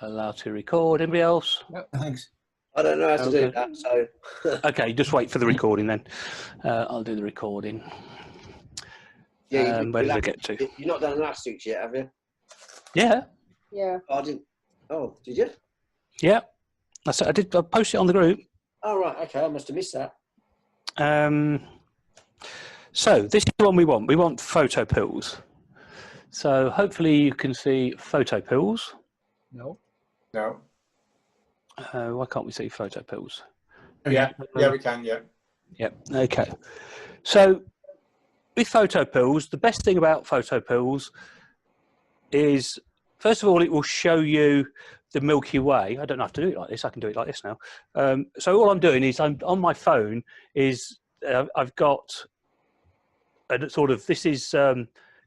Allow to record. Anybody else? No, thanks. I don't know how to do that, so. Okay, just wait for the recording then. I'll do the recording. Yeah, Where did I get to? You've not done elastics yet, have you? Yeah. Yeah. Oh, I didn't. Oh, did you? Yeah. I did. I posted it on the group. Oh, right. Okay, I must have missed that. So this is the one we want. We want photo pills. So hopefully you can see photo pills. No. No. Why can't we see photo pills? Yeah, we can, yeah. Yep. Okay. So with photo pills, the best thing about photo pills is, first of all, it will show you the Milky Way. I don't have to do it like this. I can do it like this now. So all I'm doing is I'm on my phone is I've got a sort of, this is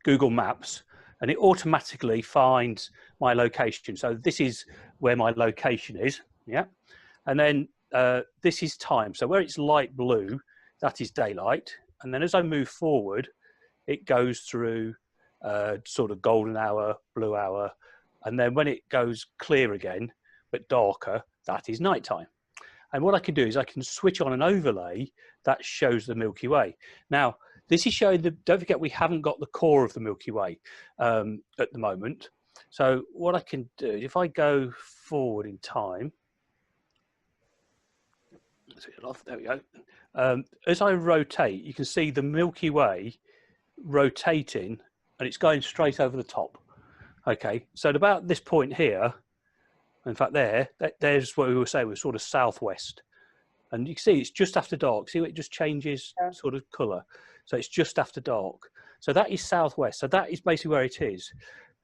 Google Maps, and it automatically finds my location. So this is where my location is. Yeah. And then this is time. So where it's light blue, that is daylight. And then as I move forward, it goes through sort of golden hour, blue hour. And then when it goes clear again, but darker, that is nighttime. And what I can do is I can switch on an overlay that shows the Milky Way. Now, this is showing the, don't forget, we haven't got the core of the Milky Way at the moment. So what I can do, if I go forward in time, there we go. As I rotate, you can see the Milky Way rotating, and it's going straight over the top. Okay, so at about this point here, in fact there's what we were saying, we're sort of southwest. And you can see it's just after dark. See, it just changes sort of colour. So it's just after dark. So that is southwest. So that is basically where it is.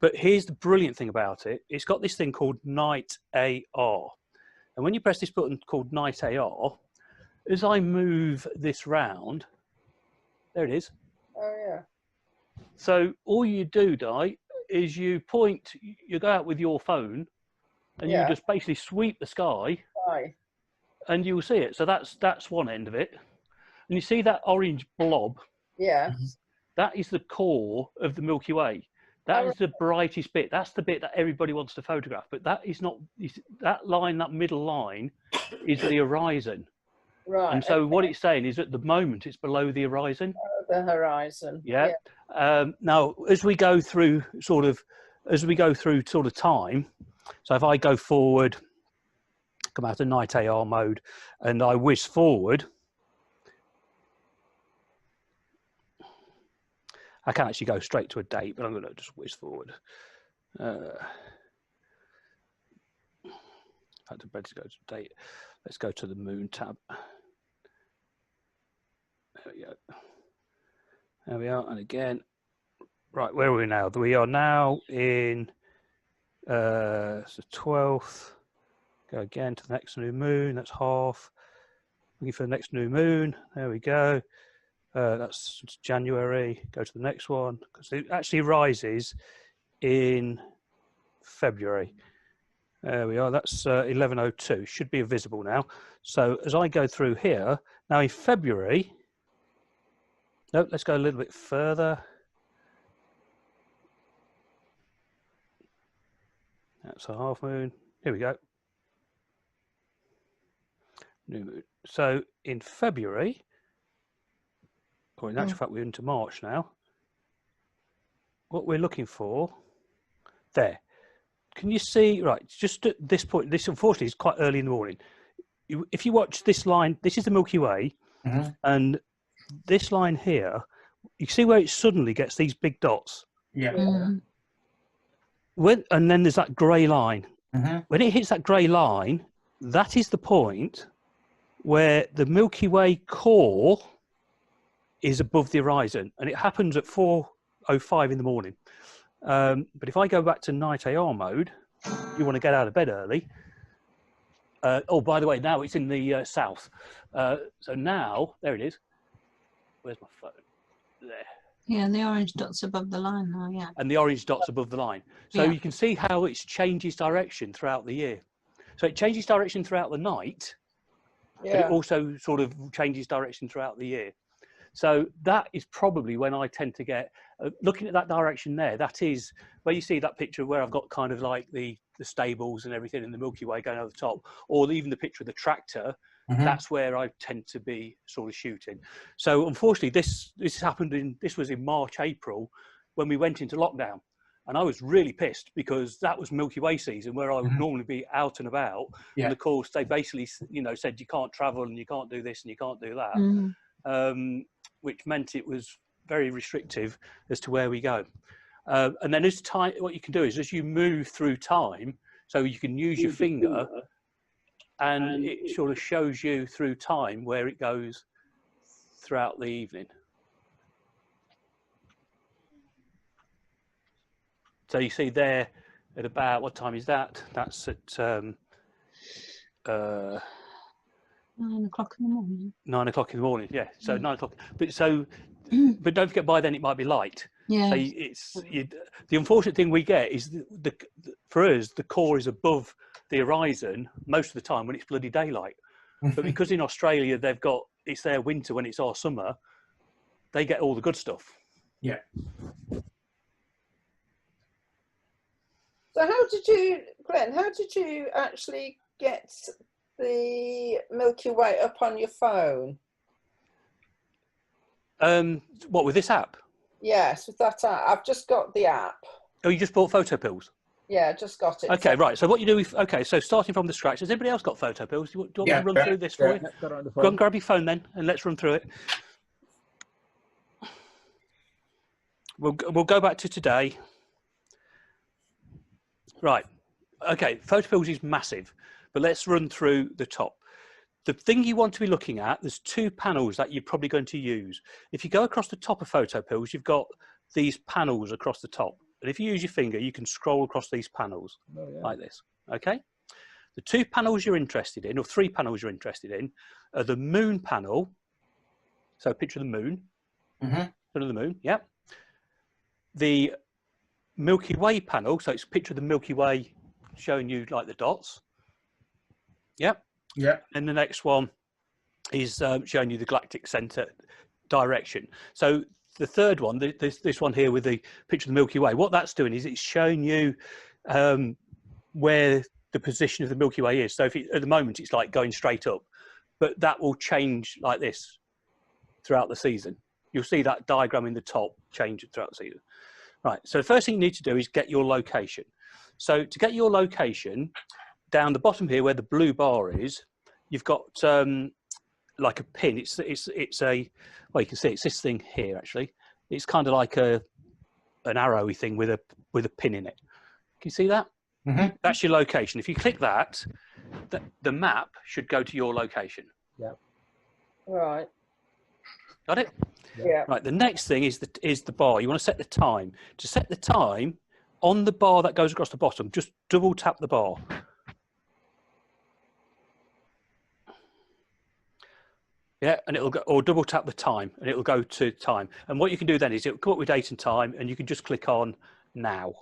But here's the brilliant thing about it. It's got this thing called Night AR. And when you press this button called Night AR, as I move this round, there it is. Oh, yeah. So all you do, Di, is you point, you go out with your phone, and you just basically sweep the sky, and you will see it. So that's one end of it. And you see that orange blob? Yeah. That is the core of the Milky Way. That is the brightest bit. That's the bit that everybody wants to photograph. But that is not, that line, that middle line, is the horizon. Right. And so what it's saying is at the moment it's below the horizon. The horizon. Yeah. Now, as we go through sort of time, so if I go forward, come out of Night AR mode, and I whiz forward, I can actually go straight to a date, but I'm going to just whiz forward. In fact, I'm better to go to date. Let's go to the moon tab. There we go. There we are. And again, right, where are we now? We are now in the 12th. Go again to the next new moon. That's half. Looking for the next new moon. There we go. That's January. Go to the next one, because it actually rises in February. There we are. That's 11:02. Should be visible now. So as I go through here now in February. No, let's go a little bit further. That's a half moon. Here we go. New moon. So in February, or in actual fact, we're into March now. What we're looking for, there. Can you see, right, just at this point, this unfortunately is quite early in the morning. If you watch this line, this is the Milky Way, and this line here, you see where it suddenly gets these big dots? Yeah. And then there's that grey line. When it hits that grey line, that is the point where the Milky Way core is above the horizon, and it happens at 4:05 in the morning. But if I go back to Night AR mode, you want to get out of bed early. Oh, by the way, now it's in the south. So now, there it is. Where's my phone? There. Yeah, the orange dot's above the line now, yeah. And the orange dot's above the line. So you can see how it changes direction throughout the year. So it changes direction throughout the night, but it also sort of changes direction throughout the year. So that is probably when I tend to get, looking at that direction there, that is where you see that picture where I've got kind of like the the stables and everything in the Milky Way going over the top, or even the picture of the tractor. Mhm. That's where I tend to be sort of shooting. So unfortunately, this was in March, April, when we went into lockdown, and I was really pissed because that was Milky Way season where I would Mhm. normally be out and about. Yeah. And of course, they basically, said you can't travel and you can't do this and you can't do that, Mm. which meant it was very restrictive as to where we go. And then as time, what you can do is as you move through time, so you can use your finger, and it sort of shows you through time where it goes throughout the evening. So you see there at about, what time is that? That's at 9 o'clock in the morning. 9 o'clock in the morning. Yeah, so Mm. 9 o'clock. But don't forget, by then it might be light. Yeah. So the unfortunate thing we get is for us, the core is above the horizon most of the time when it's bloody daylight. But because in Australia it's their winter when it's our summer, they get all the good stuff. Yeah. So Glenn, how did you actually get the Milky Way up on your phone? What, with this app? Yes, with that app. I've just got the app. Oh, you just bought Photo Pills? Yeah, just got it. Okay, right. So what you do with, so starting from the scratch, has anybody else got Photo Pills? Do you want me to run through this for you? Got it on the Go phone. and grab your phone then, and let's run through it. We'll go back to today. Right. Okay, Photo Pills is massive, but let's run through the top. The thing you want to be looking at, there's two panels that you're probably going to use. If you go across the top of Photo Pills, you've got these panels across the top. And if you use your finger, you can scroll across these panels like this, okay? The two panels you're interested in, or three panels you're interested in, are the moon panel. So picture of the moon, Mhm. of the moon, yeah. The Milky Way panel, so it's a picture of the Milky Way showing you like the dots. Yeah. Yeah. And the next one is showing you the galactic center direction. So the third one, this one here with the picture of the Milky Way, what that's doing is it's showing you where the position of the Milky Way is. So if at the moment it's like going straight up, but that will change like this throughout the season. You'll see that diagram in the top change throughout the season. Right, so the first thing you need to do is get your location. So to get your location, down the bottom here where the blue bar is, you've got like a pin. It's a, well, you can see it's this thing here actually. It's kind of like an arrowy thing with a pin in it. Can you see that? Mhm. That's your location. If you click that, the map should go to your location. Right. Got it? Yeah. Right. The next thing is the bar. You want to set the time. To set the time on the bar that goes across the bottom, just double tap the bar. Yeah, and it'll go, or double tap the time, and it'll go to time. And what you can do then is it'll come up with date and time, and you can just click on now.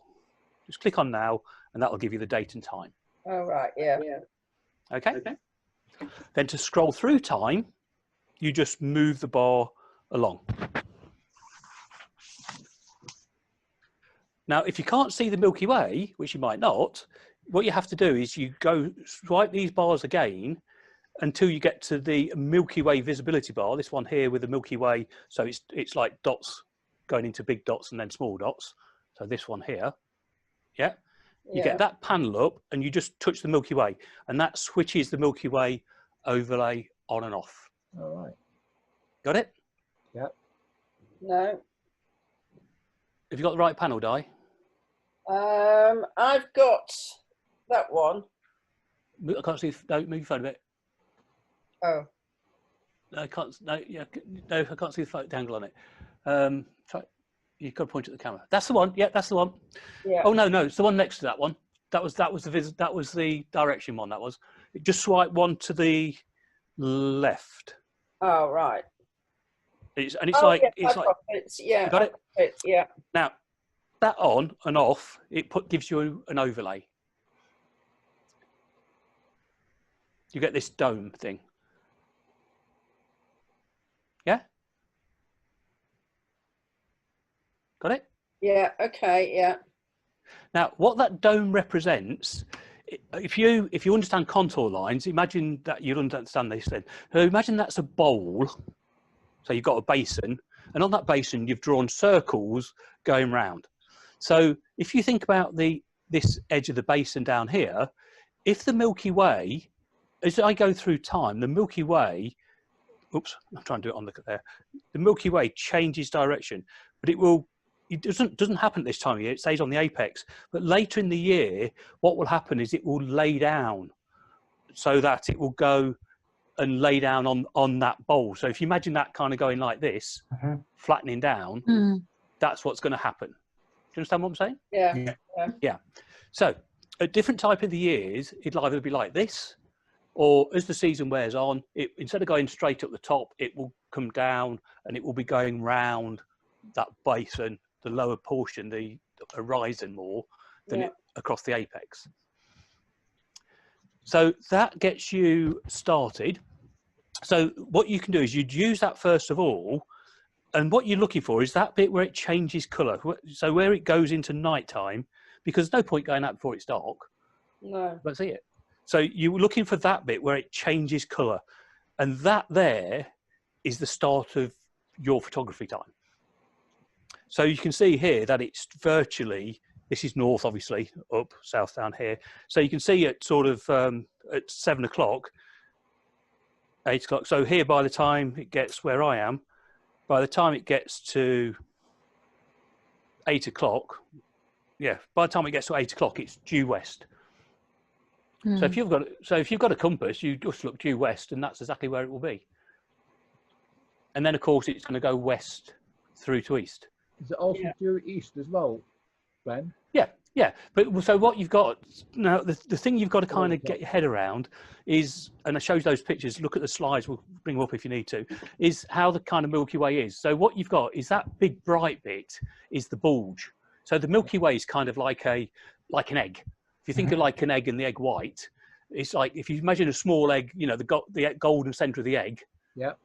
Just click on now, and that'll give you the date and time. Oh, right. Yeah. Okay. Then to scroll through time, you just move the bar along. Now, if you can't see the Milky Way, which you might not, what you have to do is you go swipe these bars again until you get to the Milky Way visibility bar, this one here with the Milky Way. So it's like dots going into big dots and then small dots. So this one here, yeah. You get that panel up and you just touch the Milky Way, and that switches the Milky Way overlay on and off. All right. Got it? Yeah. No. Have you got the right panel, Di? I've got that one. I can't see. No, move your phone a bit. Oh. No, I can't. No, yeah, no, I can't see the angle on it. Try. You've got to point at the camera. That's the one. Yeah, that's the one. Yeah. Oh no, it's the one next to that one. That was the direction one. That was. Just swipe one to the left. Oh, right. It's Yeah, You got it? Yeah. Now, that on and off, gives you an overlay. You get this dome thing. Yeah? Got it? Yeah. Okay. Yeah. Now, what that dome represents, if you understand contour lines, imagine that you'll understand this then. So imagine that's a bowl. So you've got a basin, and on that basin you've drawn circles going round. So if you think about this edge of the basin down here, if the Milky Way, as I go through time, the Milky Way, oops, I'm trying to do it on the Milky Way changes direction, but it doesn't happen at this time of year. It stays on the apex, but later in the year, what will happen is it will lay down, so that it will go and lay down on that bowl. So if you imagine that kind of going like this, flattening down, that's what's going to happen. Do you understand what I'm saying? Yeah. Yeah. So at different type of the years, it'll either be like this, or as the season wears on, instead of going straight up the top, it will come down and it will be going round that basin, the lower portion, the horizon more than across the apex. So that gets you started. So what you can do is you'd use that first of all, and what you're looking for is that bit where it changes colour. So where it goes into nighttime, because there's no point going out before it's dark. No. Let's see it. So you're looking for that bit where it changes colour, and that there is the start of your photography time. So you can see here that it's virtually, this is north, obviously, up, south down here. So you can see at sort of at 7 o'clock, 8 o'clock. So here, by the time it gets where I am, by the time it gets to 8 o'clock, by the time it gets to 8 o'clock, it's due west. So if you've got a compass, you just look due west, and that's exactly where it will be. And then, of course, it's going to go west through to east. Is it also due east as well, Ben? Yeah. But so what you've got now, the thing you've got to kind of get your head around is, and I showed those pictures, look at the slides, we'll bring them up if you need to, is how the kind of Milky Way is. So what you've got is that big bright bit is the bulge. So the Milky Way is kind of like an egg. If you think of like an egg and the egg white, it's like if you imagine a small egg, you know, the golden center of the egg,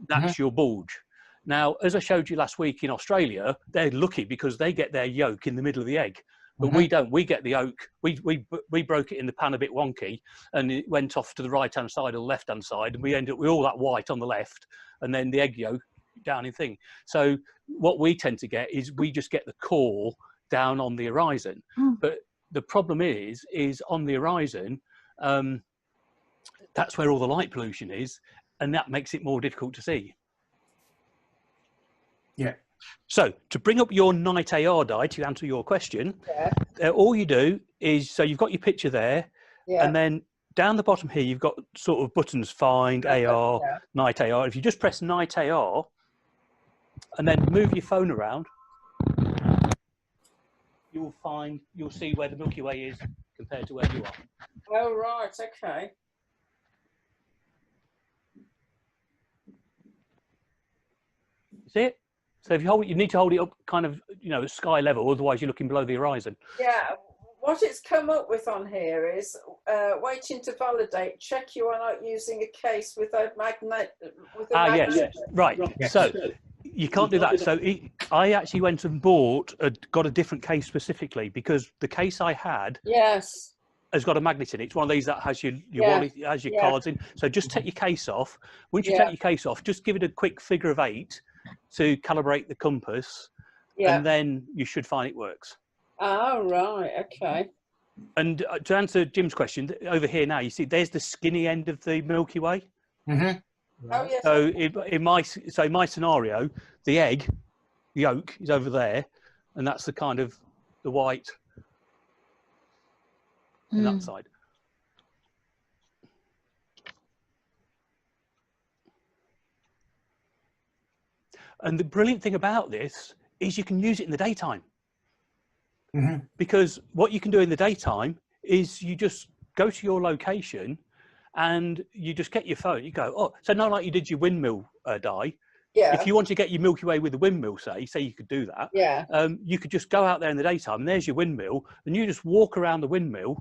that's your bulge. Now, as I showed you last week in Australia, they're lucky because they get their yolk in the middle of the egg. But we don't. We get the yolk. We broke it in the pan a bit wonky, and it went off to the right-hand side or the left-hand side, and we ended up with all that white on the left, and then the egg yolk down in thing. So what we tend to get is we just get the core down on the horizon. But the problem is on the horizon, that's where all the light pollution is, and that makes it more difficult to see. Yeah. So to bring up your night AR die, to answer your question, all you do is, so you've got your picture there, and then down the bottom here, you've got sort of buttons, find, AR, night AR. If you just press night AR and then move your phone around, you'll see where the Milky Way is compared to where you are. Oh, right, okay. See it? So if you need to hold it up kind of, you know, sky level, otherwise you're looking below the horizon. Yeah, what it's come up with on here is waiting to validate, check you are not using a case with a magnet. Yes, right. Yes. So you can't do that. So I actually went and got a different case specifically because the case I had has got a magnet in it. It's one of these that has your wallet, has your cards in. So just take your case off. Once you take your case off, just give it a quick figure of 8 to calibrate the compass, and then you should find it works. Oh, right, okay. And to answer Jim's question, over here now, you see there's the skinny end of the Milky Way. Oh, yes. So in my scenario, the yolk is over there, and that's the kind of the white on that side. And the brilliant thing about this is you can use it in the daytime. Because what you can do in the daytime is you just go to your location and you just get your phone. You go, so not like you did your windmill die. Yeah. If you want to get your Milky Way with a windmill, say you could do that. Yeah. You could just go out there in the daytime, and there's your windmill, and you just walk around the windmill,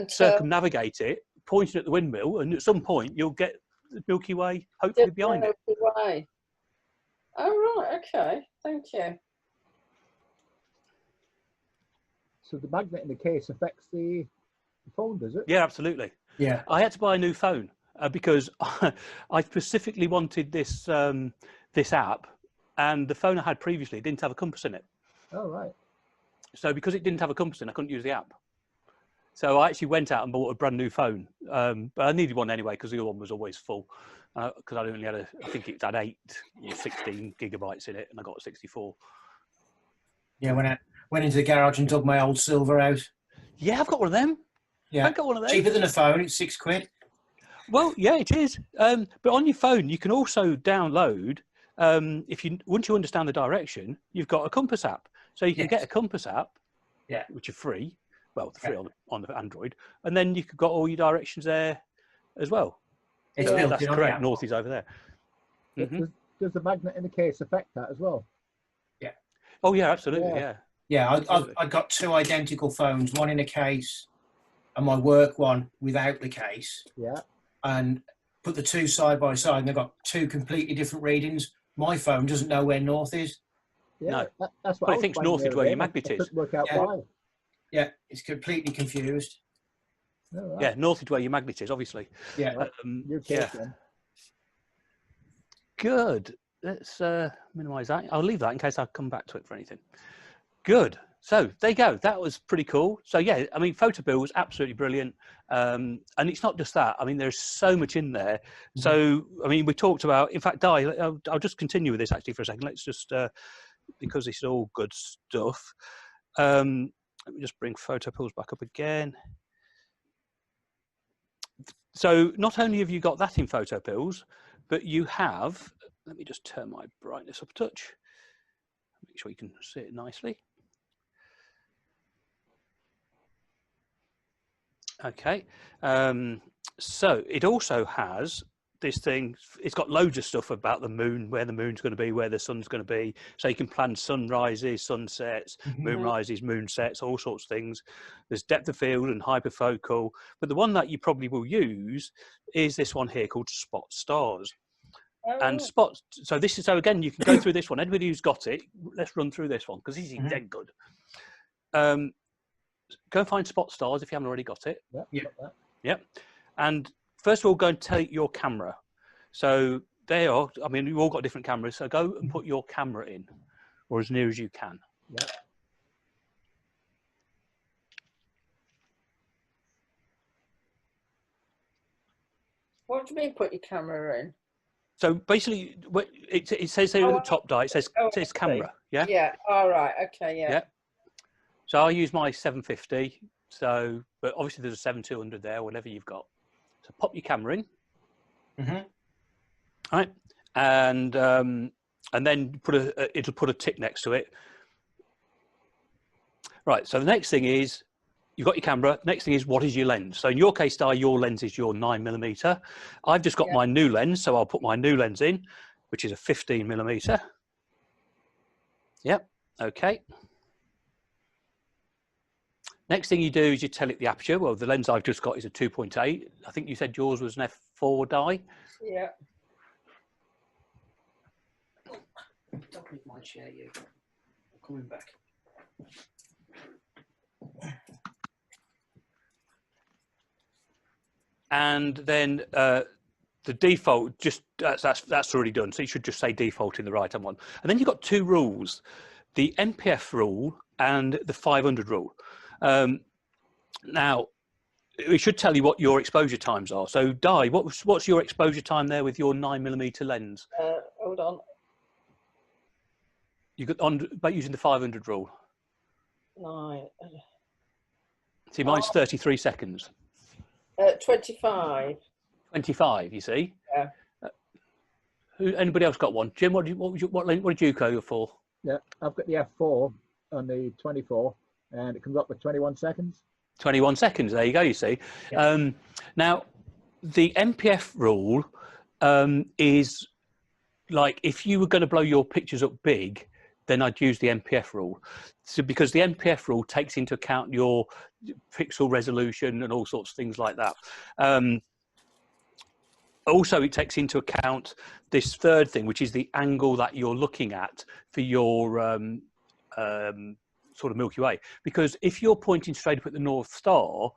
circumnavigate it, pointing at the windmill, and at some point you'll get the Milky Way hopefully behind it. Way. Oh, right, okay, thank you. So the magnet in the case affects the phone, does it? Yeah, absolutely. Yeah. I had to buy a new phone because I specifically wanted this this app, and the phone I had previously didn't have a compass in it. Oh, right. So because it didn't have a compass in, I couldn't use the app. So I actually went out and bought a brand new phone, but I needed one anyway because the other one was always full. Because I only had I think it had 8 or 16 gigabytes in it, and I got 64. Yeah, when I went into the garage and dug my old Silver out. Yeah, I've got one of them. Yeah, I've got one of those. cheaper than a phone. It's £6. Well, yeah, it is. But on your phone, you can also download. Once you understand the direction, you've got a compass app, so you can get a compass app, yeah, which are free. Well, free on the Android, and then you could got all your directions there as well. It's So built that's in on correct. the app. North is over there. Mhm. Does the magnet in the case affect that as well? Yeah. Oh yeah, absolutely. Yeah. Yeah. Yeah, I got 2 identical phones, one in a case and my work one without the case. Yeah. And put the 2 side by side, and they've got 2 completely different readings. My phone doesn't know where north is. Yeah. No. That's what Well, I it was thinks finding north the is other where day. your magnet I is. couldn't work out Yeah. why. Yeah, it's completely confused. Oh, right. Yeah, north is where your magnet is, obviously. Yeah. Right. UK Yeah. then. Good. Let's minimize that. I'll leave that in case I come back to it for anything. Good. So there you go. That was pretty cool. So yeah, I mean, Photobill was absolutely brilliant. And it's not just that. I mean, there's so much in there. So, I mean, we talked about, in fact, Di, I'll just continue with this actually for a second. Let's just, because it's all good stuff. Let me just bring Photopills back up again. So not only have you got that in Photopills, but you have, let me just turn my brightness up a touch. Make sure you can see it nicely. Okay, so it also has this thing, it's got loads of stuff about the moon, where the moon's going to be, where the sun's going to be. So you can plan sunrises, sunsets, moonrises, moonsets, all sorts of things. There's depth of field and hyperfocal. But the one that you probably will use is this one here called Spot Stars. And spot, so this is, so again, you can go through this one. Anybody who's got it, let's run through this one because this is dead good. Go and find Spot Stars if you haven't already got it. Yeah. Yep. And first of all, go and take your camera. So they are, I mean, you've all got different cameras. So go and put your camera in, or as near as you can. Yeah. What do you mean put your camera in? So basically, it says there at the top, Di, it says camera. Yeah. Yeah. All right. Okay. Yeah. Yeah. So I use my 750. So, but obviously there's a 7200 there, whatever you've got. So pop your camera in. All right, and then it'll put a tick next to it. Right. So the next thing is you've got your camera. Next thing is what is your lens? So in your case, Di, your lens is your 9mm. I've just got my new lens, so I'll put my new lens in, which is a 15mm. Yep. Okay. Next thing you do is you tell it the aperture. Well, the lens I've just got is a 2.8. I think you said yours was an f4, Di. Yeah. Don't leave my chair, you. I'm coming back. And then the default, just that's already done. So you should just say default in the right-hand one. And then you've got 2 rules, the NPF rule and the 500 rule. Now, we should tell you what your exposure times are. So, Di, what's your exposure time there with your 9mm lens? Hold on. You got on by using the 500 rule. 9. See, mine's 33 seconds. 25. 25. You see. Yeah. Anybody else got one? Jim, what did you go for? Yeah, I've got the F4 on the 24, and it comes up with 21 seconds. 21 seconds. There you go. You see. Yeah. Now, the NPF rule is like if you were going to blow your pictures up big, then I'd use the NPF rule. So because the NPF rule takes into account your pixel resolution and all sorts of things like that. Also, it takes into account this third thing, which is the angle that you're looking at for your sort of Milky Way, because if you're pointing straight up at the North Star,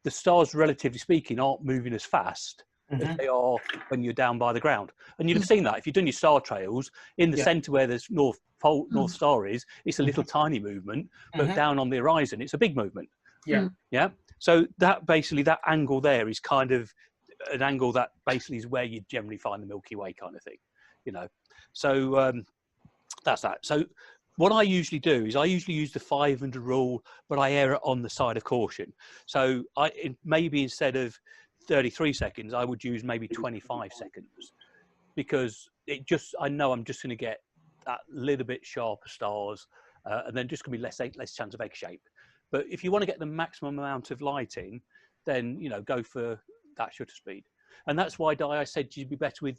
the stars, relatively speaking, aren't moving as fast as they are when you're down by the ground. And you'd have seen that if you've done your star trails in the centre where the North Star is, it's a little tiny movement, but down on the horizon, it's a big movement. Yeah. So that basically, that angle there is kind of an angle that basically is where you generally find the Milky Way kind of thing, you know. So that's that. So what I usually do is I usually use the 500 rule, but I err on the side of caution. So maybe instead of 33 seconds, I would use maybe 25 seconds, because I know I'm just going to get that little bit sharper stars, and then just going to be less chance of egg shape. But if you want to get the maximum amount of lighting, then, you know, go for that shutter speed. And that's why, Di, I said you'd be better with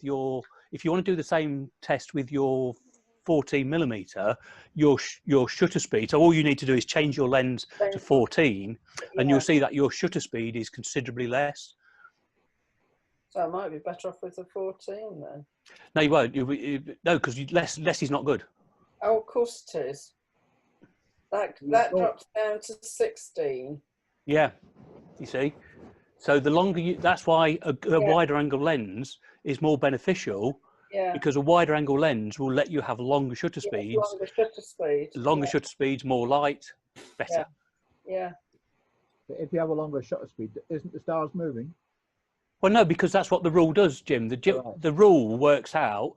if you want to do the same test with your 14mm, your shutter speed. So all you need to do is change your lens to 14, and you'll see that your shutter speed is considerably less. So I might be better off with the 14 then. No, you won't. No, because less is not good. Oh, of course it is. That drops down to 16. Yeah, you see. So the longer that's why a wider angle lens is more beneficial. Yeah. Because a wider angle lens will let you have longer shutter speeds. Longer shutter speed. Longer shutter speeds, more light, better. Yeah. If you have a longer shutter speed, isn't the stars moving? Well, no, because that's what the rule does, Jim. The rule works out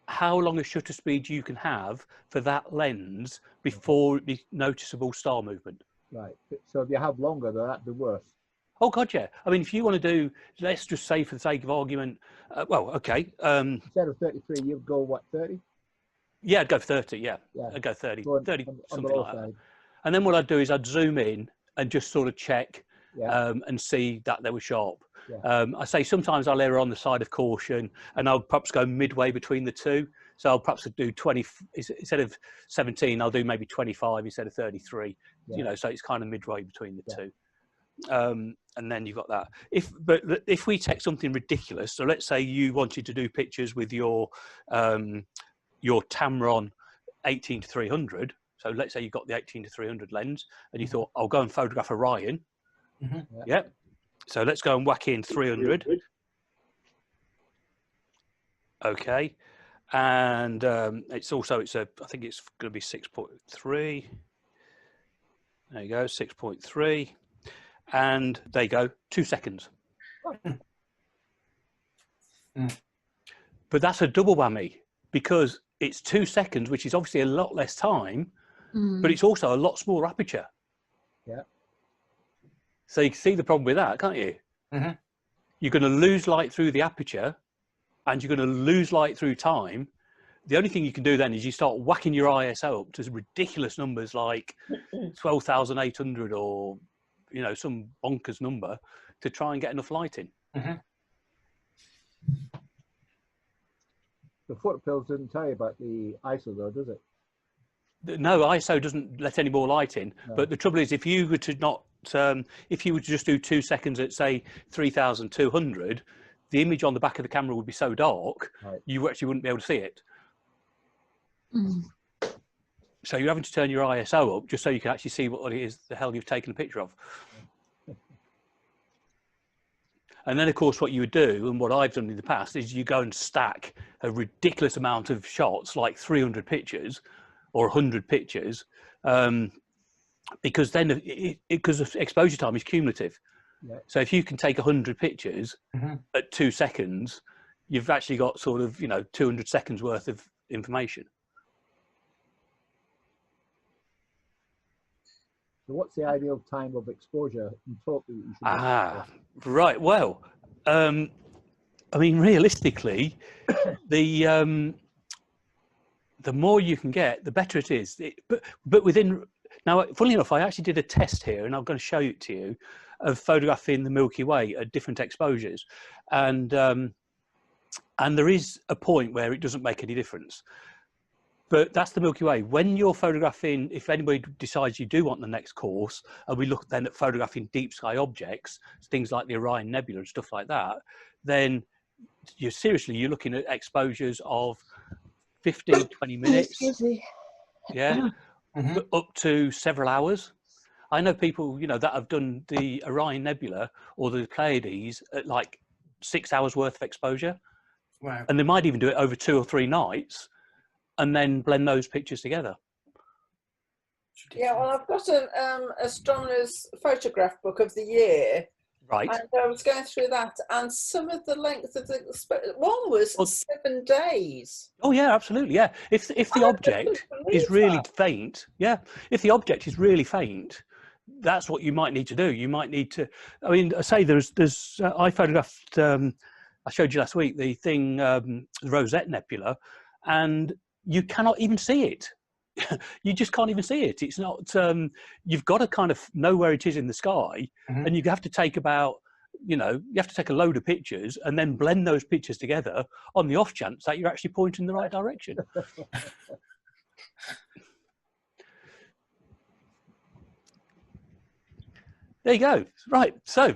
how long a shutter speed you can have for that lens before the noticeable star movement. Right. So if you have longer, that'd be worse. Oh, God, yeah. I mean, if you want to do, let's just say for the sake of argument, well, okay. Instead of 33, you'd go, what, 30? Yeah, I'd go 30, yeah. I'd go 30, 30, something like that. And then what I'd do is I'd zoom in and just sort of check and see that they were sharp. I say sometimes I'll err on the side of caution, and I'll perhaps go midway between the two. So I'll perhaps do 20, instead of 17, I'll do maybe 25 instead of 33, you know, so it's kind of midway between the two. And then you've got that. But if we take something ridiculous, so let's say you wanted to do pictures with your Tamron 18-300. So let's say you've got the 18-300 lens, and you thought, I'll go and photograph Orion. Yeah. So let's go and whack in 300. Okay. And I think it's going to be 6.3. There you go, 6.3. And there you go, 2 seconds. But that's a double whammy, because it's 2 seconds, which is obviously a lot less time, but it's also a lot smaller aperture. Yeah. So you can see the problem with that, can't you? You're going to lose light through the aperture, and you're going to lose light through time. The only thing you can do then is you start whacking your ISO up to ridiculous numbers like 12,800 or, you know, some bonkers number to try and get enough light in. The foot pills didn't tell you about the ISO though, does it? No, ISO doesn't let any more light in. No. But the trouble is, if you were to not, if you were to just do 2 seconds at say 3,200, the image on the back of the camera would be so dark, you actually wouldn't be able to see it. So you're having to turn your ISO up just so you can actually see what it is the hell you've taken a picture of. And then, of course, what you would do, and what I've done in the past, is you go and stack a ridiculous amount of shots, like 300 pictures or 100 pictures, because then, because exposure time is cumulative. So if you can take 100 pictures at 2 seconds, you've actually got sort of, 200 seconds worth of information. So what's the ideal time of exposure in total that you should right. Well, I mean, realistically, the more you can get, the better it is. But within, now, funnily enough, I actually did a test here, and I'm going to show it to you, of photographing the Milky Way at different exposures, and there is a point where it doesn't make any difference. But that's the Milky Way. When you're photographing, if anybody decides you do want the next course, and we look then at photographing deep sky objects, things like the Orion Nebula and stuff like that, then you're looking at exposures of 15, 20 minutes. Excuse me. Yeah. up to several hours. I know people, that have done the Orion Nebula or the Pleiades at like 6 hours worth of exposure. Wow. And they might even do it over 2 or 3 nights and then blend those pictures together. Yeah, well, I've got an astronomer's photograph book of the year. Right. And I was going through that, and some of the length of the one was 7 days. Oh yeah, absolutely. Yeah, if the object is really faint, if the object is really faint, that's what you might need to do. You might need to. I mean, I say there's. I photographed. I showed you last week the thing, the Rosette Nebula, and you cannot even see it. You just can't even see it. It's not. You've got to kind of know where it is in the sky, and you have to take about. You have to take a load of pictures and then blend those pictures together on the off chance that you're actually pointing in the right direction. There you go. Right. So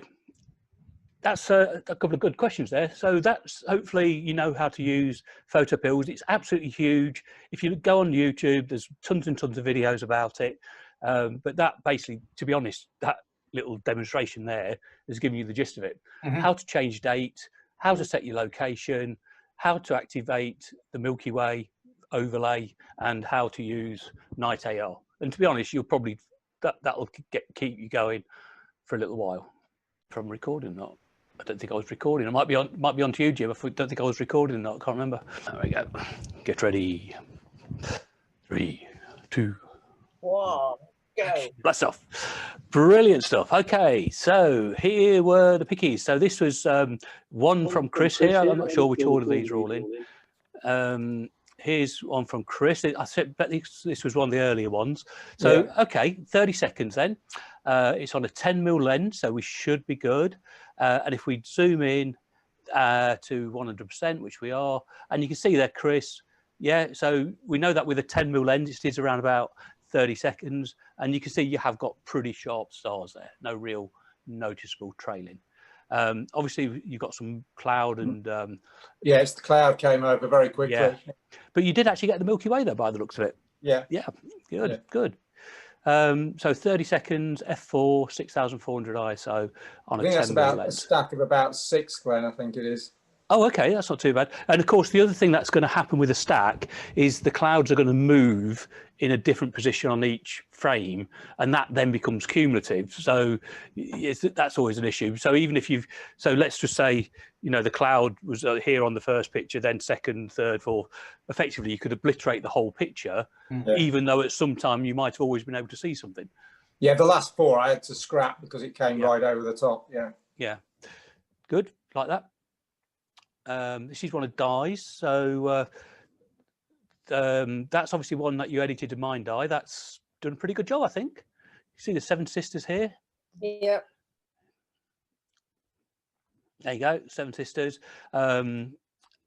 that's a couple of good questions there. So that's hopefully you know how to use PhotoPills. It's absolutely huge. If you go on YouTube, there's tons and tons of videos about it. But that basically, to be honest, that little demonstration there is giving you the gist of it. How to change date, how to set your location, how to activate the Milky Way overlay, and how to use Night AR. And to be honest, you'll probably that'll keep you going for a little while. From recording, not. I don't think I was recording. I might be onto you, Jim. I don't think I was recording or not. I can't remember. There we go. Get ready. 3, 2, 1. Go. Blast off. Brilliant stuff. Okay, so here were the pickies. So this was one from Chris here. I'm not sure which order these are all in. Here's one from Chris. I bet this was one of the earlier ones. So, okay, 30 seconds then. It's on a 10mm lens, so we should be good. And if we zoom in to 100%, which we are, and you can see there, Chris, so we know that with a 10mm lens, it is around about 30 seconds, and you can see you have got pretty sharp stars there, no real noticeable trailing. Obviously you've got some cloud and yes, the cloud came over very quickly, but you did actually get the Milky Way there by the looks of it. Good. So 30 seconds, f4, 6400 ISO on a 10mm that's about lens. a stack of about 6, Glenn, I think it is. Oh, okay, that's not too bad. And of course, the other thing that's going to happen with a stack is the clouds are going to move in a different position on each frame, and that then becomes cumulative. So that's always an issue. So even if so let's just say, the cloud was here on the first picture, then second, third, fourth. Effectively, you could obliterate the whole picture, even though at some time you might have always been able to see something. Yeah, the last 4 I had to scrap because it came right over the top. Yeah, good, like that. This is one of Di's, so that's obviously one that you edited in Mind Eye. That's done a pretty good job, I think. You see the 7 sisters here? Yep. There you go, 7 sisters. And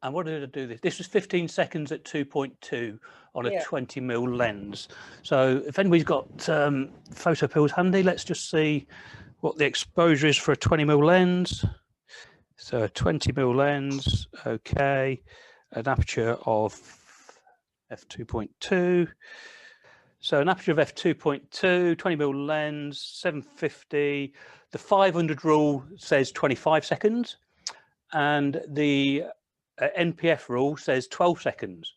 what did I do this? This was 15 seconds at 2.2 on a 20mm lens. So if anybody's got PhotoPills handy, let's just see what the exposure is for a 20mm lens. So a 20mm lens, okay, an aperture of f2.2. So an aperture of f2.2, 20mm lens, 750. The 500 rule says 25 seconds, and the NPF rule says 12 seconds.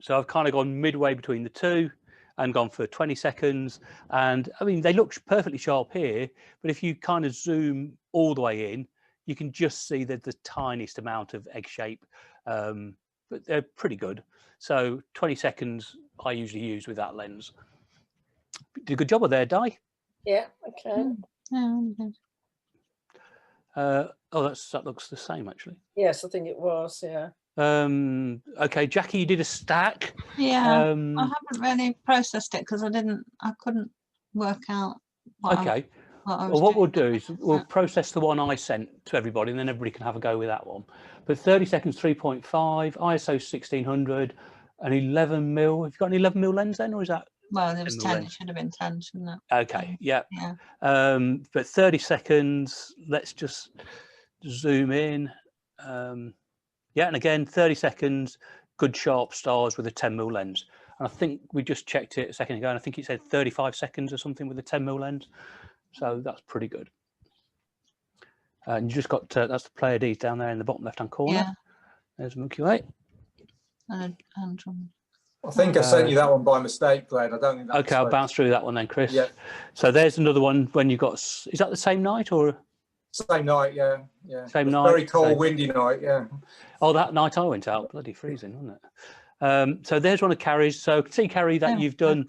So I've kind of gone midway between the two and gone for 20 seconds. And I mean, they look perfectly sharp here, but if you kind of zoom all the way in, you can just see that the tiniest amount of egg shape, but they're pretty good. So 20 seconds I usually use with that lens. Did a good job of there, Di. Yeah, okay. Oh, that looks the same actually. Yes, I think it was, yeah. Okay, Jackie, you did a stack. Yeah, I haven't really processed it because I couldn't work out what we'll do is we'll process the one I sent to everybody, and then everybody can have a go with that one. But 30 seconds, 3.5, ISO 1600, an 11mm. Have you got an 11mm lens then, or is that? Well, there was 10. It should have been 10, shouldn't it? Okay, yeah. But 30 seconds. Let's just zoom in. And again, 30 seconds. Good sharp stars with a 10mm lens. And I think we just checked it a second ago, and I think it said 35 seconds or something with a 10mm lens. So that's pretty good. And you just got, that's the Pleiades down there in the bottom left-hand corner. Yeah. There's Milky Way. And I think I sent you that one by mistake, Glenn. I don't think that. Okay, I'll bounce through that one then, Chris. Yeah. So there's another one when you got, is that the same night or? Same night, yeah. Same night. Very cold, windy night, yeah. Oh, that night I went out, bloody freezing, wasn't it? So there's one of Carrie's. So see, Carrie, that you've done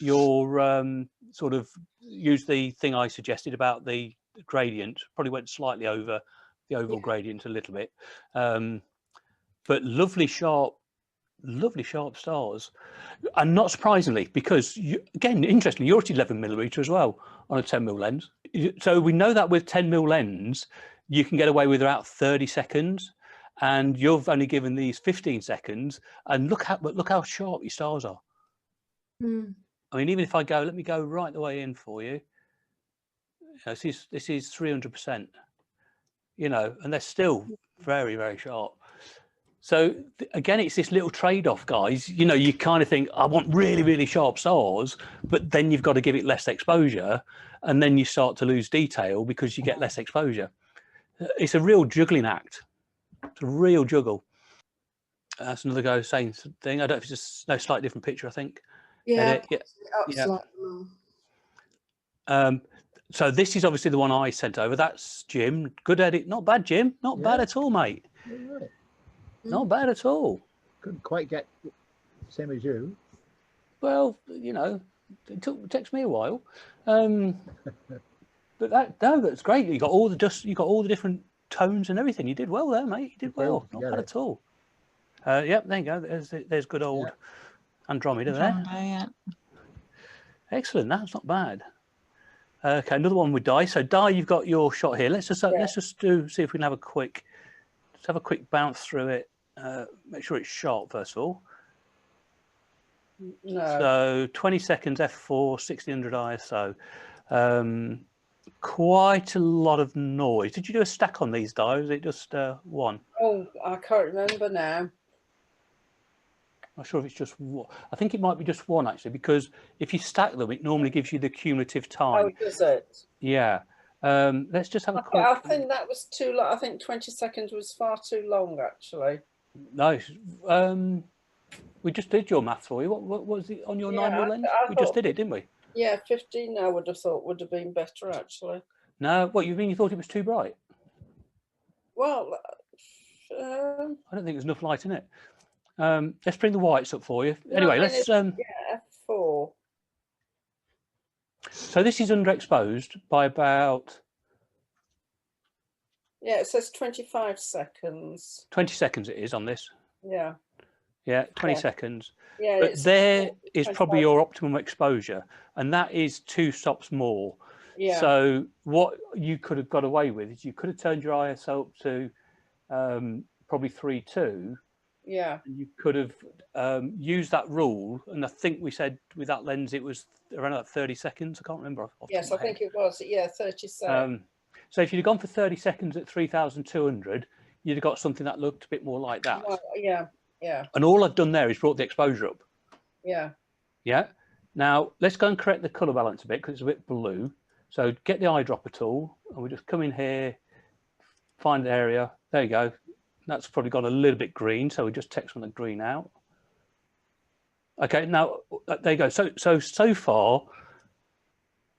your sort of use the thing I suggested about the gradient. Probably went slightly over the overall gradient a little bit, but lovely sharp stars, and not surprisingly, because again, interestingly, you're at 11mm as well on a 10mm lens. So we know that with 10mm lens, you can get away with about 30 seconds, and you've only given these 15 seconds. And look how sharp your stars are. Mm. I mean, even if I go, let me go right the way in for you. This is 300%. You know, and they're still very, very sharp. So again, it's this little trade-off, guys. You know, you kind of think, I want really, really sharp stars, but then you've got to give it less exposure, and then you start to lose detail because you get less exposure. It's a real juggling act. It's a real juggle. That's another go, same thing. I don't know if it's just no slightly different picture, I think. Yeah. So this is obviously the one I sent over. That's Jim. Good edit. Not bad, Jim. Not bad at all, mate. Right. Not bad at all. Couldn't quite get the same as you. Well, you know, it takes me a while. But that's great. You got all the dust. You got all the different tones and everything. You did well there, mate. You did well. Not bad at all. Yep, there you go. There's good old Andromeda there. Yeah. Excellent. That's not bad. Okay, another one with Di. So Di, you've got your shot here. Let's just see if we can have a quick bounce through it. Make sure it's sharp first of all. No. So 20 seconds f4, 1600 ISO. Quite a lot of noise. Did you do a stack on these, Di? Or is it just one? Oh, I can't remember now. I'm not sure if it's just one. I think it might be just one actually, because if you stack them, it normally gives you the cumulative time. Oh, does it? Yeah. Let's just have a quick. I think that was too long. I think 20 seconds was far too long, actually. No. We just did your maths for you. What was it on your 9mm lens? We just did it, didn't we? Yeah, 15 I would have thought would have been better, actually. No, what, you mean you thought it was too bright? Well, I don't think there's enough light in it. Let's bring the whites up for you. Anyway, no, let's. Yeah, F4. So this is underexposed by about. Yeah, it says 25 seconds. 20 seconds it is on this. Yeah. Yeah, 20 seconds. Yeah. But there is probably your optimum exposure, and that is 2 stops more. Yeah. So what you could have got away with is you could have turned your ISO up to probably 3.2. Yeah. And you could have used that rule, and I think we said with that lens it was around about 30 seconds. I can't remember. Yes, I think it was. Yeah, 30 seconds. So if you'd have gone for 30 seconds at 3,200, you'd have got something that looked a bit more like that. Well, yeah. Yeah. And all I've done there is brought the exposure up. Yeah. Yeah. Now let's go and correct the color balance a bit because it's a bit blue. So get the eyedropper tool, and we just come in here, find the area. There you go. That's probably got a little bit green, so we just take some of the green out. Okay, now there you go. So far,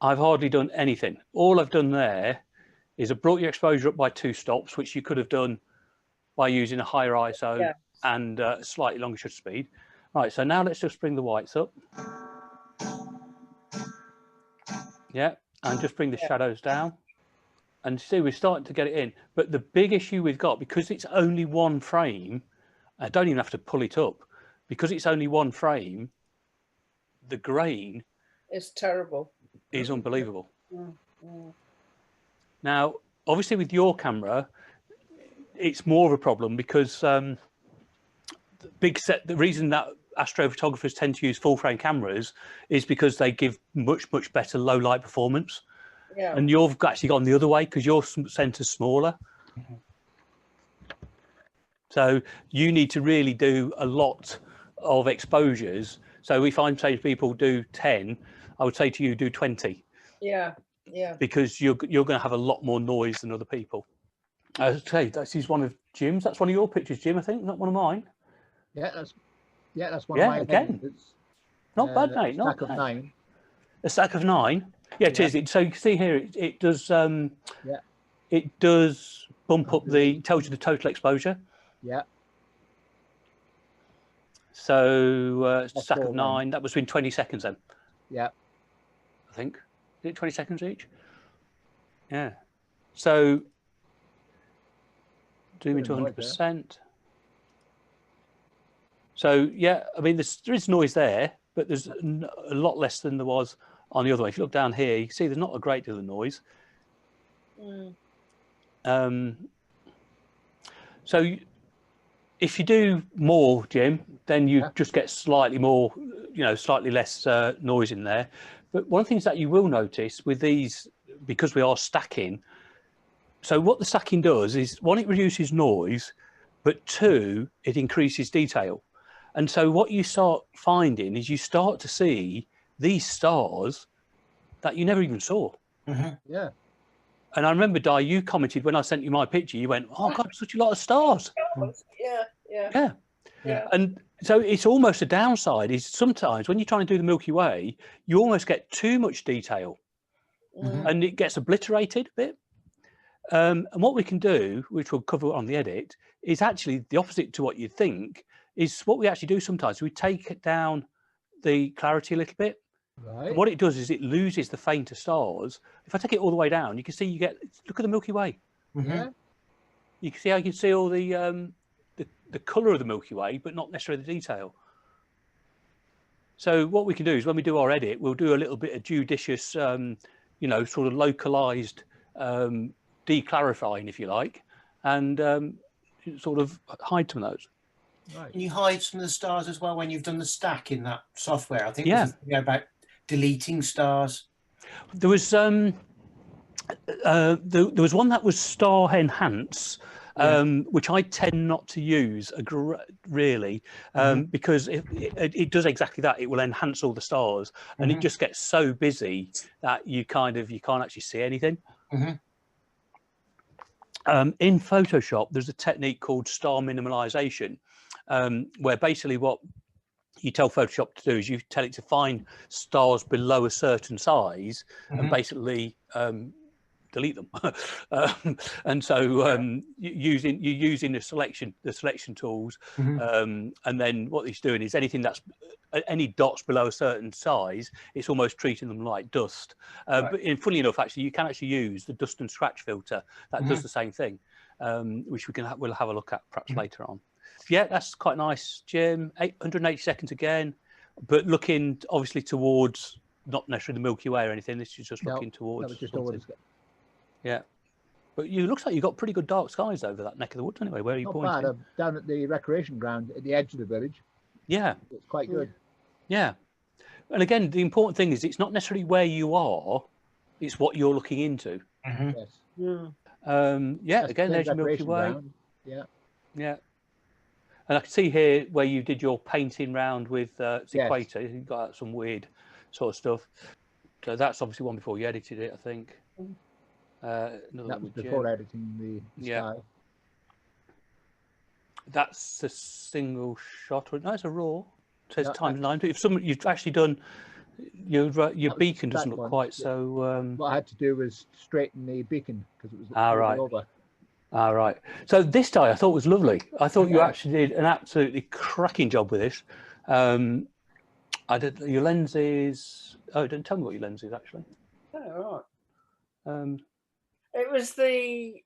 I've hardly done anything. All I've done there is I brought your exposure up by 2 stops, which you could have done by using a higher ISO and slightly longer shutter speed. Right, so now let's just bring the whites up. Yeah, and just bring the shadows down. And see, we're starting to get it in. But the big issue we've got, because it's only one frame, I don't even have to pull it up. Because it's only one frame, the grain is terrible. Is unbelievable. Now, obviously with your camera, it's more of a problem because the reason that astrophotographers tend to use full frame cameras is because they give much better low light performance. Yeah. And you've actually gone the other way because your center's smaller. So you need to really do a lot of exposures. So if I'm saying to people do 10, I would say to you do 20. Yeah, yeah. Because you're going to have a lot more noise than other people. Okay, this is one of Jim's. That's one of your pictures, Jim, I think, not one of mine. Yeah, that's one Yeah, of mine. again. It's, Not bad, mate. Not stack of bad. 9. A stack of 9. Yeah, it is. So you can see here, it does. Yeah. It does bump up tells you the total exposure. Yeah. So stack of 4 9. then. That was in 20 seconds then. Yeah. I think. Is it 20 seconds each? Yeah. So zoom into 100%. So yeah, I mean, there is noise there, but there's a lot less than there was on the other one. If you look down here, you can see there's not a great deal of noise. So if you do more, Jim, then you just get slightly more, slightly less noise in there. But one of the things that you will notice with these, because we are stacking, so what the stacking does is, one, it reduces noise, but 2, it increases detail. And so what you start finding is you start to see these stars that you never even saw. Yeah. And I remember, Di, you commented when I sent you my picture, you went, "Oh God, such a lot of stars." Yeah. And so it's almost a downside is sometimes when you're trying to do the Milky Way, you almost get too much detail and it gets obliterated a bit. And what we can do, which we'll cover on the edit, is actually the opposite to what you think. Is what we actually do sometimes. We take it down the clarity a little bit. Right. And what it does is it loses the fainter stars. If I take it all the way down, you can see look at the Milky Way. Yeah. You can see how you can see all the colour of the Milky Way, but not necessarily the detail. So what we can do is when we do our edit, we'll do a little bit of judicious, sort of localised declarifying, if you like, and sort of hide some of those. Right. Can you hide some of the stars as well when you've done the stack in that software? I think Yeah. there's a video about deleting stars. There was there was one that was star enhance, which I tend not to use really, because it does exactly that. It will enhance all the stars, and it just gets so busy that you can't actually see anything. In Photoshop, there's a technique called star minimalization, where basically what you tell Photoshop to do is you tell it to find stars below a certain size and basically delete them. And so you're using the selection tools, and then what it's doing is any dots below a certain size, it's almost treating them like dust. But funny enough, actually, you can actually use the dust and scratch filter that does the same thing, which we'll have a look at perhaps later on. Yeah, that's quite nice, Jim. 180 seconds again, but looking obviously towards not necessarily the Milky Way or anything. This is just looking towards. That was just always. Yeah, but it looks like you've got pretty good dark skies over that neck of the woods anyway. Where are you Not pointing? bad. I'm down at the recreation ground at the edge of the village. Yeah, It's quite good. yeah. And again, the important thing is it's not necessarily where you are; it's what you're looking into. Yes. Yeah. That's Again, the there's your Milky recreation Way. ground. Yeah. Yeah. And I can see here where you did your painting round with Equator. You've got some weird sort of stuff. So that's obviously one before you edited it, I think. Another That one was with before Jim. editing the Yeah. sky. That's a single shot. No, it's a raw. It says No, times 9. But if you've actually done your beacon doesn't that look one, quite yeah. so. What I had to do was straighten the beacon because it was Right. over. Right. So this die I thought was lovely. I thought you actually did an absolutely cracking job with this. I did your lenses. Oh, don't tell me what your lens is actually. Oh, right. Um, It was the.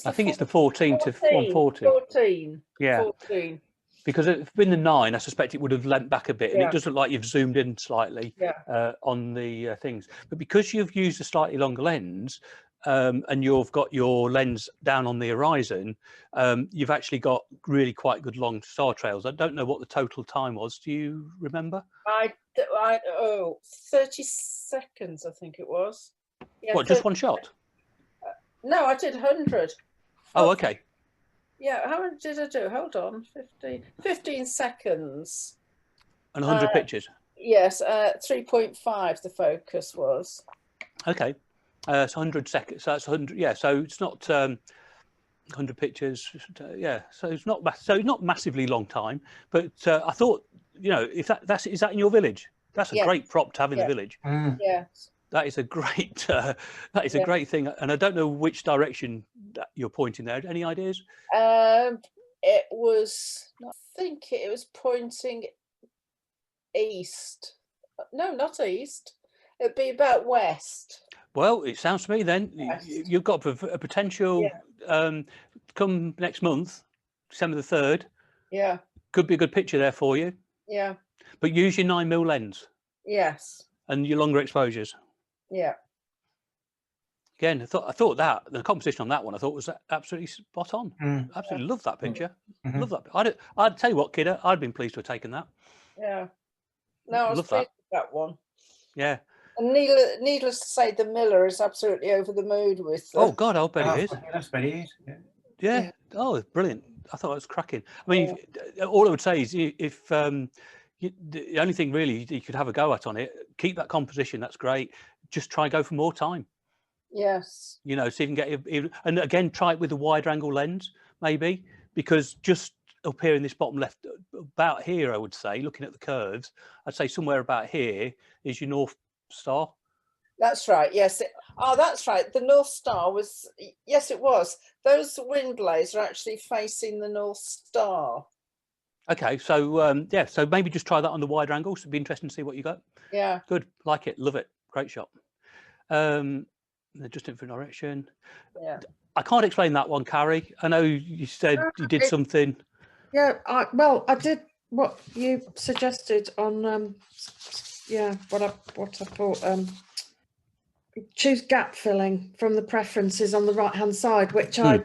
I think it's the 14 to 140. 14. Yeah. 14. Because if it'd been the 9, I suspect it would have leant back a bit, and Yeah. it doesn't look like you've zoomed in slightly on the things. But because you've used a slightly longer lens, and you've got your lens down on the horizon, you've actually got really quite good long star trails. I don't know what the total time was. Do you remember? 30 seconds, I think it was. Yeah, What, just one shot? No, I did 100. Oh, okay. Yeah, how many did I do? Hold on, 15 seconds. And 100 pictures. Yes, 3.5 the focus was. Okay, so 100 seconds. So that's 100. Yeah, so it's not 100 pictures. Yeah, so it's not massively long time. But I thought, if is that in your village? That's a Yes. great prop to have in Yeah. the village. Yes. That is a great a great thing. And I don't know which direction that you're pointing there. Any ideas? It was. I think it was pointing east. No, not east. It'd be about west. Well, it sounds to me then you've got a potential come next month, December the 3rd. Yeah. Could be a good picture there for you. Yeah. But use your 9mm lens. Yes. And your longer exposures. Yeah. Again, I thought that the composition on that one I thought was absolutely spot on. Absolutely love that picture. Love that. I'd tell you what, kiddo, I'd been pleased to have taken that. Yeah. No, I was pleased with that one. Yeah. And needless to say, the miller is absolutely over the mood with. Oh God, I'll bet it is. That's bet it is. Yeah. Oh, brilliant! I thought it was cracking. I mean, all I would say is if the only thing really you could have a go at on it, keep that composition. That's great. Just try and go for more time. Yes. See if you can get, and again, try it with a wider angle lens, maybe, because just up here in this bottom left, about here, I would say, looking at the curves, I'd say somewhere about here is your North Star. That's right. Yes. That's right. The North Star was. Yes, it was. Those wind blades are actually facing the North Star. Okay, so so maybe just try that on the wider angle. So it'd be interesting to see what you got. Yeah. Good. Like it. Love it. Great shot. Just in for direction. Yeah. I can't explain that one, Carrie. I know you said you did something. Yeah. I did what you suggested on. What I thought. Choose gap filling from the preferences on the right hand side, which I'd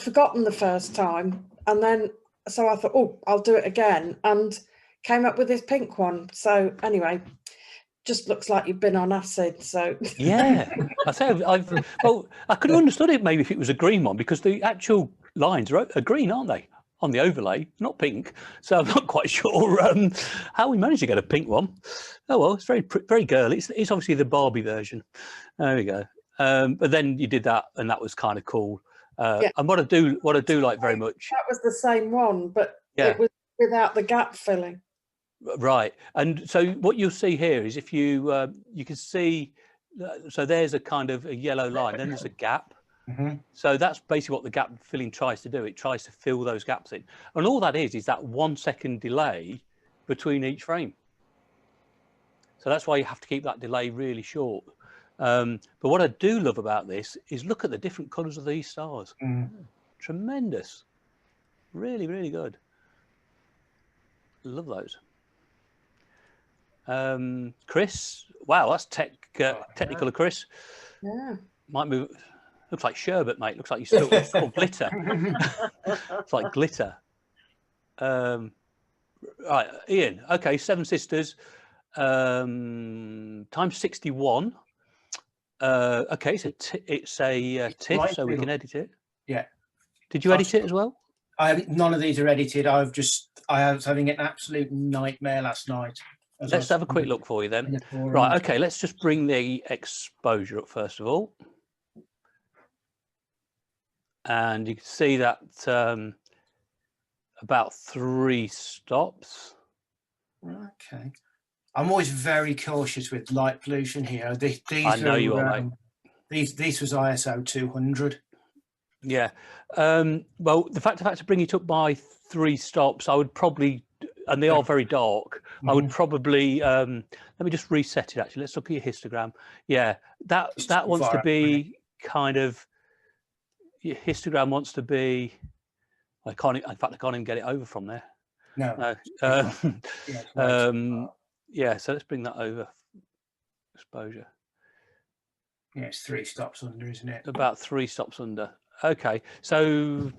forgotten the first time, and then so I thought, oh, I'll do it again, and came up with this pink one. So anyway, just looks like you've been on acid. So yeah, I say I could have understood it maybe if it was a green one, because the actual lines are green, aren't they, on the overlay, not pink. So I'm not quite sure how we managed to get a pink one. Oh well, it's very girly. It's obviously the Barbie version. There we go. But then you did that, and that was kind of cool. And what I do like very much. That was the same one, but it was without the gap filling. Right, and so what you'll see here is if you you can see, so there's a kind of a yellow line, then there's a gap. So that's basically what the gap filling tries to do. It tries to fill those gaps in, and all that is that 1 second delay between each frame. So that's why you have to keep that delay really short. But what I do love about this is look at the different colours of these stars. Tremendous, really, really good. Love those. Chris, wow, that's technical of Chris. Yeah. Might move. Looks like sherbet, mate. Looks like you still it's called glitter. It's like glitter. Right, Ian. Okay, Seven Sisters times 61. Okay, so it's a TIFF, so we can edit it. Yeah. Did you edit it as well? None of these are edited. I was having an absolute nightmare last night. Let's have a quick look for you then. Right, okay, let's just bring the exposure up first of all. And you can see that about 3 stops. Okay. I'm always very cautious with light pollution here. I know you are, mate. This was ISO 200. Yeah. Well, the fact to bring it up by 3 stops, I would probably, and they are very dark, I would probably, let me just reset it actually. Let's look at your histogram. Yeah, that wants to be kind of, your histogram wants to be, in fact, I can't even get it over from there. No. Yeah, so let's bring that over. Exposure. Yeah, it's 3 stops under, isn't it? About 3 stops under. Okay, so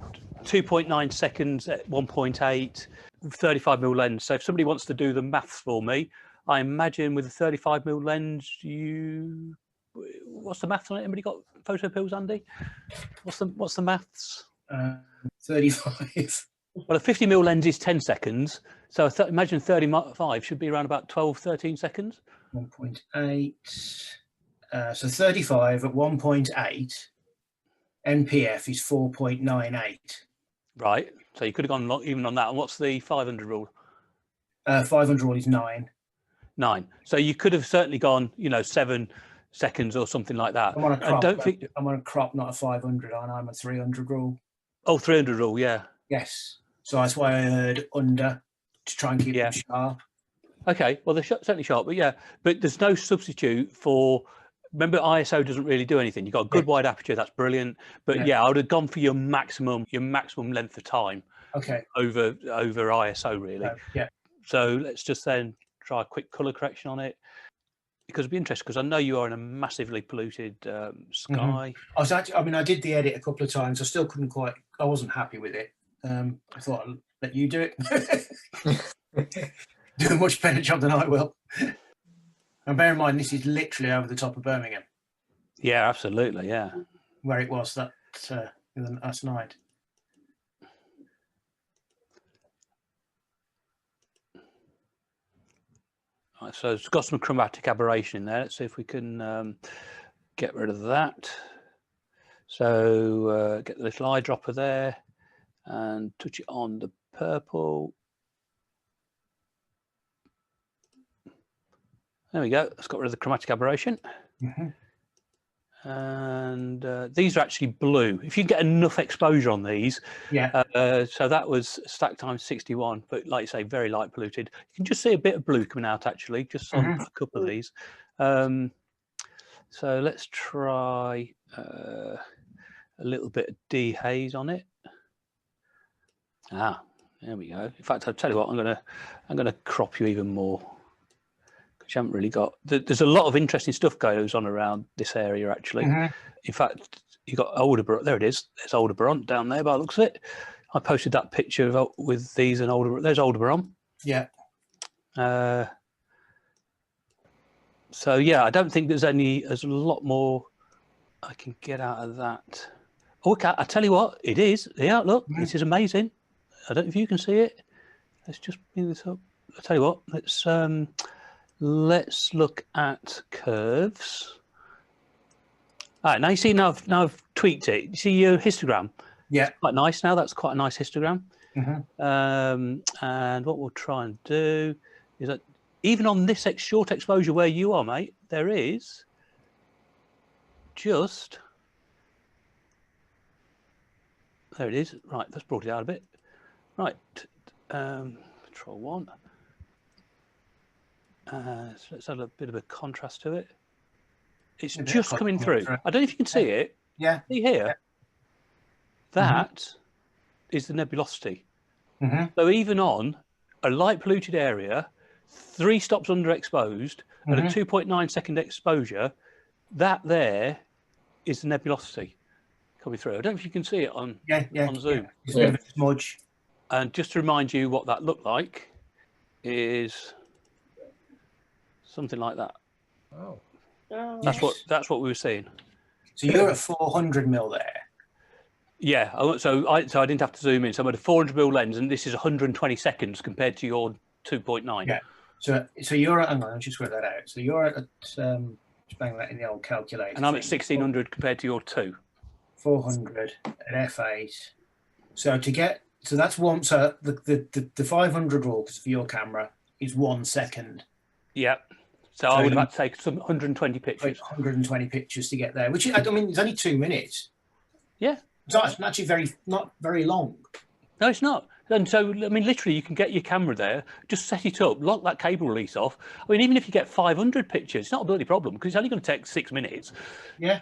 2.9 seconds at 1.8, 35mm lens. So if somebody wants to do the maths for me, I imagine with a 35mm lens, what's the maths on it? Anybody got photo pills, Andy? What's the maths? 35. Well, a 50mm lens is 10 seconds. So imagine 35 should be around about 12, 13 seconds. 1.8. So 35 at 1.8. NPF is 4.98. Right. So you could have gone even on that. And what's the 500 rule? 500 rule is 9. 9. So you could have certainly gone, 7 seconds or something like that. I'm on a crop. I I'm on a crop, not a 500. I'm a 300 rule. Oh, 300 rule, yeah. Yes. So that's why I heard under to try and keep them sharp. Okay. Well, they're certainly sharp, but yeah. But there's no substitute for. Remember, ISO doesn't really do anything. You've got a good wide aperture, that's brilliant. But yeah, I would have gone for your maximum length of time. Okay. Over ISO really. Yeah. So let's just then try a quick color correction on it, because it'd be interesting, because I know you are in a massively polluted sky. I did the edit a couple of times. I still couldn't quite. I wasn't happy with it. I thought I'd let you do it. Do a much better job than I will. And bear in mind, this is literally over the top of Birmingham. Yeah, absolutely. Yeah. Where it was that last night. Right, so it's got some chromatic aberration in there. Let's see if we can get rid of that. So get the little eyedropper there and touch it on the purple. There we go. It's got rid of the chromatic aberration. And these are actually blue. If you get enough exposure on these, so that was stack times 61, but like you say, very light polluted. You can just see a bit of blue coming out actually, just on a couple of these. So let's try a little bit of dehaze on it. There we go. In fact, I'll tell you what, I'm gonna crop you even more. You haven't really got. There's a lot of interesting stuff goes on around this area actually. In fact, you got Aldebaran. There it is. There's Aldebaran down there by the looks of it. I posted that picture with these and Aldebaran. There's Aldebaran. Yeah. So yeah, I don't think there's a lot more I can get out of that. Oh, okay. I tell you what, it is. Yeah, look, this is amazing. I don't know if you can see it. Let's just bring this up. I tell you what, let's look at curves. All right, now you see, now I've tweaked it. You see your histogram? Yeah. It's quite nice now. That's quite a nice histogram. And what we'll try and do is that even on this short exposure where you are, mate, there is just, there it is. Right, that's brought it out a bit. Right, Control 1. So let's add a bit of a contrast to it. It's just coming through. I don't know if you can see it. Yeah. See here? Yeah. That is the nebulosity. So even on a light polluted area, 3 stops underexposed at a 2.9 second exposure, that there is the nebulosity coming through. I don't know if you can see it on Zoom. It's a bit of a smudge. And just to remind you what that looked like is something like that. Oh. That's what we were seeing. So you're at 400 mil there. Yeah. So I didn't have to zoom in. So I'm at a 400 mil lens, and this is 120 seconds compared to your 2.9. Yeah. So you're at. Hang on, I'll just work that out. So you're at. Just bang that in the old calculator. And I'm at 1600 compared to your 2. 400 at f8. So to get. So that's one. So the 500 rule, because for your camera, is 1 second. Yeah. So I would have had to take some 120 pictures. 120 pictures to get there, which is, I mean, it's only 2 minutes. Yeah. It's actually not very long. No, it's not. And so, I mean, literally, you can get your camera there, just set it up, lock that cable release off. I mean, even if you get 500 pictures, it's not a bloody problem, because it's only going to take 6 minutes. Yeah.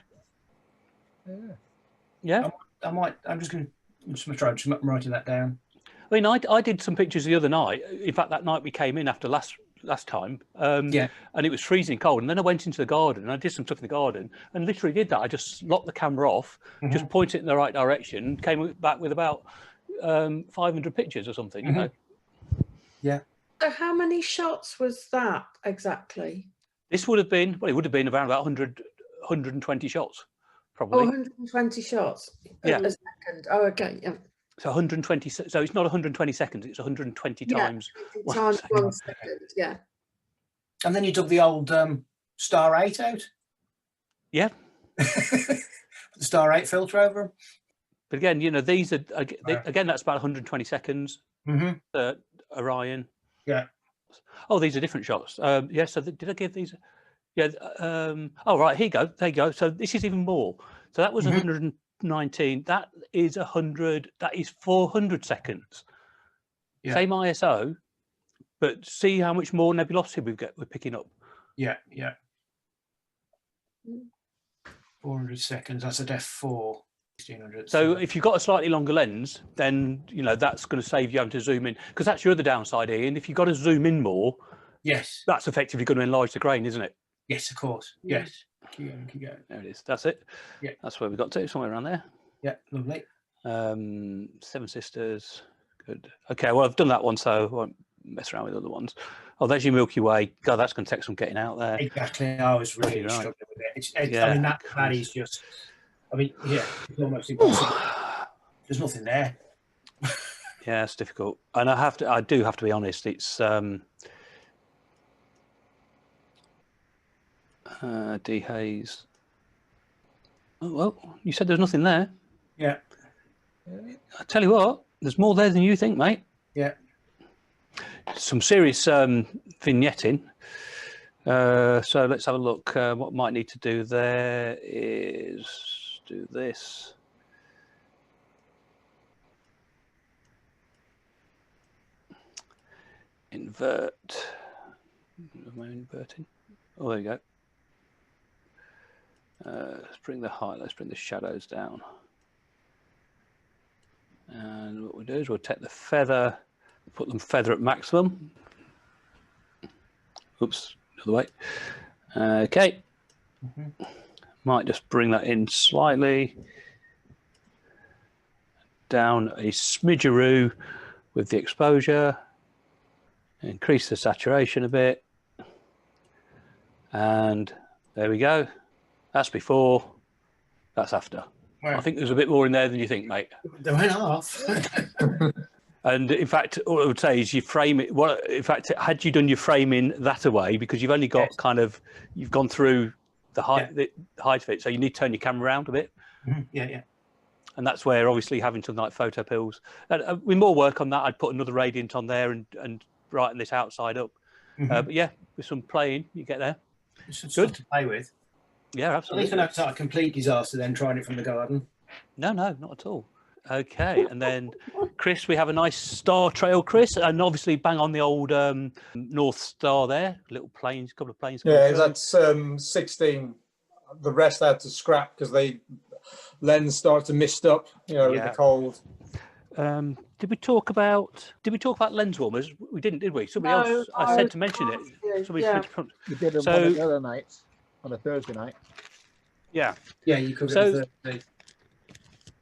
Yeah. I'm just going to try writing that down. I mean, I did some pictures the other night. In fact, that night we came in after last time, and it was freezing cold, and then I went into the garden and I did some stuff in the garden and literally did that. I just locked the camera off, just point it in the right direction, came back with about 500 pictures or something, you know. Yeah. So how many shots was that exactly? This would have been, well, it would have been around about 120 shots, probably. Oh, 120 shots Yeah. a second. Oh, okay, yeah. So 120. So it's not 120 seconds. It's 120 times. 20 times 1 second. Yeah. And then you took the old Star 8 out. Yeah. The Star 8 filter over them. But again, you know, these are again. That's about 120 seconds. Mm-hmm. Orion. Yeah. Oh, these are different shots. Yeah. So did I give these? Yeah. Oh, right. Here you go. There you go. So this is even more. So that was 119. That is 100. That is 400 seconds. Yeah. Same ISO, but see how much more nebulosity we're picking up. Yeah. Yeah. 400 seconds. That's at f4. 1600. So if you've got a slightly longer lens, then you know that's going to save you having to zoom in, because that's your other downside, Ian. If you've got to zoom in more, yes, that's effectively going to enlarge the grain, isn't it? Yes, of course. Yes. Keep going, keep going. There it is. That's it. Yeah. That's where we got to, somewhere around there. Yeah, lovely. Seven Sisters. Good. Okay, well, I've done that one, so I won't mess around with other ones. Oh, there's your Milky Way. God, that's going to take some getting out there. Exactly. I was really Right. struggling with it. Yeah, I mean, that is just, I mean, yeah, it's almost impossible. There's nothing there. Yeah, it's difficult. And I do have to be honest, it's D Hayes. Oh, well, you said there's nothing there. Yeah. I tell you what, there's more there than you think, mate. Yeah. Some serious vignetting. So let's have a look. What might need to do there is do this. Invert. Am I inverting? Oh, there you go. Let's bring the height. Let's bring the shadows down. And what we'll do is we'll take the feather, put them feather at maximum. Oops, the other way. Okay. Might just bring that in slightly. Down a smidgeroo with the exposure. Increase the saturation a bit. And there we go. That's before, that's after. Right. I think there's a bit more in there than you think, mate. They went off. And in fact, all I would say is you frame it. Well, in fact, had you done your framing that away, because you've only got kind of, you've gone through the height, the height of it, so you need to turn your camera around a bit. Yeah, yeah. And that's where obviously having something like photo pills. With more work on that, I'd put another radiant on there and brighten this outside up. But yeah, with some playing, you get there. Some stuff to play with. Yeah, absolutely. At least it's not a complete disaster then trying it from the garden. No, not at all. Okay, and then Chris, we have a nice star trail, Chris, and obviously bang on the old North Star there. Little planes, couple of planes. Yeah, that's 16. The rest I had to scrap because the lens started to mist up, you know, with the cold. Did we talk about lens warmers? We didn't, did we? Somebody else. I said to mention it. Somebody said to, you did it one of the other nights, on a Thursday night. Yeah. Yeah, you could. So,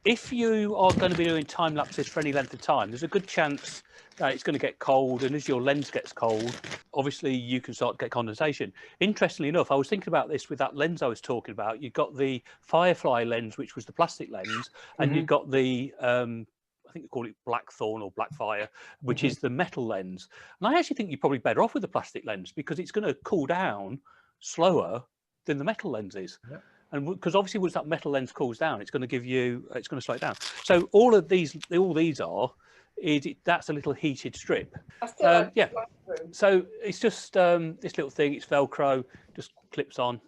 if you are going to be doing time lapses for any length of time, there's a good chance that it's going to get cold, and as your lens gets cold, obviously you can start to get condensation. Interestingly enough, I was thinking about this with that lens I was talking about. You've got the Firefly lens, which was the plastic lens, and you've got the I think they call it Blackthorn or Blackfire, which is the metal lens. And I actually think you're probably better off with the plastic lens because it's going to cool down slower than the metal lens is. Yeah. And because obviously once that metal lens cools down, it's going to give you, it's going to slow it down. So all these are, that's a little heated strip. Yeah. So it's just this little thing, it's Velcro, just clips on.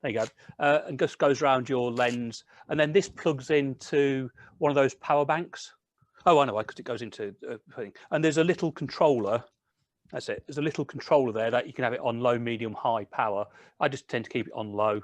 There you go. And just goes around your lens. And then this plugs into one of those power banks. Oh, I know why, because it goes into thing. And there's a little controller. That's it. There's a little controller there that you can have it on low, medium, high power. I just tend to keep it on low.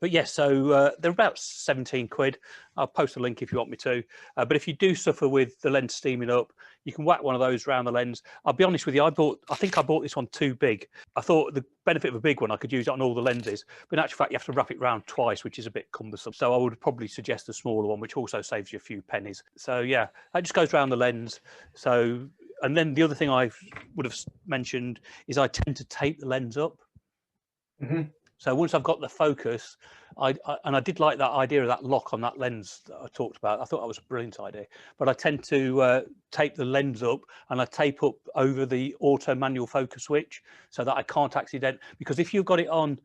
But yes, so they're about 17 quid. I'll post a link if you want me to. But if you do suffer with the lens steaming up, you can whack one of those around the lens. I'll be honest with you, I think I bought this one too big. I thought the benefit of a big one, I could use it on all the lenses. But in actual fact, you have to wrap it round twice, which is a bit cumbersome. So I would probably suggest a smaller one, which also saves you a few pennies. So yeah, that just goes around the lens. So, and then the other thing I would have mentioned is I tend to tape the lens up. So once I've got the focus, I did like that idea of that lock on that lens that I talked about. I thought that was a brilliant idea. But I tend to tape the lens up, and I tape up over the auto manual focus switch so that I can't accident. Because if you've got it on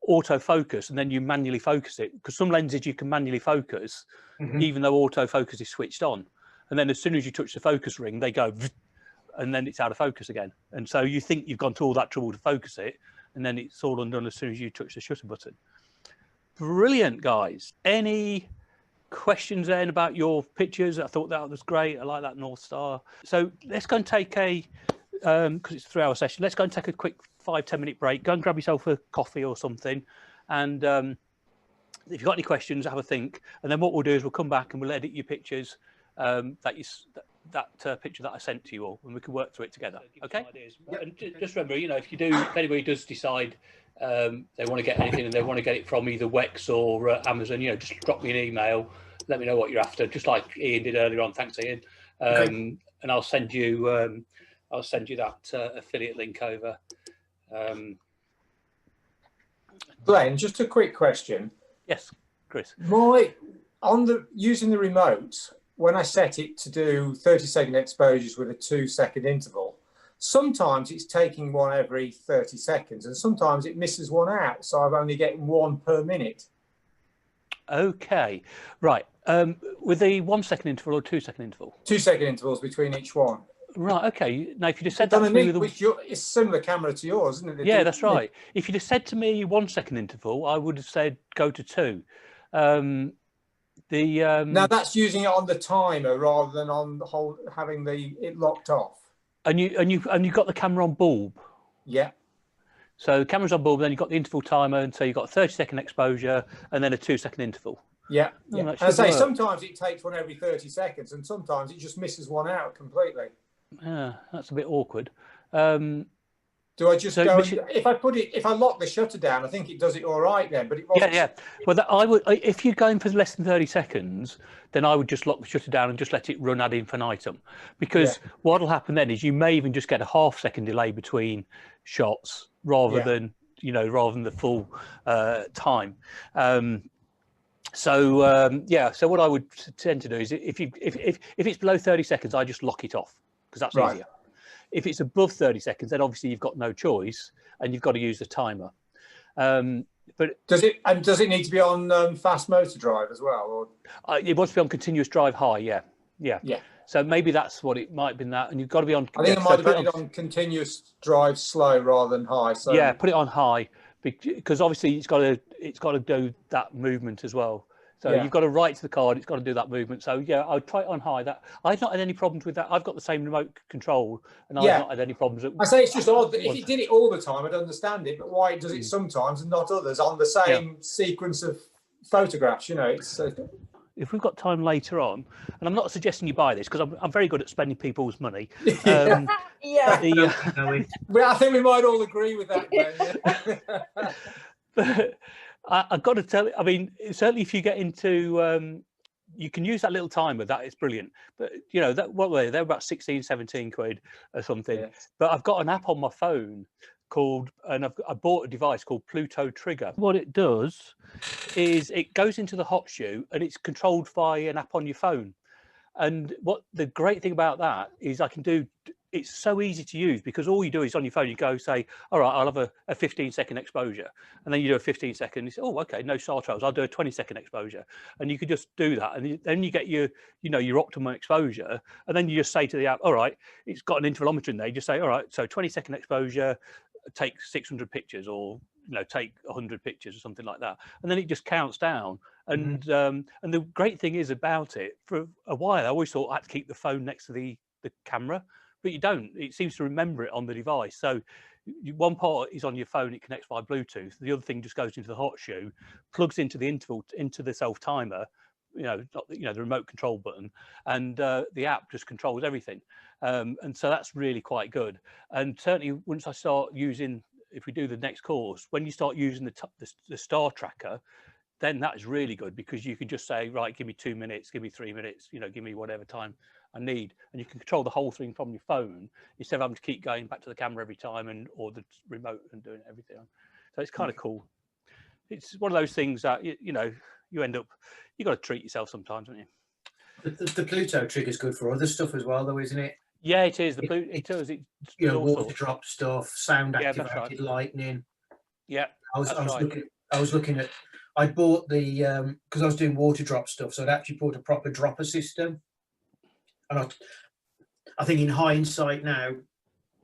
autofocus and then you manually focus it, because some lenses you can manually focus, even though autofocus is switched on, and then as soon as you touch the focus ring, they go, and then it's out of focus again. And so you think you've gone to all that trouble to focus it, and then it's all undone as soon as you touch the shutter button. Brilliant, guys. Any questions then about your pictures? I thought that was great. I like that North Star. So let's go and take a, because it's a 3-hour session, let's go and take a quick 5-10 minute break. Go and grab yourself a coffee or something. And if you've got any questions, have a think. And then what we'll do is we'll come back and we'll edit your pictures, that picture that I sent to you all, and we can work through it together. Okay. Yep. And just remember, you know, if anybody does decide they want to get anything and they want to get it from either Wex or Amazon, you know, just drop me an email, let me know what you're after, just like Ian did earlier on. Thanks, Ian. Okay. And I'll send you that affiliate link over. Glenn, just a quick question. Yes, Chris. Using the remote, when I set it to do 30-second exposures with a 2-second interval, sometimes it's taking one every 30 seconds and sometimes it misses one out. So I'm only getting one per minute. Okay, right. With the 1-second interval or 2-second interval? 2-second intervals between each one. Right, okay. Now, if you just said that to me it's similar camera to yours, isn't it? Yeah, that's right. If you'd have said to me 1-second interval, I would have said go to 2. Now that's using it on the timer rather than on the whole having it locked off. And you've got the camera on bulb. Yeah. So the camera's on bulb, then you've got the interval timer, and so you've got a 30-second exposure and then a 2-second interval. Yeah. Yeah. I say sometimes it takes one every 30 seconds, and sometimes it just misses one out completely. Yeah, that's a bit awkward. Do I just go? If I lock the shutter down, I think it does it all right then. But it wasn't. Yeah. Well, I would. If you're going for less than 30 seconds, then I would just lock the shutter down and just let it run ad infinitum. Because what'll happen then is you may even just get a half-second delay between shots rather than the full time. So what I would tend to do is if it's below 30 seconds, I just lock it off because that's easier. If it's above 30 seconds, then obviously you've got no choice and you've got to use the timer. But does it need to be on fast motor drive as well? Or? It wants to be on continuous drive high. Yeah. So maybe that's what it might have been that, and you've got to be on. I think it might have been on continuous drive slow rather than high. So yeah, put it on high because obviously it's got to do that movement as well. So you've got to write to the card, it's got to do that movement. So yeah, I'd try it on high. That I've not had any problems with that. I've got the same remote control and I've not had any problems. I say it's just odd that if it did it all the time, I'd understand it, but why it does it sometimes and not others on the same sequence of photographs, you know, it's if we've got time later on, and I'm not suggesting you buy this because I'm very good at spending people's money. Well, I think we might all agree with that. But I've got to tell you, I mean, certainly if you get into, you can use that little timer, that is brilliant. But, you know, they're about 16, 17 quid or something. Yes. But I've got an app on my phone I bought a device called Pluto Trigger. What it does is it goes into the hot shoe and it's controlled by an app on your phone. And what the great thing about that is it's so easy to use because all you do is on your phone, you go say, all right, I'll have a 15-second exposure. And then you do a 15-second, you say, oh, okay, no star trails, I'll do a 20-second exposure. And you could just do that. And then you get your optimum exposure. And then you just say to the app, all right, it's got an intervalometer in there. You just say, all right, so 20-second exposure, take 600 pictures or, take 100 pictures or something like that. And then it just counts down. And and the great thing is about it, for a while, I always thought I had to keep the phone next to the camera. But you don't. It seems to remember it on the device. So one part is on your phone, it connects by Bluetooth. The other thing just goes into the hot shoe, plugs into the interval, into the self timer, the remote control button, and the app just controls everything. And so that's really quite good. And certainly once I start using, if we do the next course, when you start using the star tracker, then that is really good because you can just say, right, give me 2 minutes, give me 3 minutes, give me whatever time I need, and you can control the whole thing from your phone instead of having to keep going back to the camera every time or the remote and doing everything. So it's kind of cool. it's one of those things that you know, you end up, you got to treat yourself sometimes, don't you? The Pluto trigger's good for other stuff as well, though, isn't it? Yeah, it is. It does. It You know, all water sorts. drop stuff, sound Yeah, that's activated right. lightning. Yeah, I was right. looking at. I bought the because I was doing water drop stuff, so I'd actually bought a proper dropper system. And I think in hindsight now,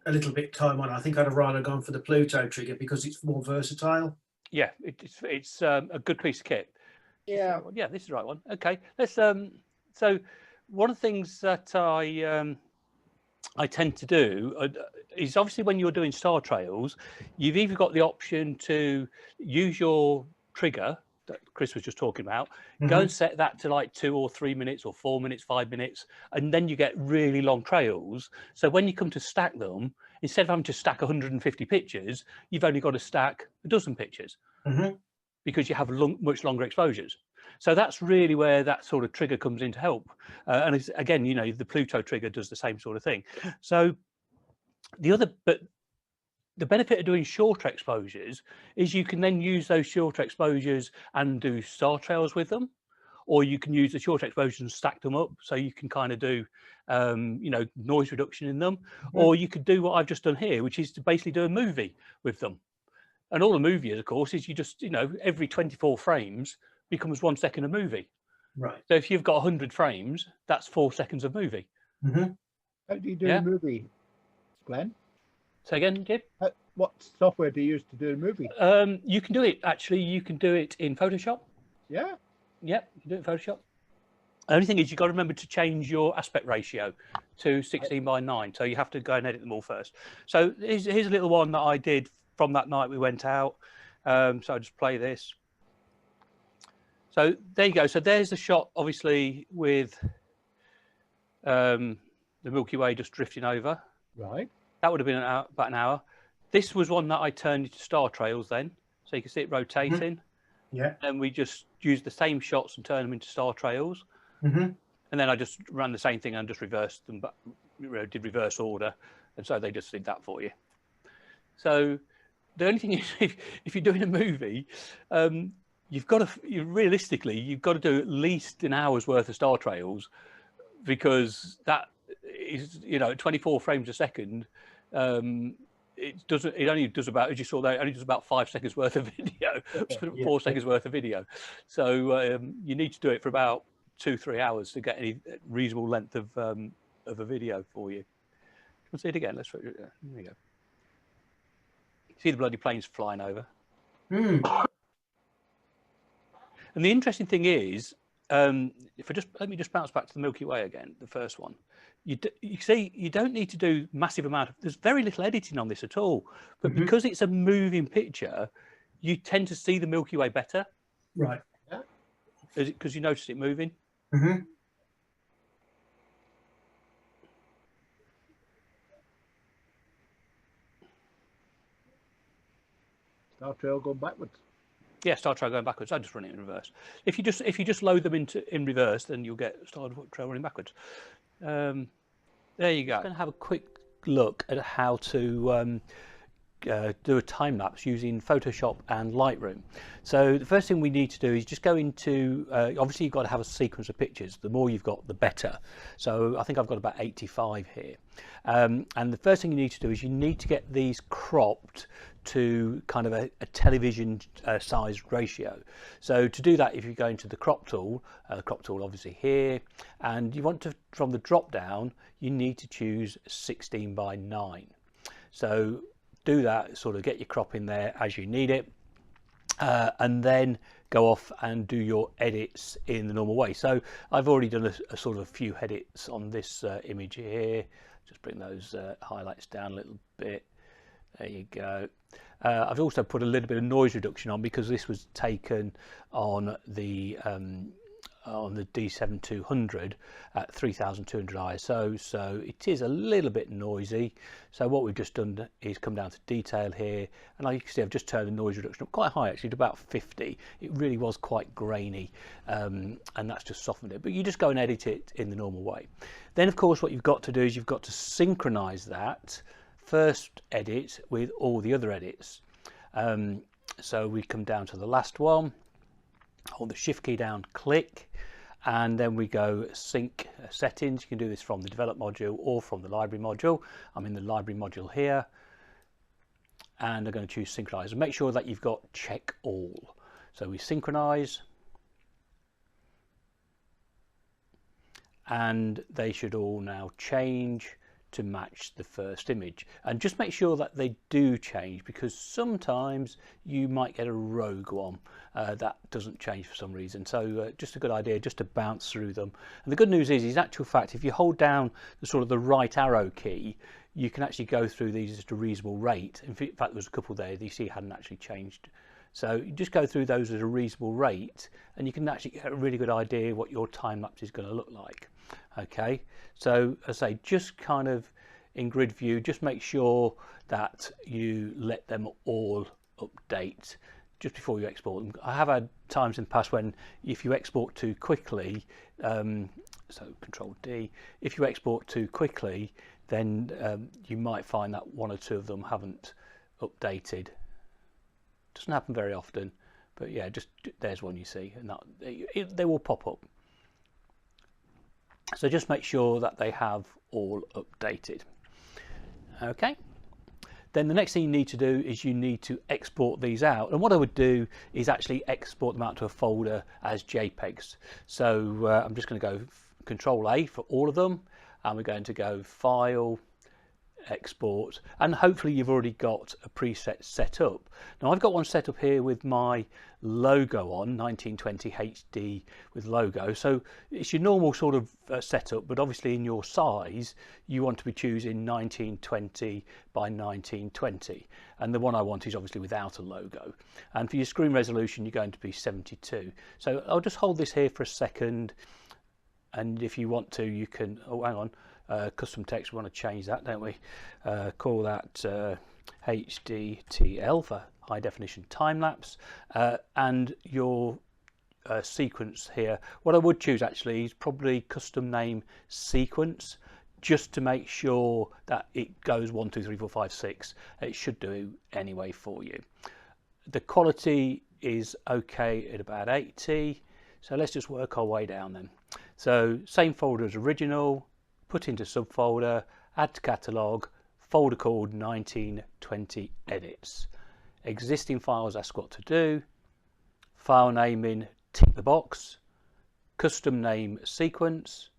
a little bit time on, I think I'd have rather gone for the Pluto trigger because it's more versatile. Yeah, it's a good piece of kit. Yeah. Yeah, this is the right one. Okay, let's. So one of the things that I tend to do is obviously when you're doing star trails, you've either got the option to use your trigger that Chris was just talking about, go and set that to like 2 or 3 minutes or 4 minutes, 5 minutes, and then you get really long trails. So when you come to stack them, instead of having to stack 150 pictures, you've only got to stack a dozen pictures because you have much longer exposures. So that's really where that sort of trigger comes in to help. And it's, again, you know, the Pluto trigger does the same sort of thing. So but the benefit of doing shorter exposures is you can then use those shorter exposures and do star trails with them, or you can use the short exposures and stack them up. So you can kind of do, you know, noise reduction in them, or you could do what I've just done here, which is to basically do a movie with them. And all a movie is, of course, is you just, you know, every 24 frames becomes 1 second of movie. Right. So if you've got 100 frames, that's 4 seconds of movie. How do you do a movie, Glenn? Say again, Jim? What software do you use to do a movie? You can do it, actually, you can do it in Photoshop. Yeah? Yeah, you can do it in Photoshop. The only thing is you've got to remember to change your aspect ratio to 16:9. So you have to go and edit them all first. So here's a little one that I did from that night we went out. So I'll just play this. So there you go. So there's the shot, obviously, with the Milky Way just drifting over. Right. That would have been about an hour. This was one that I turned into star trails then. So you can see it rotating. Yeah. And we just used the same shots and turned them into star trails. And then I just ran the same thing and just reversed them, but did reverse order. And so they just did that for you. So the only thing is, if you're doing a movie, you've got to, realistically, you've got to do at least an hour's worth of star trails, because that is, you know, 24 frames a second. It only does about, as you saw there, it only does about 5 seconds worth of video, 4 seconds worth of video. So you need to do it for about 2-3 hours to get any reasonable length of a video for you. Let's see it again. There we go. See the bloody planes flying over. And the interesting thing is, if let me just bounce back to the Milky Way again, the first one. You see, you don't need to do massive amount of. There's very little editing on this at all, but because it's a moving picture, you tend to see the Milky Way better. Right. Yeah. Because you notice it moving. Star trail going backwards. Yeah, star trail going backwards. I just run it in reverse. If you just load them in reverse, then you'll get star trail running backwards. There you go. I'm going to have a quick look at how to do a time lapse using Photoshop and Lightroom. So the first thing we need to do is just go into, obviously you've got to have a sequence of pictures. The more you've got, the better. So I think I've got about 85 here. And the first thing you need to do is you need to get these cropped to kind of a television size ratio. So to do that, if you go into the crop tool obviously here, and you want to, from the drop down, you need to choose 16:9. So do that, sort of get your crop in there as you need it, and then go off and do your edits in the normal way. So I've already done a sort of a few edits on this image here. Just bring those highlights down a little bit. There you go. I've also put a little bit of noise reduction on because this was taken on the D7-200 at 3200 ISO, so it is a little bit noisy. So what we've just done is come down to detail here, and like you can see, I've just turned the noise reduction up quite high, actually to about 50. It really was quite grainy, and that's just softened it. But you just go and edit it in the normal way. Then of course what you've got to do is you've got to synchronize that first edit with all the other edits. So we come down to the last one, hold the shift key down, click, and then we go sync settings. You can do this from the develop module or from the library module. I'm in the library module here, and I'm going to choose synchronize, and make sure that you've got check all. So we synchronize, and they should all now change to match the first image, and just make sure that they do change, because sometimes you might get a rogue one that doesn't change for some reason. So just a good idea just to bounce through them. And the good news is in actual fact, if you hold down the sort of the right arrow key, you can actually go through these at a reasonable rate. In fact, there was a couple there that you see hadn't actually changed. So you just go through those at a reasonable rate, and you can actually get a really good idea what your time lapse is going to look like. Okay, so as I say, just kind of in grid view, just make sure that you let them all update just before you export them. I have had times in the past when if you export too quickly, so Control D, if you export too quickly, then you might find that one or two of them haven't updated. Doesn't happen very often, but yeah, just there's one you see, and that they will pop up. So just make sure that they have all updated. Okay, then the next thing you need to do is you need to export these out, and what I would do is actually export them out to a folder as JPEGs. So I'm just going to go Control A for all of them, and we're going to go File, Export, and hopefully you've already got a preset set up. Now I've got one set up here with my logo on, 1920 HD with logo, so it's your normal sort of setup, but obviously in your size you want to be choosing 1920 by 1920, and the one I want is obviously without a logo. And for your screen resolution you're going to be 72. So I'll just hold this here for a second, and if you want to you can, oh hang on, custom text, we want to change that, don't we? Call that HDTL for high definition time lapse, and your sequence here, what I would choose actually is probably custom name sequence, just to make sure that it goes 1 2 3 4 5 6. It should do anyway for you. The quality is okay at about 80, so let's just work our way down then. So same folder as original, put into subfolder, add to catalogue, folder called 1920 edits. Existing files, ask what to do, file naming, tick the box, custom name sequence,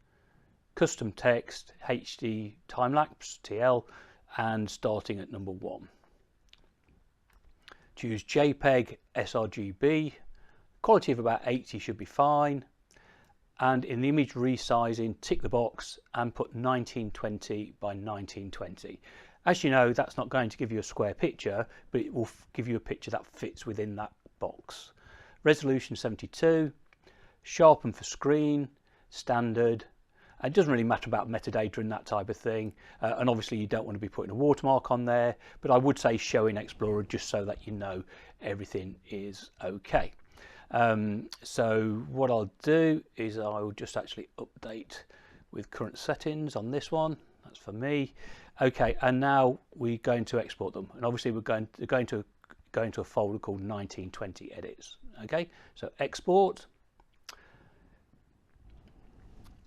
custom text, HD timelapse, TL, and starting at number 1. Choose JPEG, sRGB, quality of about 80 should be fine. And in the image resizing, tick the box and put 1920 by 1920. As you know, that's not going to give you a square picture, but it will give you a picture that fits within that box. Resolution 72, sharpen for screen, standard. It doesn't really matter about metadata and that type of thing, and obviously you don't want to be putting a watermark on there, but I would say show in Explorer just so that you know everything is okay. So what I'll do is I'll just actually update with current settings on this one. That's for me. Okay, and now we're going to export them, and obviously we're going to go into a folder called 1920 edits. Okay, so export,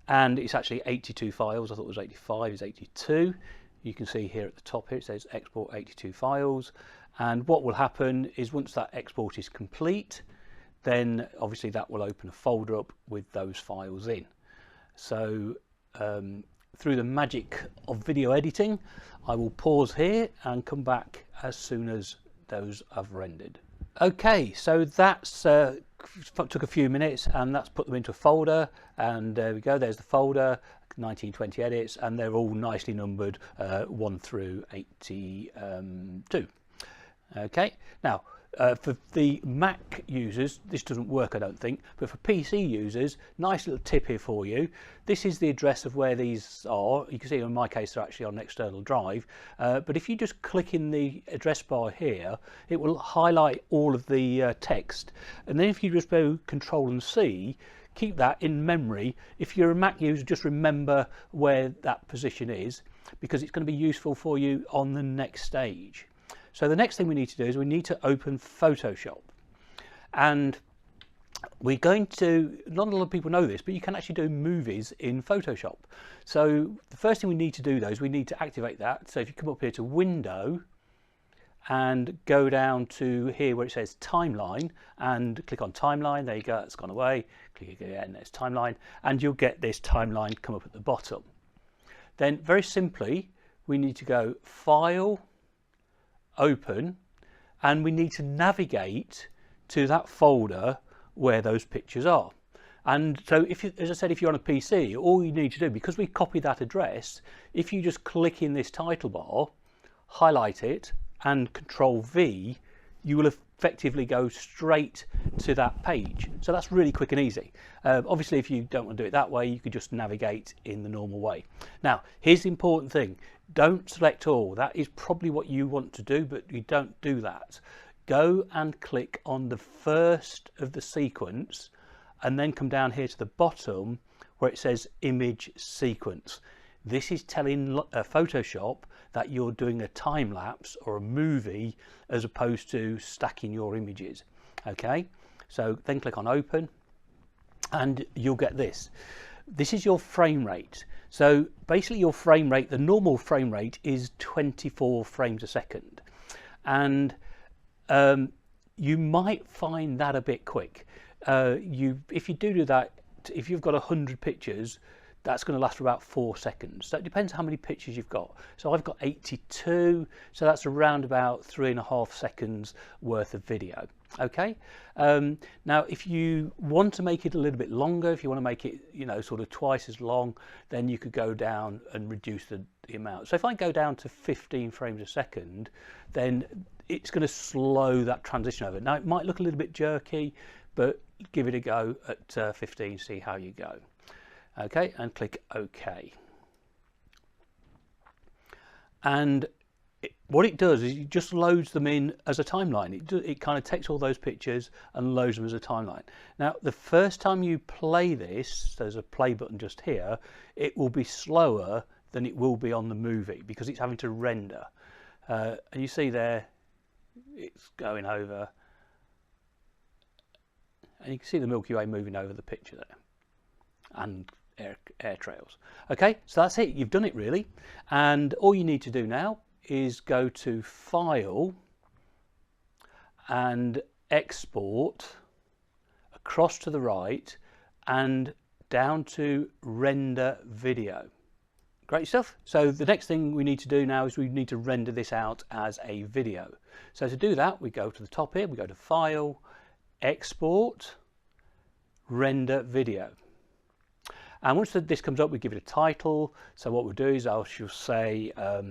and it's actually 82 files. I thought it was 85. It's 82. You can see here at the top here it says export 82 files, and what will happen is once that export is complete, then obviously that will open a folder up with those files in. So through the magic of video editing, I will pause here and come back as soon as those have rendered. Okay, so that's took a few minutes, and that's put them into a folder, and there we go, there's the folder, 1920 edits, and they're all nicely numbered 1 through 82. Okay, now for the Mac users, this doesn't work I don't think, but for PC users, nice little tip here for you. This is the address of where these are. You can see in my case they're actually on an external drive, but if you just click in the address bar here, it will highlight all of the text, and then if you just go Control and C, keep that in memory. If you're a Mac user, just remember where that position is, because it's going to be useful for you on the next stage. So the next thing we need to do is we need to open Photoshop. And we're going to, not a lot of people know this, but you can actually do movies in Photoshop. So the first thing we need to do though is we need to activate that. So if you come up here to Window and go down to here where it says Timeline and click on Timeline, there you go, it's gone away. Click again, there's Timeline, and you'll get this timeline come up at the bottom. Then very simply, we need to go File, Open, and we need to navigate to that folder where those pictures are. And so if you, as I said, if you're on a PC, all you need to do, because we copied that address, if you just click in this title bar, highlight it and Control V, you will effectively go straight to that page. So that's really quick and easy. Obviously, if you don't want to do it that way, you could just navigate in the normal way. Now, here's the important thing. Don't select all. That is probably what you want to do, but you don't do that. Go and click on the first of the sequence and then come down here to the bottom where it says image sequence. This is telling Photoshop that you're doing a time lapse or a movie as opposed to stacking your images. Okay, so then click on open and you'll get this. This is your frame rate. So basically your frame rate, the normal frame rate is 24 frames a second. And you might find that a bit quick. If you do that, if you've got 100 pictures, that's going to last for about 4 seconds. So it depends how many pictures you've got. So I've got 82, so that's around about 3.5 seconds worth of video. Okay. Now, if you want to make it a little bit longer, if you want to make it, you know, sort of twice as long, then you could go down and reduce the amount. So if I go down to 15 frames a second, then it's going to slow that transition over. Now, it might look a little bit jerky, but give it a go at 15, see how you go. Okay, and click OK. And what it does is it just loads them in as a timeline. It kind of takes all those pictures and loads them as a timeline. Now, the first time you play this, there's a play button just here, it will be slower than it will be on the movie because it's having to render. And you see there, it's going over. And you can see the Milky Way moving over the picture there. And air trails. Okay, so that's it. You've done it really. And all you need to do now is go to File and Export across to the right and down to Render Video. Great stuff. So the next thing we need to do now is we need to render this out as a video. So to do that, we go to the top here, we go to File, Export, Render Video. And once this comes up, we give it a title. So what we'll do is I shall say, I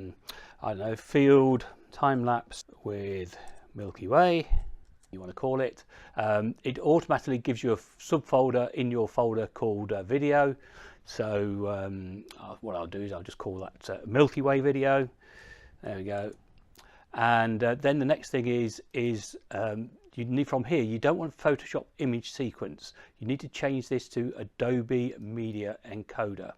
don't know, field time lapse with Milky Way, you want to call it. It automatically gives you a subfolder in your folder called video. So what I'll do is I'll just call that Milky Way video. There we go. And then the next thing is you need from here, you don't want Photoshop image sequence. You need to change this to Adobe Media Encoder.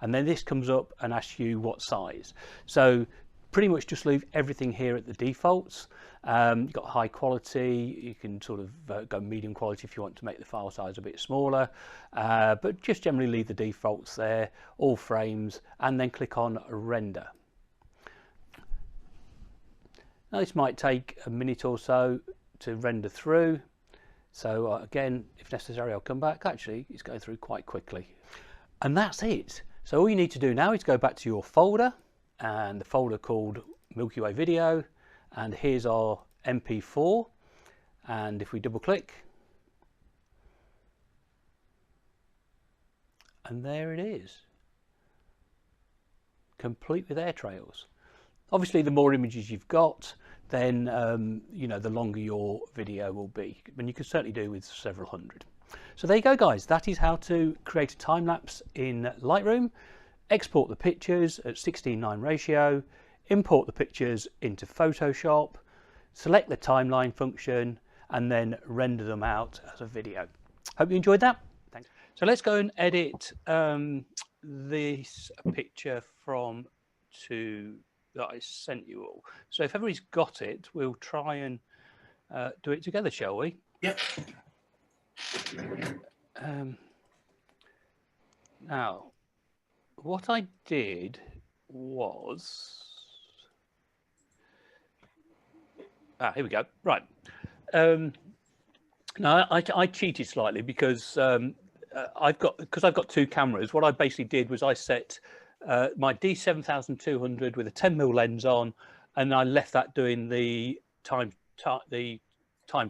And then this comes up and asks you what size. So pretty much just leave everything here at the defaults. You've got high quality, you can sort of go medium quality if you want to make the file size a bit smaller, but just generally leave the defaults there, all frames, and then click on render. Now this might take a minute or so to render through. So again, if necessary, I'll come back. Actually, it's going through quite quickly. And that's it. So all you need to do now is go back to your folder and the folder called Milky Way Video. And here's our MP4. And if we double click, and there it is, complete with air trails. Obviously, the more images you've got, then you know, the longer your video will be, and you can certainly do with several hundred. So there you go, guys. That is how to create a time lapse in Lightroom, export the pictures at 16:9 ratio, import the pictures into Photoshop, select the timeline function, and then render them out as a video. Hope you enjoyed that. Thanks. So let's go and edit this picture from that I sent you all. So if everybody's got it, we'll try and do it together, shall we? Yep. Now, what I did was... here we go. Right. Now, I cheated slightly because I've got two cameras. What I basically did was I set my D7200 with a 10mm lens on, and I left that doing the time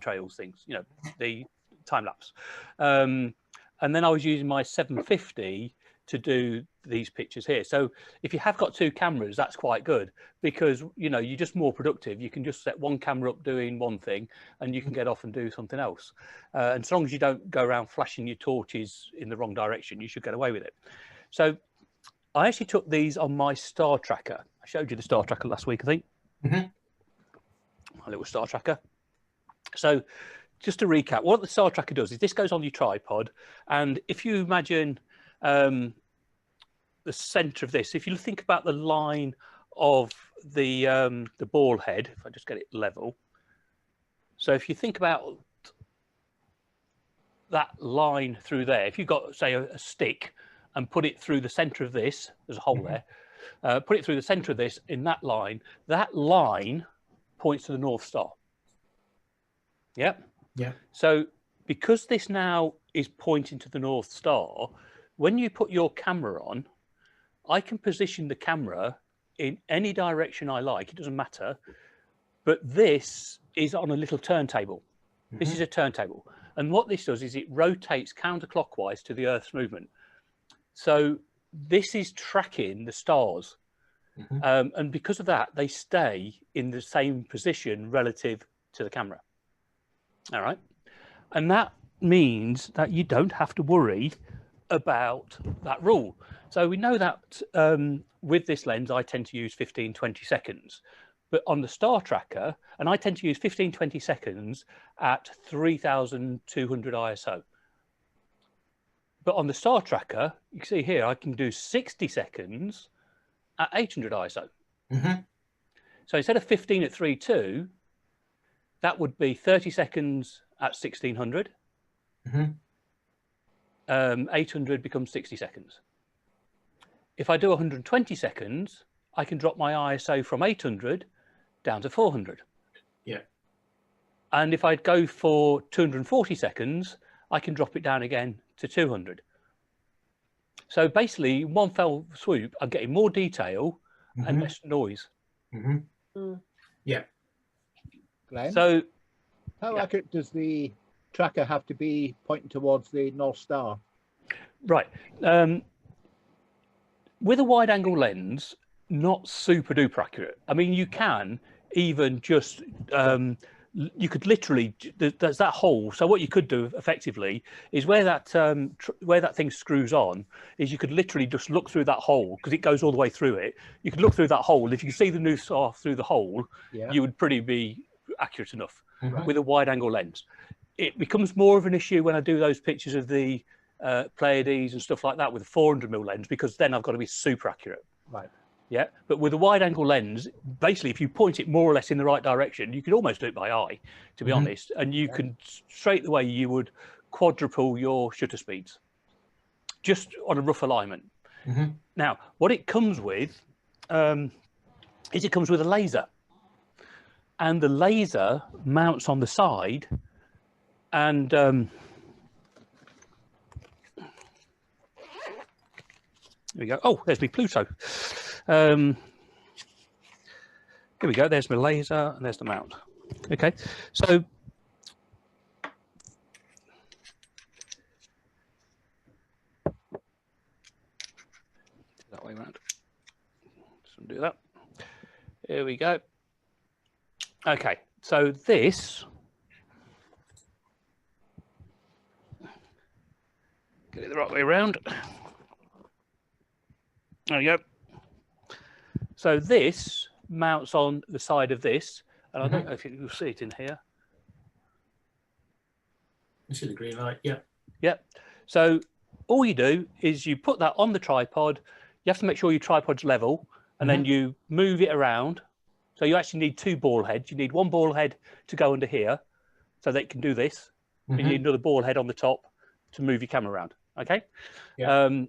trails things, you know, the time lapse. And then I was using my 750 to do these pictures here. So if you have got two cameras, that's quite good, because you know you're just more productive. You can just set one camera up doing one thing, and you can get off and do something else. And as long as you don't go around flashing your torches in the wrong direction, you should get away with it. So I actually took these on my star tracker. I showed you the star tracker last week, I think. My little star tracker. So just to recap, what the star tracker does is this goes on your tripod, and if you imagine the center of this, if you think about the line of the ball head, if I just get it level. So if you think about that line through there, if you've got, say, a stick and put it through the center of this, there's a hole there, put it through the center of this in that line points to the North Star. Yep. Yeah. So because this now is pointing to the North Star, when you put your camera on, I can position the camera in any direction I like. It doesn't matter. But this is on a little turntable. This is a turntable. And what this does is it rotates counterclockwise to the Earth's movement. So this is tracking the stars. And because of that, they stay in the same position relative to the camera. All right. And that means that you don't have to worry about that rule. So we know that with this lens, I tend to use 15-20 seconds. But on the star tracker, and I tend to use 15-20 seconds at 3200 ISO. But on the star tracker, you can see here, I can do 60 seconds at 800 ISO. So instead of 15 at 3.2, that would be 30 seconds at 1600. 800 becomes 60 seconds. If I do 120 seconds, I can drop my ISO from 800 down to 400. Yeah. And if I go for 240 seconds, I can drop it down again to 200. So basically, one fell swoop, I'm getting more detail and less noise. Yeah. Glenn, So how accurate does the tracker have to be pointing towards the North Star? Right. With a wide angle lens, not super duper accurate. I mean, you can even just, you could literally, there's that hole. So what you could do effectively is where that thing screws on is you could literally just look through that hole because it goes all the way through it. You could look through that hole. If you could see the North Star through the hole, you would pretty be accurate enough with a wide angle lens. It becomes more of an issue when I do those pictures of the Pleiades and stuff like that with a 400mm lens, because then I've got to be super accurate. Right. Yeah, but with a wide angle lens, basically, if you point it more or less in the right direction, you could almost do it by eye, to be honest, and you can straight away you would quadruple your shutter speeds just on a rough alignment. Now, what it comes with is it comes with a laser, and the laser mounts on the side, and there we go. Oh, there's my Pluto. Here we go. There's my laser and there's the mount. Okay, so that way around. Just undo that. Here we go. Okay, so this. Get it the right way around. There we go. So this mounts on the side of this, and I don't know if you'll see it in here. You see the green light, yeah. Yeah. So all you do is you put that on the tripod. You have to make sure your tripod's level, and then you move it around. So you actually need 2 ball heads. You need one ball head to go under here so that it can do this. And you need another ball head on the top to move your camera around. Okay. Yeah.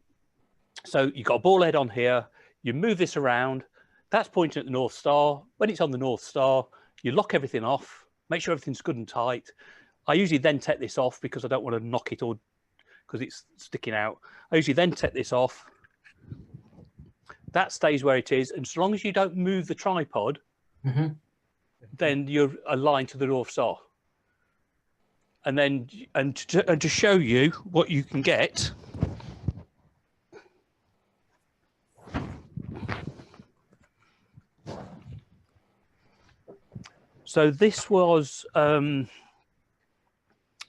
So you've got a ball head on here. You move this around. That's pointing at the North Star. When it's on the North Star, you lock everything off, make sure everything's good and tight. I usually then take this off because I don't want to knock it or because it's sticking out. I usually then take this off. That stays where it is. And so long as you don't move the tripod, then you're aligned to the North Star. And then, and to show you what you can get, so this was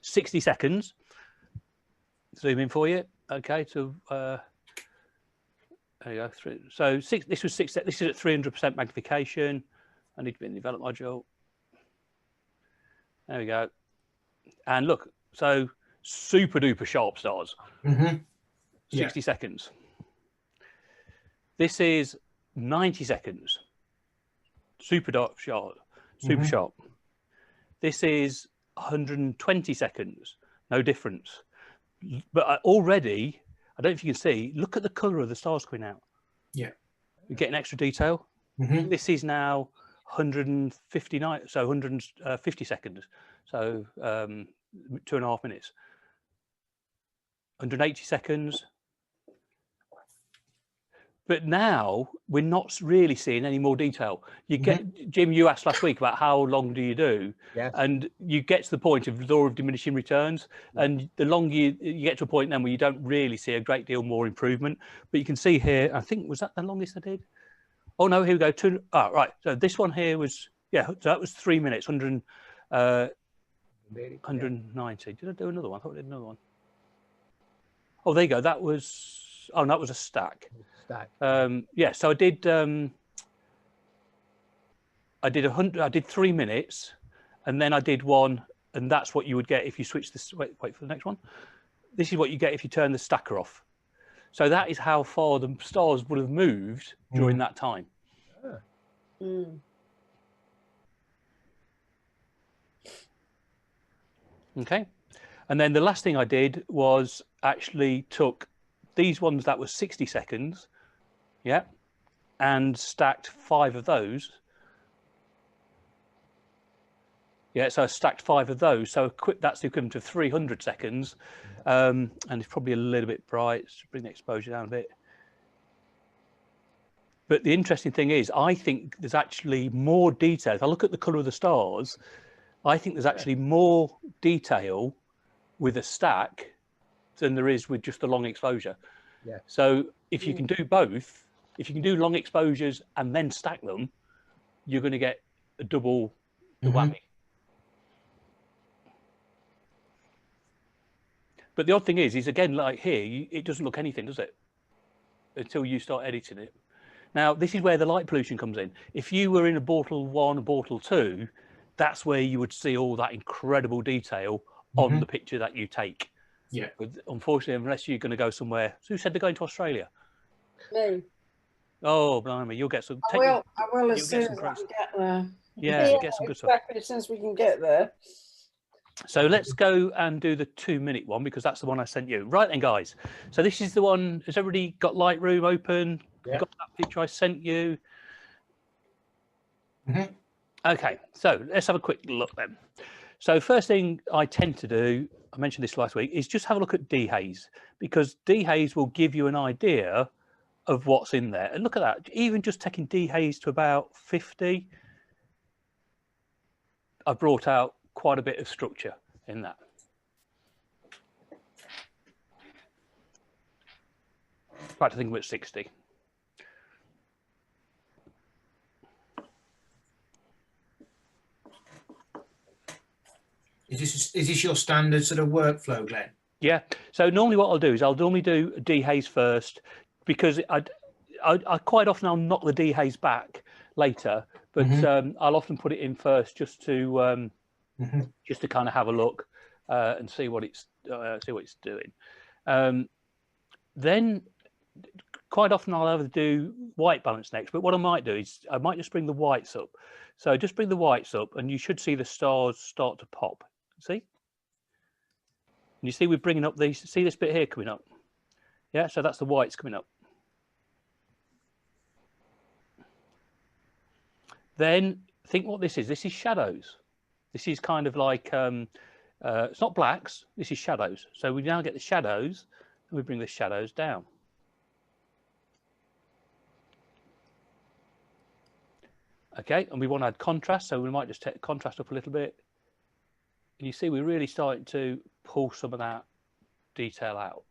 60 seconds. Zoom in for you. Okay, so there you go. So this was 6. This is at 300% magnification. I need to be in the develop module. There we go. And look, so super duper sharp stars. 60 seconds. This is 90 seconds. Super dark sharp. Super sharp. This is 120 seconds. No difference. But already, I don't know if you can see, look at the colour of the stars coming out. Yeah. You're getting extra detail. This is now 159, so 150 seconds. So 2.5 minutes. 180 seconds. But now we're not really seeing any more detail. You get, Jim, you asked last week about how long do you do? Yes. And you get to the point of law of diminishing returns. And the longer you get to a point then where you don't really see a great deal more improvement. But you can see here, I think, was that the longest I did? Oh, no, here we go. Right. So this one here was, yeah, so that was 3 minutes, 190. Did I do another one? I thought I did another one. Oh, there you go. That was, oh, no, that was a stack. Yeah, so I did 3 minutes, and then I did one, and that's what you would get if you switch this. Wait for the next one. This is what you get if you turn the stacker off. So that is how far the stars would have moved during that time. Okay, and then the last thing I did was actually took these ones that were 60 seconds, yeah, and stacked 5 of those. Yeah, so I stacked 5 of those. So that's the equivalent of 300 seconds. And it's probably a little bit bright. Let's bring the exposure down a bit. But the interesting thing is, I think there's actually more detail. If I look at the colour of the stars, I think there's actually more detail with a stack than there is with just the long exposure. Yeah. So if you can do both, if you can do long exposures and then stack them, you're going to get a double whammy. But the odd thing is again, like here, it doesn't look anything, does it? Until you start editing it. Now, this is where the light pollution comes in. If you were in a Bortle 1, a Bortle 2, that's where you would see all that incredible detail on the picture that you take. Yeah. But unfortunately, unless you're going to go somewhere. So who said they're going to Australia? Me. Oh, blimey, you'll get some. I will as soon as I can get there. Yeah, you get some good stuff. Exactly, as soon as we can get there. So let's go and do the 2-minute one because that's the one I sent you. Right then, guys. So this is the one. Has everybody got Lightroom open? Yeah. Got that picture I sent you? Okay, so let's have a quick look then. So first thing I tend to do, I mentioned this last week, is just have a look at dehaze, because dehaze will give you an idea of what's in there. And look at that, even just taking dehaze to about 50, I brought out quite a bit of structure in that. In fact, I think we're at 60. Is this your standard sort of workflow, Glenn? Yeah. So normally what I'll do is I'll normally do a dehaze first, because I quite often I'll knock the dehaze back later, but I'll often put it in first just to kind of have a look and see what it's doing. Then quite often I'll either do white balance next, but what I might do is I might just bring the whites up. So just bring the whites up and you should see the stars start to pop. See? And you see we're bringing up these, see this bit here coming up? Yeah, so that's the whites coming up. Then think what this is. This is shadows. This is kind of like, it's not blacks, this is shadows. So we now get the shadows and we bring the shadows down. Okay, and we want to add contrast, so we might just take the contrast up a little bit. And you see we're really starting to pull some of that detail out.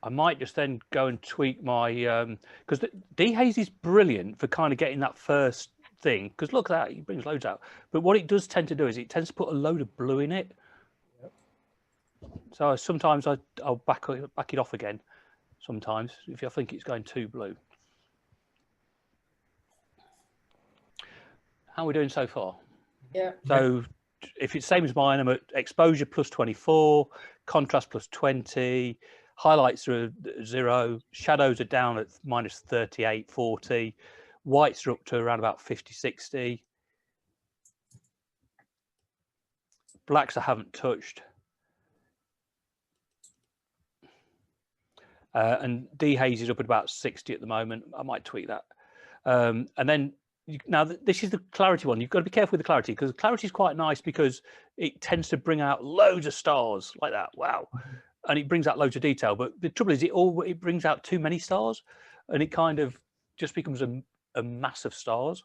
I might just then go and tweak my, because the dehaze is brilliant for kind of getting that first thing, because look at that, it brings loads out. But what it does tend to do is it tends to put a load of blue in it. Yep. So sometimes I'll back it off again, sometimes, if I think it's going too blue. How are we doing so far? Yeah. So if it's same as mine, I'm at exposure plus 24, contrast plus 20, highlights are at 0, shadows are down at minus 38, 40, whites are up to around about 50, 60. Blacks I haven't touched. And dehaze is up at about 60 at the moment. I might tweak that. And then now this is the clarity one. You've got to be careful with the clarity, because the clarity is quite nice because it tends to bring out loads of stars like that. Wow. And it brings out loads of detail. But the trouble is it brings out too many stars and it kind of just becomes a mass of stars.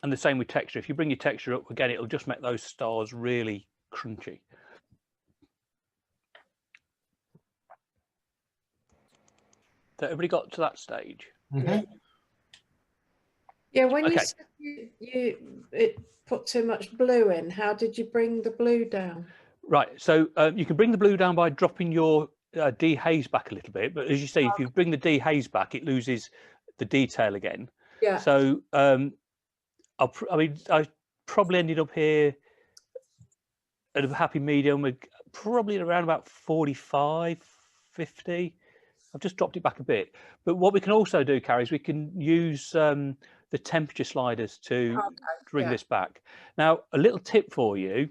And the same with texture. If you bring your texture up again, it'll just make those stars really crunchy. So everybody got to that stage? Mm-hmm. Yeah, when you said it put too much blue in, how did you bring the blue down? Right, so you can bring the blue down by dropping your dehaze back a little bit, but as you say, if you bring the dehaze back, it loses the detail again. Yeah. So I probably ended up here at a happy medium, with probably around about 45, 50. I've just dropped it back a bit. But what we can also do, Carrie, is we can use the temperature sliders to bring this back. Now, a little tip for you,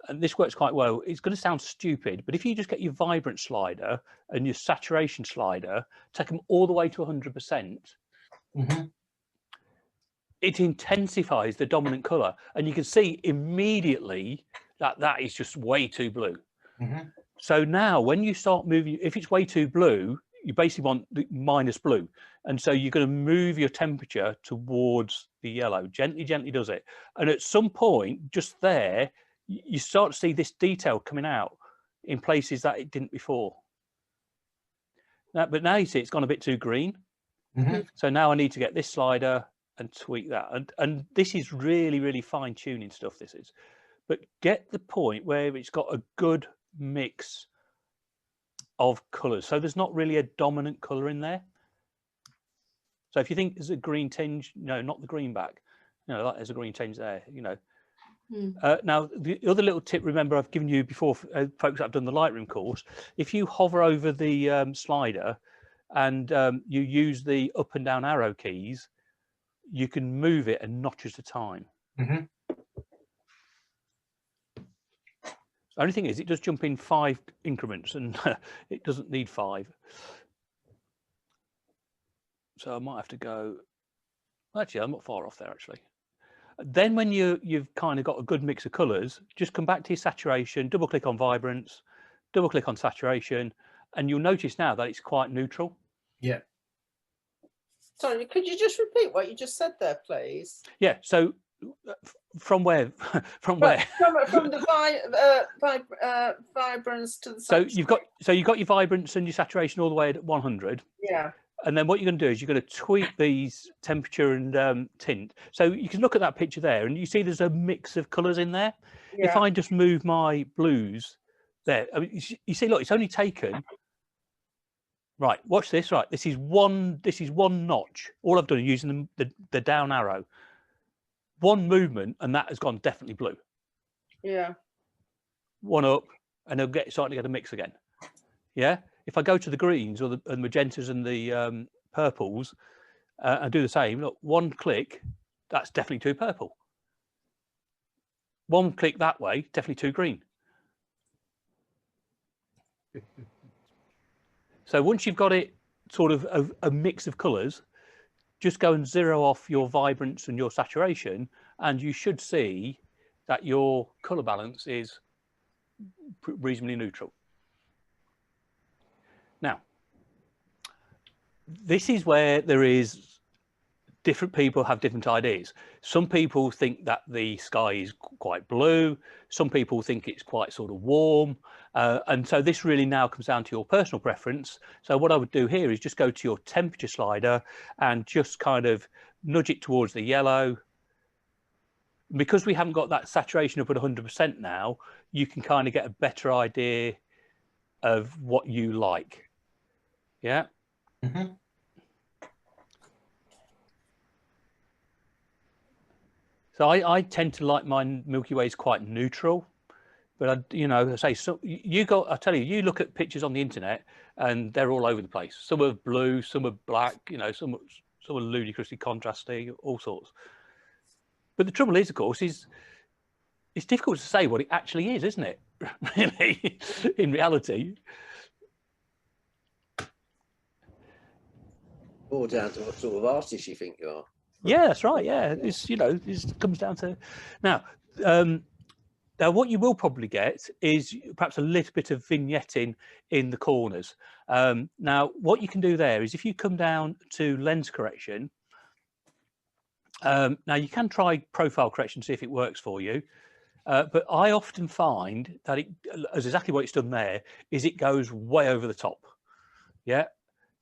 and this works quite well. It's going to sound stupid, but if you just get your vibrant slider and your saturation slider, take them all the way to 100%, it intensifies the dominant color. And you can see immediately that that is just way too blue. So now when you start moving, if it's way too blue, you basically want the minus blue. And so you're going to move your temperature towards the yellow. Gently, gently does it. And at some point, just there, you start to see this detail coming out in places that it didn't before. Now, but now you see it's gone a bit too green. So now I need to get this slider and tweak that. And this is really, really fine tuning stuff, this is. But get the point where it's got a good mix of colors. So there's not really a dominant color in there. So if you think there's a green tinge, no, not the green back, you know, there's a green tinge there, you know. Now, the other little tip, remember, I've given you before, folks that have done the Lightroom course, if you hover over the slider and you use the up and down arrow keys, you can move it a notch at a time. The only thing is it does jump in 5 increments and it doesn't need 5. So I might have to go, actually, I'm not far off there, actually. Then when you've kind of got a good mix of colors, just come back to your saturation, double click on vibrance, double click on saturation, and you'll notice now that it's quite neutral. Yeah. Sorry, could you just repeat what you just said there, please? Yeah, so from where? From where? From the vibrance to the saturation. So you've got your vibrance and your saturation all the way at 100. Yeah. And then what you're going to do is you're going to tweak these temperature and tint. So you can look at that picture there and you see there's a mix of colors in there. Yeah. If I just move my blues there, I mean, you see, look, it's only taken, right, watch this, right, this is one notch. All I've done is using the down arrow. one movement and that has gone definitely blue. Yeah. One up and it'll starting to get a mix again. Yeah. If I go to the greens or the magentas and the purples and do the same, look, one click, that's definitely two purple. One click that way, definitely two green. So once you've got it sort of a mix of colours, just go and zero off your vibrance and your saturation, and you should see that your colour balance is reasonably neutral. Now, this is where there is different people have different ideas. Some people think that the sky is quite blue. Some people think it's quite sort of warm. And so this really now comes down to your personal preference. So what I would do here is just go to your temperature slider and just kind of nudge it towards the yellow. Because we haven't got that saturation up at 100% now, you can kind of get a better idea of what you like. Yeah. Mm-hmm. So I tend to like my Milky Ways quite neutral, but I say, so I tell you, you look at pictures on the internet and they're all over the place. Some are blue, some are black, some are ludicrously contrasty, all sorts. But the trouble is, of course, is it's difficult to say what it actually is, isn't it? Really, in reality. All down to what sort of artist you think you are. Yeah, that's right. Yeah, it's this comes down to now. Now, what you will probably get is perhaps a little bit of vignetting in the corners. Now, what you can do there is if you come down to lens correction. Now you can try profile correction, see if it works for you. But I often find that it, as exactly what it's done there, is it goes way over the top. Yeah.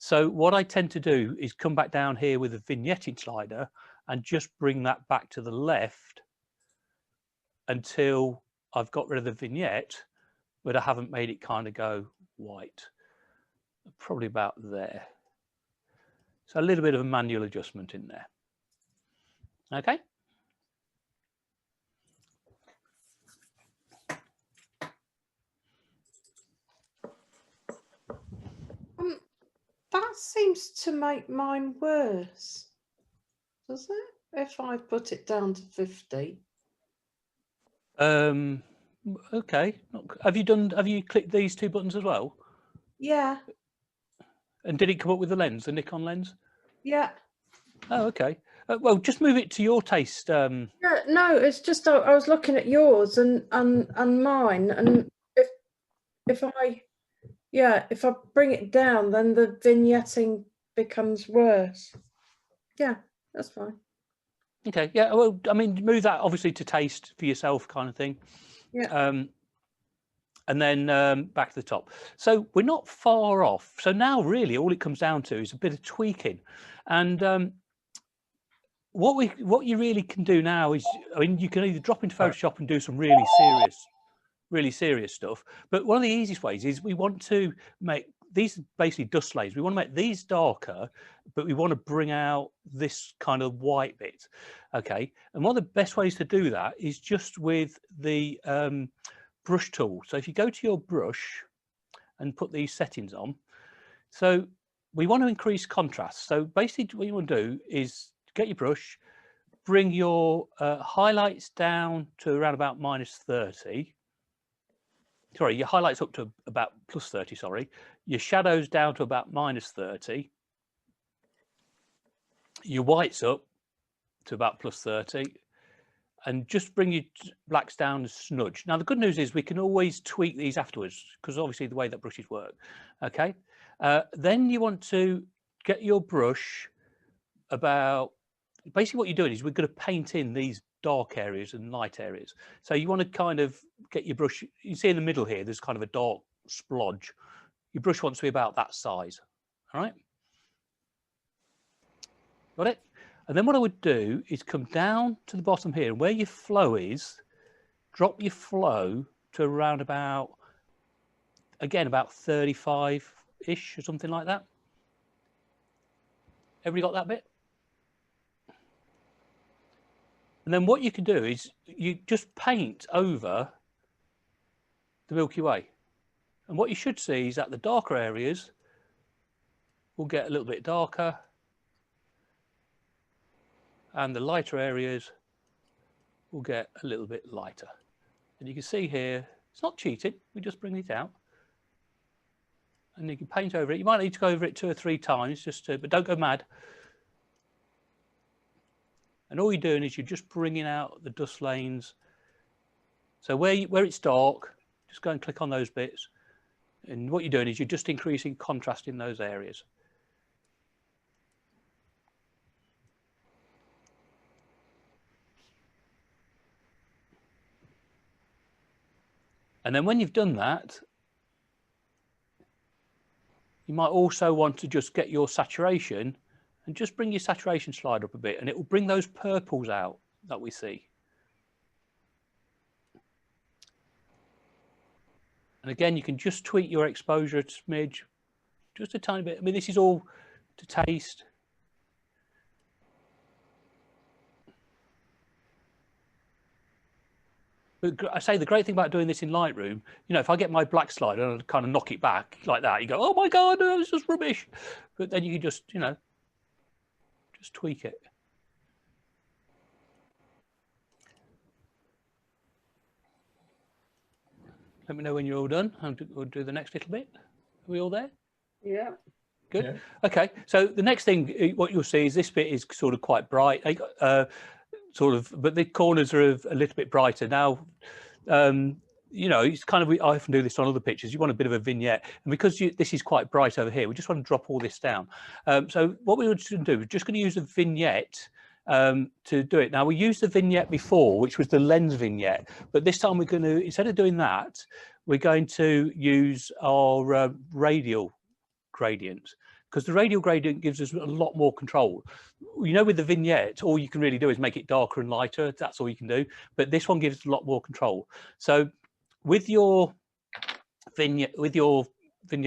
So what I tend to do is come back down here with a vignetting slider and just bring that back to the left until I've got rid of the vignette, but I haven't made it kind of go white. Probably about there. So a little bit of a manual adjustment in there. Okay. That seems to make mine worse, does it? If I put it down to 50. Okay. Have you clicked these two buttons as well? Yeah. And did it come up with the lens, the Nikon lens? Yeah. Oh, okay. Well, just move it to your taste. Yeah, no, it's just I was looking at yours and mine, and if I bring it down, then the vignetting becomes worse. Yeah, that's fine. Okay. Yeah. Well, I mean, move that obviously to taste for yourself, kind of thing. Yeah. And then back to the top. So we're not far off. So now really all it comes down to is a bit of tweaking. And what you really can do now is, I mean, you can either drop into Photoshop and do some really serious stuff. But one of the easiest ways is we want to make these basically dust layers. We want to make these darker, but we want to bring out this kind of white bit. Okay. And one of the best ways to do that is just with the brush tool. So if you go to your brush and put these settings on, so we want to increase contrast. So basically what you want to do is get your brush, bring your highlights down to around about -30. Sorry, your highlights up to about +30, sorry. Your shadows down to about -30. Your whites up to about +30. And just bring your blacks down a smudge. Now, the good news is we can always tweak these afterwards because obviously the way that brushes work. Okay. Then you want to get your brush about, basically what you're doing is we're going to paint in these dark areas and light areas. So you want to kind of get your brush, you see in the middle here, there's kind of a dark splodge. Your brush wants to be about that size. All right. Got it? And then what I would do is come down to the bottom here, and where your flow is, drop your flow to around about, again, about 35-ish or something like that. Everybody got that bit? And then what you can do is you just paint over the Milky Way. And what you should see is that the darker areas will get a little bit darker and the lighter areas will get a little bit lighter. And you can see here, it's not cheating, we just bring it out. And you can paint over it. You might need to go over it 2 or 3 times, but don't go mad. And all you're doing is you're just bringing out the dust lanes. So where it's dark, just go and click on those bits. And what you're doing is you're just increasing contrast in those areas. And then when you've done that, you might also want to just get your saturation and just bring your saturation slider up a bit, and it will bring those purples out that we see. And again, you can just tweak your exposure a smidge, just a tiny bit. I mean, this is all to taste. But I say the great thing about doing this in Lightroom, you know, if I get my black slider and I kind of knock it back like that, you go, oh my God, no, it's just rubbish. But then you can just, you know, just tweak it. Let me know when you're all done. We'll do the next little bit. Are we all there? Yeah. Good. Yeah. Okay. So the next thing, what you'll see is this bit is sort of quite bright, but the corners are a little bit brighter now. You know, it's kind of, I often do this on other pictures. You want a bit of a vignette, and because this is quite bright over here, we just want to drop all this down. So what we're going to do, we're just going to use a vignette to do it. Now, we used the vignette before, which was the lens vignette, but this time we're going to, instead of doing that, we're going to use our radial gradient, because the radial gradient gives us a lot more control. You know, with the vignette, all you can really do is make it darker and lighter. That's all you can do. But this one gives a lot more control. So with your vignette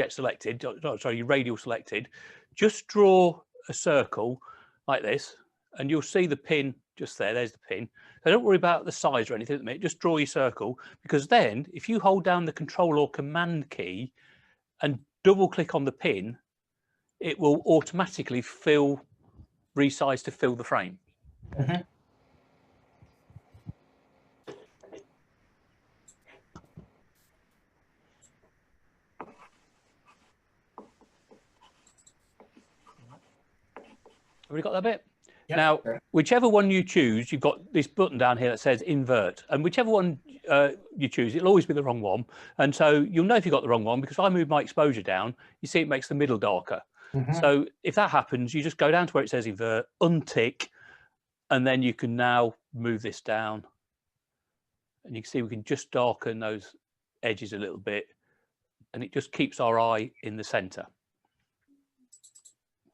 selected, sorry, your radial selected, just draw a circle like this, and you'll see the pin just there. There's the pin. So don't worry about the size or anything at the minute. Just draw your circle, because then if you hold down the Control or Command key and double click on the pin, it will automatically resize to fill the frame. Mm-hmm. Have we got that bit? Yep. Now, whichever one you choose, you've got this button down here that says invert, and whichever one you choose, it'll always be the wrong one. And so you'll know if you got the wrong one, because if I move my exposure down, you see it makes the middle darker. Mm-hmm. So if that happens, you just go down to where it says invert, untick, and then you can now move this down. And you can see we can just darken those edges a little bit, and it just keeps our eye in the center.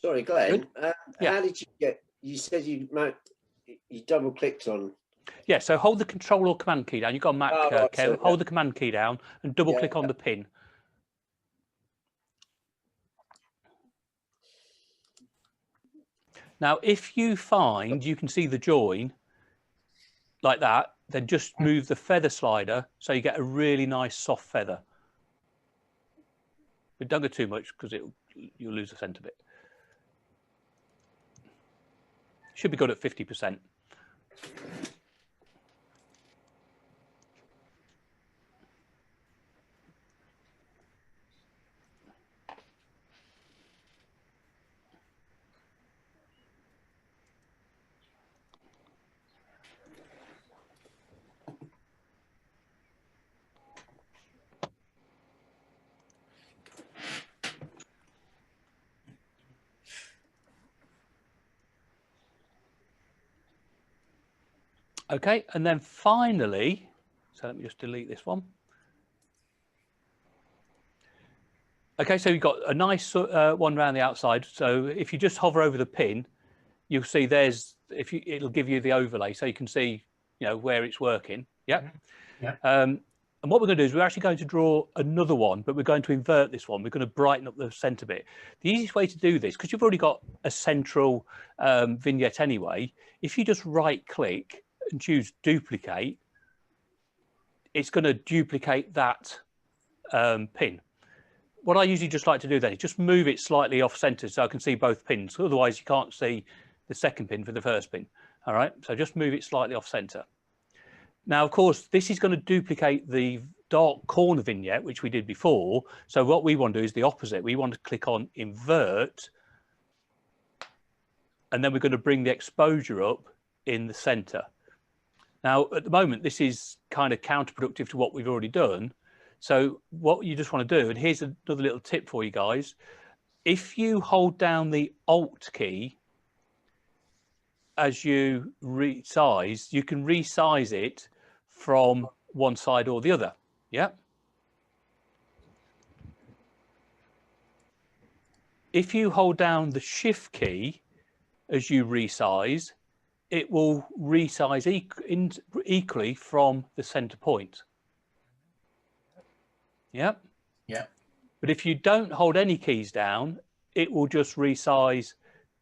Sorry, Glenn. Yeah. How did you get? You said you double clicked on. Yeah. So hold the Control or Command key down. You've got Mac, right, Kev. so, Hold the Command key down and double click on the pin. Now, if you find you can see the join like that, then just move the feather slider so you get a really nice soft feather. But don't go too much, because you'll lose the center bit. Should be good at 50%. Okay, and then finally, so let me just delete this one. Okay, so you've got a nice one around the outside. So if you just hover over the pin, you'll see it'll give you the overlay, so you can see, you know, where it's working. Yeah. Yeah. And what we're going to do is we're actually going to draw another one, but we're going to invert this one. We're going to brighten up the center bit. The easiest way to do this, because you've already got a central vignette anyway, if you just right click and choose duplicate, it's going to duplicate that pin. What I usually just like to do then is just move it slightly off center so I can see both pins. Otherwise you can't see the second pin for the first pin. All right, so just move it slightly off center. Now, of course, this is going to duplicate the dark corner vignette, which we did before. So what we want to do is the opposite. We want to click on invert, and then we're going to bring the exposure up in the center. Now, at the moment, this is kind of counterproductive to what we've already done. So what you just want to do, and here's another little tip for you guys. If you hold down the Alt key as you resize, you can resize it from one side or the other. Yeah. If you hold down the Shift key as you resize, it will resize equally from the center point. Yeah. Yeah. But if you don't hold any keys down, it will just resize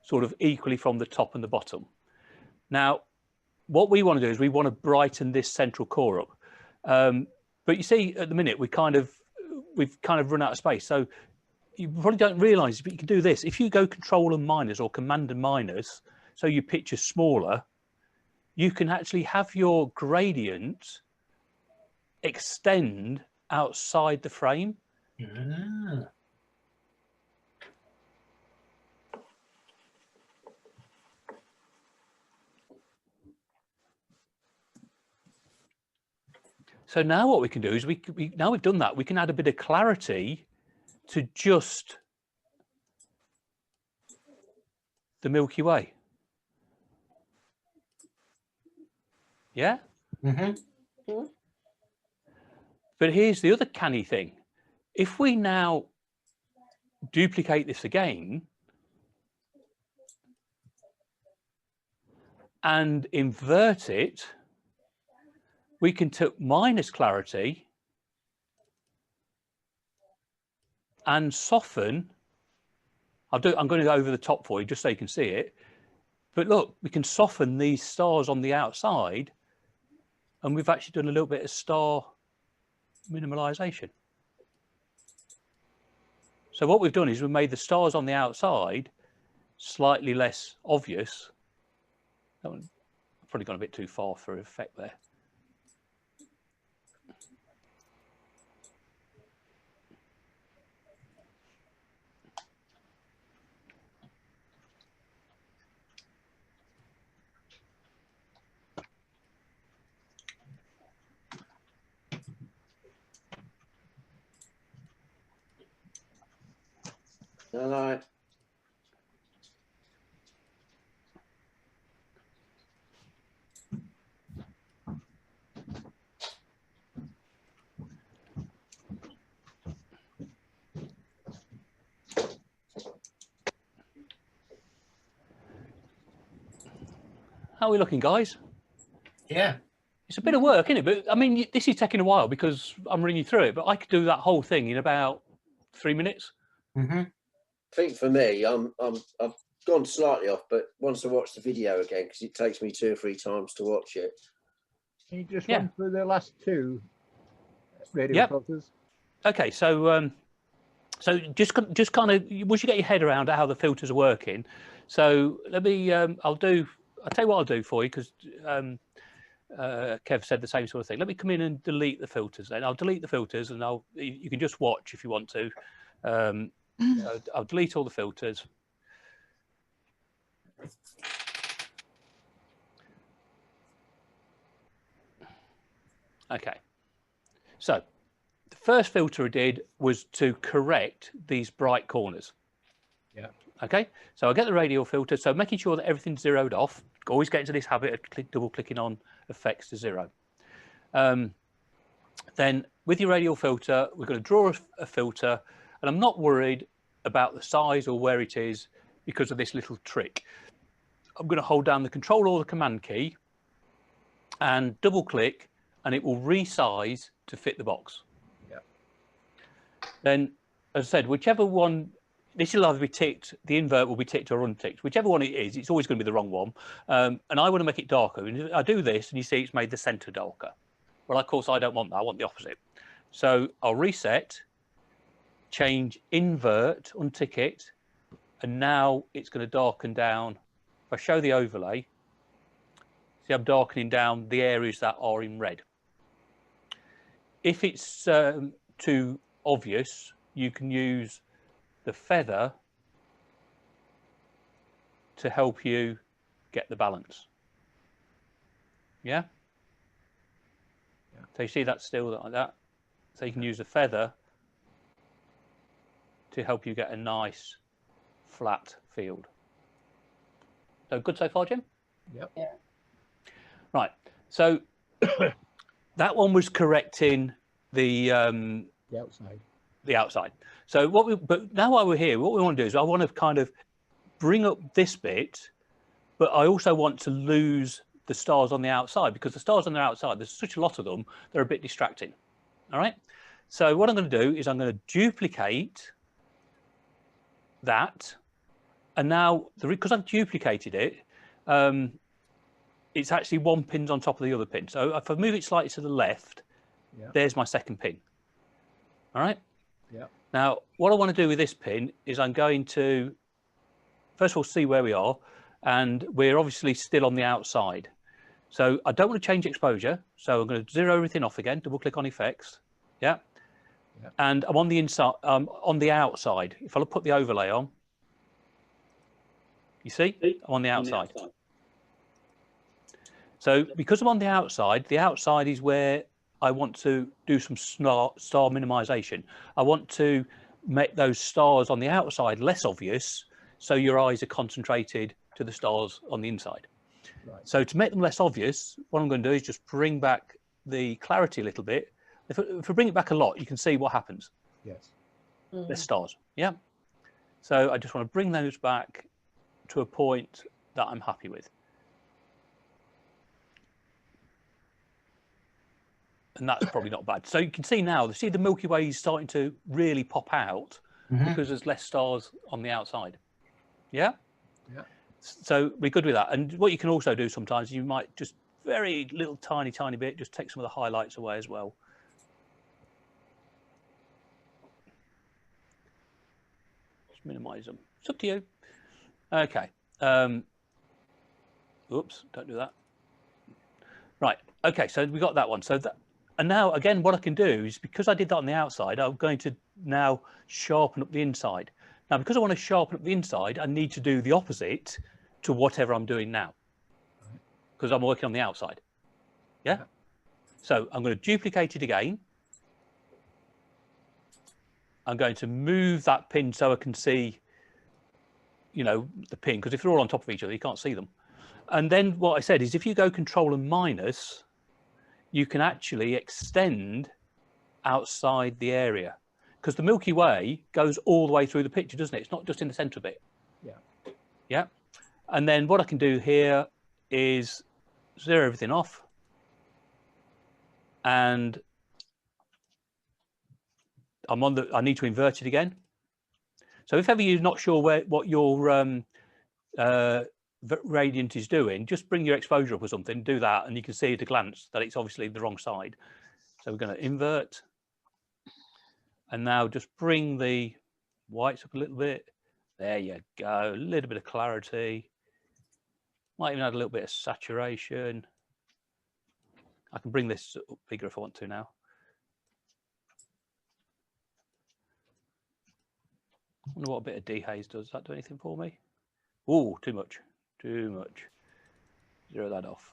sort of equally from the top and the bottom. Now, what we want to do is we want to brighten this central core up. But you see, at the minute, we've kind of run out of space. So you probably don't realize, but you can do this. If you go Control and minus or Command and minus, so your picture's smaller, you can actually have your gradient extend outside the frame. Ah. So now what we can do is now we've done that, we can add a bit of clarity to just the Milky Way. Yeah? Mm-hmm. But here's the other canny thing. If we now duplicate this again and invert it, we can take minus clarity and soften. I'm going to go over the top for you just so you can see it. But look, we can soften these stars on the outside, and we've actually done a little bit of star minimalization. So what we've done is we've made the stars on the outside slightly less obvious. That one, I've probably gone a bit too far for effect there. Hello. How are we looking, guys? Yeah. It's a bit of work, isn't it? But I mean, this is taking a while because I'm running you through it, but I could do that whole thing in about 3 minutes. Mm-hmm. I think for me, I've gone slightly off, but once I watch the video again, because it takes me 2 or 3 times to watch it. Can you just run through the last 2 radio Yep. filters? Okay, so so just kind of once you get your head around how the filters are working. So let me I'll tell you what I'll do for you, because Kev said the same sort of thing. Let me come in and delete the filters. Then I'll delete the filters, and you can just watch if you want to. I'll delete all the filters. Okay, so the first filter I did was to correct these bright corners. Yeah. Okay, so I get the radial filter, so making sure that everything's zeroed off. Always get into this habit of double clicking on effects to 0. Then with your radial filter, we're going to draw a filter, and I'm not worried about the size or where it is because of this little trick. I'm going to hold down the Control or the Command key and double click, and it will resize to fit the box. Yeah. Then, as I said, whichever one this will either be ticked, the invert will be ticked or unticked, whichever one it is. It's always going to be the wrong one. And I want to make it darker. And I do this, and you see it's made the center darker. Well, of course, I don't want that. I want the opposite. So I'll reset, change invert, untick it, and now it's going to darken down. If I show the overlay, see I'm darkening down the areas that are in red. If it's too obvious, you can use the feather to help you get the balance. Yeah? So you see that's still like that. So you can use the feather to help you get a nice flat field. So good so far, Jim? Yep. Yeah. Right. So that one was correcting the outside. The outside. So but now while we're here, what we want to do is I want to kind of bring up this bit, but I also want to lose the stars on the outside, because the stars on the outside, there's such a lot of them, they're a bit distracting. All right. So what I'm going to do is I'm going to duplicate that. And now, because I've duplicated it, it's actually one pin's on top of the other pin. So if I move it slightly to the left, there's my second pin. All right. Yeah. Now, what I want to do with this pin is I'm going to, first of all, see where we are. And we're obviously still on the outside. So I don't want to change exposure. So I'm going to zero everything off again, double click on effects. Yeah. And I'm on the inside, on the outside. If I put the overlay on, you see, I'm on the outside. So because I'm on the outside is where I want to do some star minimization. I want to make those stars on the outside less obvious, so your eyes are concentrated to the stars on the inside. Right. So to make them less obvious, what I'm going to do is just bring back the clarity a little bit. If I bring it back a lot, you can see what happens. Yes. There's stars. Yeah. So I just want to bring those back to a point that I'm happy with. And that's probably not bad. So you can see now, see the Milky Way is starting to really pop out because there's less stars on the outside. Yeah? Yeah. So we're good with that. And what you can also do sometimes, you might just very little tiny bit, just take some of the highlights away as well. Just minimize them. It's up to you. Okay. Oops, don't do that. Right. Okay, so we got that one. So that, and now again, what I can do is, because I did that on the outside, I'm going to now sharpen up the inside. Now, because I want to sharpen up the inside, I need to do the opposite to whatever I'm doing now, because I'm working on the outside. Yeah. So I'm going to duplicate it again. I'm going to move that pin so I can see, you know, the pin, because if they're all on top of each other, you can't see them. And then what I said is, if you go Control and minus, you can actually extend outside the area, because the Milky Way goes all the way through the picture, doesn't it? It's not just in the center bit. Yeah. Yeah. And then what I can do here is zero everything off. And I need to invert it again. So if ever you're not sure what your radiant is doing, just bring your exposure up or something, do that, and you can see at a glance that it's obviously the wrong side. So we're going to invert, and now just bring the whites up a little bit. There you go, a little bit of clarity. Might even add a little bit of saturation. I can bring this up bigger if I want to now. I wonder what a bit of dehaze does. Does that do anything for me? Oh, too much. Too much. Zero that off.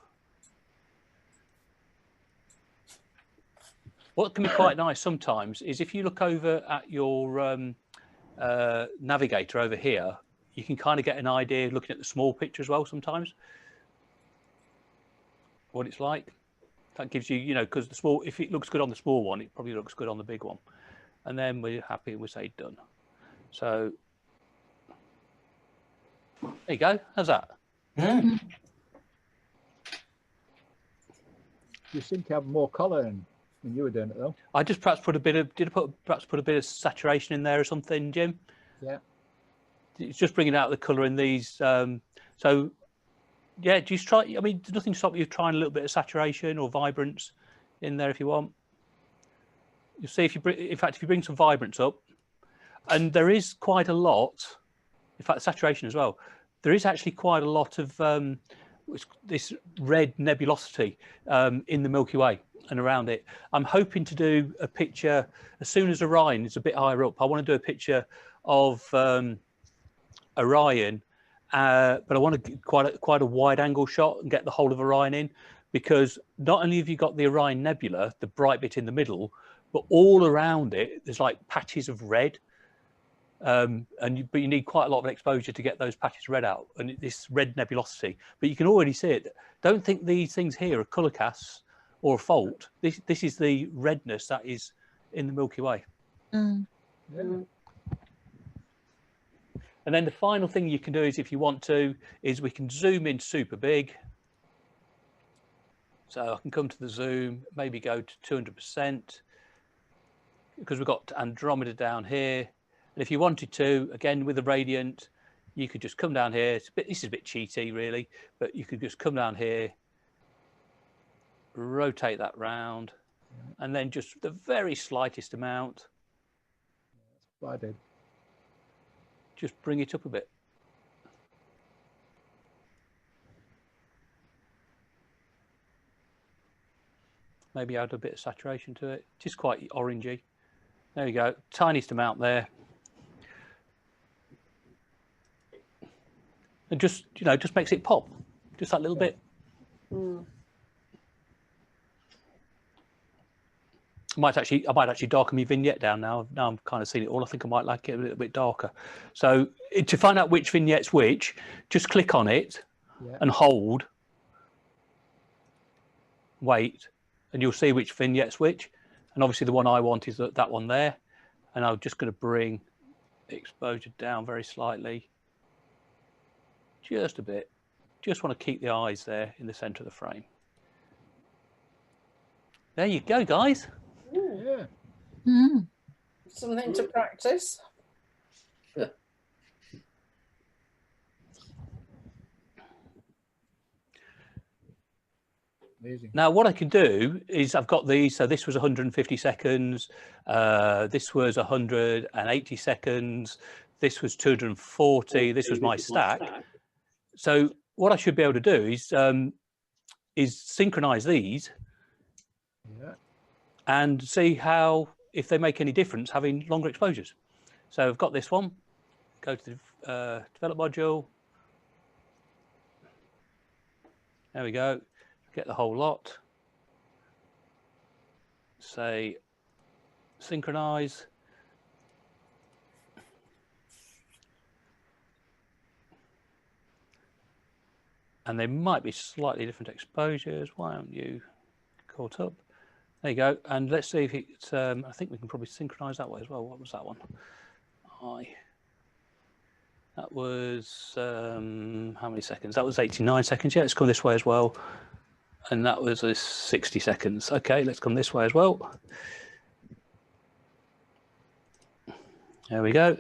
What can be quite nice sometimes is if you look over at your navigator over here, you can kind of get an idea looking at the small picture as well sometimes, what it's like. That gives you, you know, because the small, if it looks good on the small one, it probably looks good on the big one. And then we're happy, we say done. So there you go. How's that? You seem to have more colour in when you were doing it, though. I just perhaps put a bit of, perhaps put a bit of saturation in there or something, Jim? Yeah. it's just bringing out the colour in these. So yeah, just try. I mean, there's nothing to stop you trying a little bit of saturation or vibrance in there if you want. You'll see if you bring, in fact, if you bring some vibrance up, and there is quite a lot. In fact, saturation as well. There is actually quite a lot of this red nebulosity in the Milky Way and around it. I'm hoping to do a picture as soon as Orion is a bit higher up. I want to do a picture of Orion, but I want to get quite a wide angle shot and get the whole of Orion in, because not only have you got the Orion Nebula, the bright bit in the middle, but all around it there's like patches of red. But you need quite a lot of exposure to get those patches red out, and this red nebulosity. But you can already see it. Don't think these things here are colour casts or a fault. This is the redness that is in the Milky Way. Mm. Yeah. And then the final thing you can do is, if you want to, is we can zoom in super big. So I can come to the zoom, maybe go to 200%, because we've got Andromeda down here. And if you wanted to, again, with the radiant, you could just come down here. This is a bit cheaty, really, but you could just come down here, rotate that round, and then just the very slightest amount. That's what I did. Just bring it up a bit. Maybe add a bit of saturation to it. Just quite orangey. There we go. Tiniest amount there. And just, you know, just makes it pop, just that little bit. Mm. I might actually darken my vignette down now. Now I'm kind of seeing it all. I think I might like it a little bit darker. So to find out which vignette's which, just click on it and hold, wait, and you'll see which vignette's which. And obviously the one I want is that one there. And I'm just going to bring the exposure down very slightly. Just a bit. Just want to keep the eyes there in the center of the frame. There you go, guys. Yeah. Mm. Something to practice. Amazing. Now, what I can do is I've got these. So this was 150 seconds. This was 180 seconds. This was 240. This was my stack. So what I should be able to do is synchronize these and see how, if they make any difference having longer exposures. So I've got this one. Go to the develop module. There we go. Get the whole lot. Say synchronize. And they might be slightly different exposures. Why aren't you caught up? There you go. And let's see if it's, I think we can probably synchronize that way as well. What was that one? That was, how many seconds? That was 89 seconds. Yeah, let's come this way as well. And that was 60 seconds. Okay, let's come this way as well. There we go.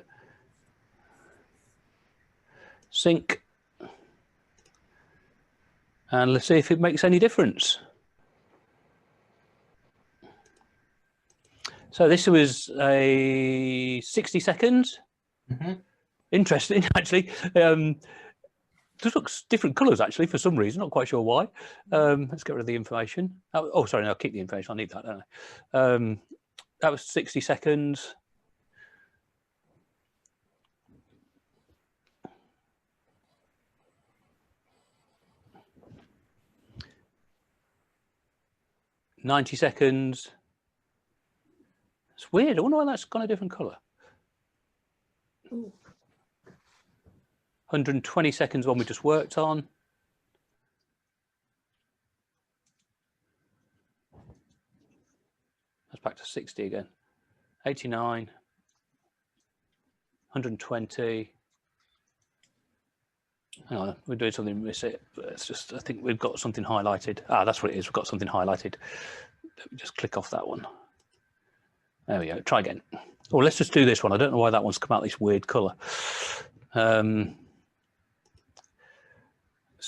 Sync. And let's see if it makes any difference. So this was a 60 seconds. Mm-hmm. Interesting, actually. This looks different colours, actually, for some reason. Not quite sure why. Let's get rid of the information. Oh, sorry, no, I'll keep the information. I need that, don't I? That was 60 seconds. $90 seconds. It's weird. I wonder why that's got a different colour. 120 seconds one we just worked on. That's back to 60 again. 89. 120. Hang on, we're doing something to miss it. But it's just, I think we've got something highlighted. Ah, that's what it is. We've got something highlighted. Let me just click off that one. There we go. Try again. Or let's just do this one. I don't know why that one's come out this weird colour. Let's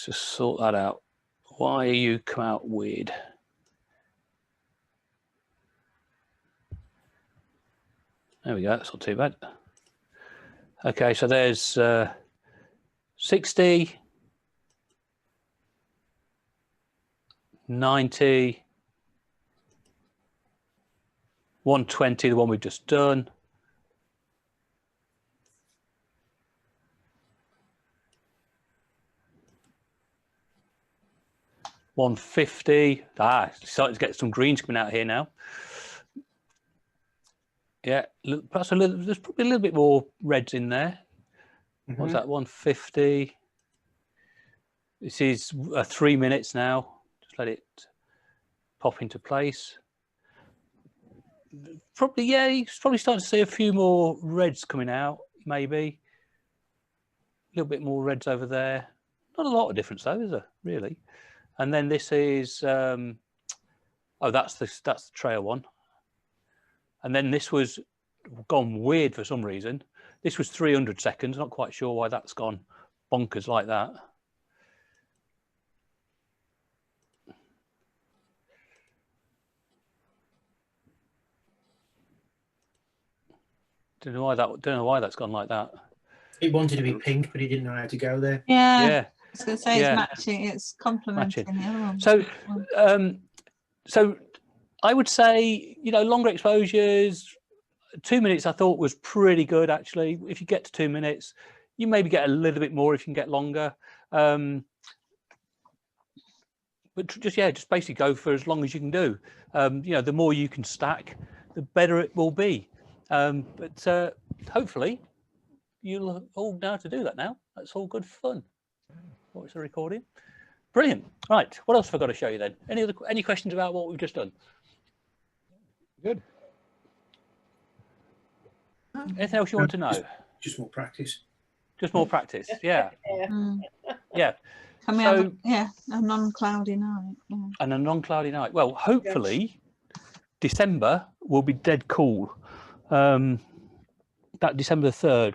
just sort that out. Why you come out weird? There we go. That's not too bad. Okay, so there's 60, 90, 120, the one we've just done. 150. Starting to get some greens coming out here now. Yeah, perhaps a little. There's probably a little bit more reds in there. What's that? 150. This is 3 minutes now. Just let it pop into place. Probably, yeah. You're probably starting to see a few more reds coming out. Maybe a little bit more reds over there. Not a lot of difference though, is there? Really? And then this is. Oh, that's the trail one. And then this was gone weird for some reason. This was 300 seconds. Not quite sure why that's gone bonkers like that. Don't know why that's gone like that. It wanted to be pink, but he didn't know how to go there. Yeah. Yeah. I was going to say it's matching. It's complementing the other one. So, so I would say, you know, longer exposures. 2 minutes I thought was pretty good actually. If you get to 2 minutes, you maybe get a little bit more if you can get longer. But just basically go for as long as you can do. You know, the more you can stack, the better it will be. But hopefully you'll all know how to do that now. That's all good fun. What's the recording? Brilliant. Right, what else have I got to show you then? Any questions about what we've just done? Good. Anything else you want to know? Just more practice. Just more practice, yeah. Yeah. Can we have a non-cloudy night? Yeah. And a non-cloudy night. Well, hopefully December will be dead cool. That December the 3rd.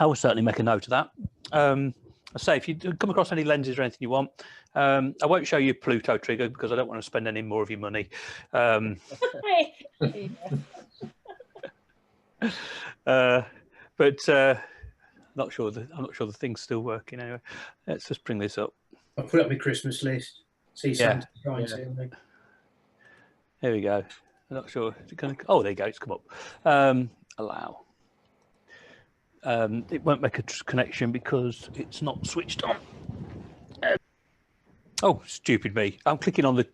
I will certainly make a note of that. I say, if you come across any lenses or anything you want, I won't show you Pluto trigger because I don't want to spend any more of your money. But not sure. I'm not sure the thing's still working anyway. Let's just bring this up. I'll put it on my Christmas list. See Santa try and see me. There we go. I'm not sure. Is it gonna, oh, there you go. It's come up. Allow. It won't make a connection because it's not switched on. Oh, stupid me! I'm clicking on the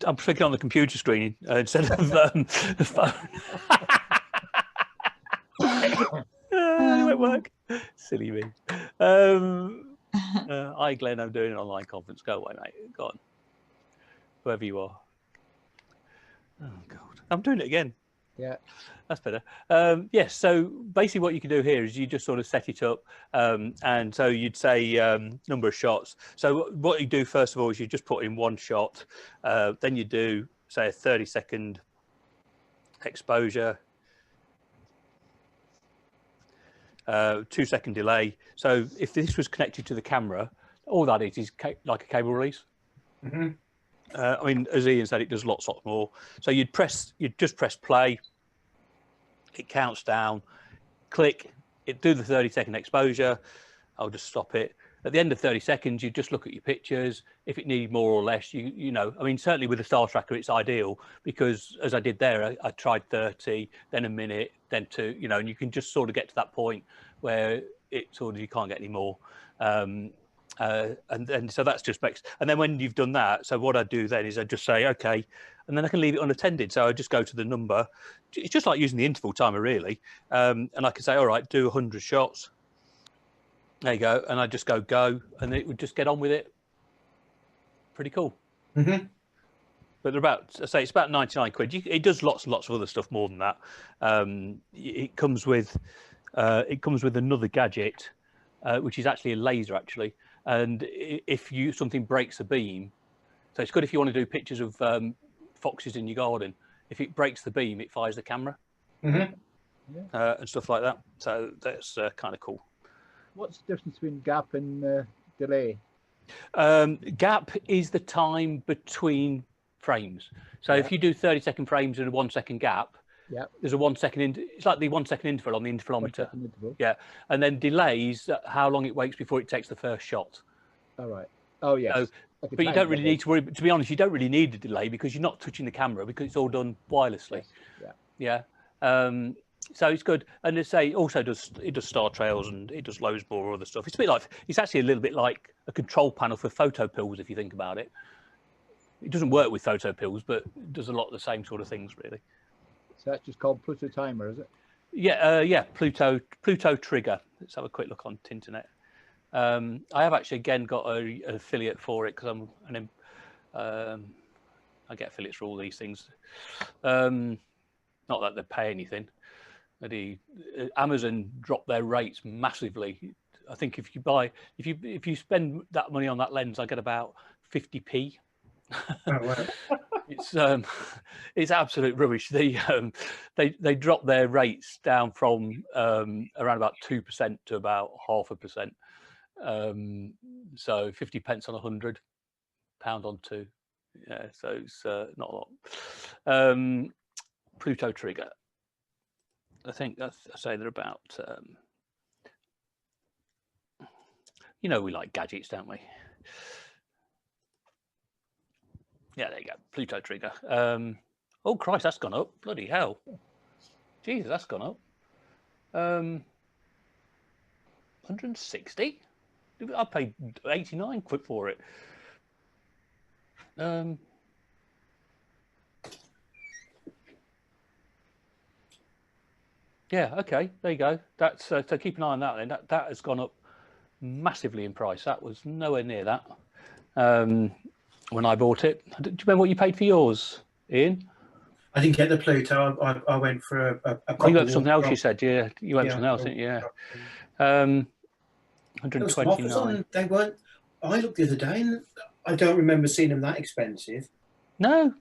computer screen instead of the phone. It won't work. Silly me. Hi, Glenn. I'm doing an online conference. Go away, mate. Go on. Whoever you are. Oh God, I'm doing it again. Yeah, that's better. Yes. So basically, what you can do here is you just sort of set it up, and so you'd say number of shots. So what you do first of all is you just put in one shot. Then you do say a 30-second exposure, 2-second delay. So if this was connected to the camera, all that is like a cable release. Mm-hmm. I mean, as Ian said, it does lots more. So you'd just press play. It counts down. Click. It do the 30-second exposure. I'll just stop it. At the end of 30 seconds, you just look at your pictures. If it needed more or less, you know. I mean, certainly with the Star Tracker, it's ideal because as I did there, I tried 30, then a minute, then 2. You know, and you can just sort of get to that point where it sort of you can't get any more. And then so that's just makes, and then when you've done that, so what I do then is I just say okay, and then I can leave it unattended. So I just go to the number. It's just like using the interval timer really, and I can say all right, do 100 shots. There you go, and I just go, and it would just get on with it. Pretty cool. Mm-hmm. But they're about, I say, it's about 99 quid. It does lots and lots of other stuff more than that. It comes with another gadget, which is actually a laser actually. And if something breaks a beam, so it's good if you want to do pictures of foxes in your garden. If it breaks the beam, it fires the camera. Mm-hmm. and stuff like that. So that's kind of cool. What's the difference between gap and delay? Gap is the time between frames. So if you do 30-second frames and a 1 second gap, there's a 1 second. It's like the 1 second interval on the intervalometer. Yeah, and then delays how long it waits before it takes the first shot. All right. Oh yes. So, but you don't really need to worry. To be honest, you don't really need a delay because you're not touching the camera because it's all done wirelessly. Yes. Yeah. So it's good, and it also does star trails and it does loads more other stuff. It's a bit like, it's actually a little bit like a control panel for photo pills if you think about it. It doesn't work with photo pills, but it does a lot of the same sort of things really. So that's just called Pluto Timer, is it? Yeah, Pluto Trigger. Let's have a quick look on Tinternet. I have actually again got an affiliate for it because I get affiliates for all these things. Not that they pay anything. Amazon dropped their rates massively. I think if you spend that money on that lens, I get about 50p. Oh, wow. It's absolute rubbish. They dropped their rates down from around about 2% to about 0.5%. So 50 pence on 100, £1 on 2. Yeah, so it's not a lot. Pluto Trigger. I think I say they're about. You know, we like gadgets, don't we? Yeah, there you go. Pluto Trigger. Oh Christ, that's gone up. Bloody hell. Jesus, that's gone up. 160. I paid 89 quid for it. Yeah, okay, there you go. That's so keep an eye on that then. That has gone up massively in price. That was nowhere near that when I bought it. Do you remember what you paid for yours, Ian? I didn't get the Pluto. I went for a you went for something else, you said. Yeah, you went for something else, didn't you? Yeah. 129. They weren't. I looked the other day and I don't remember seeing them that expensive. No.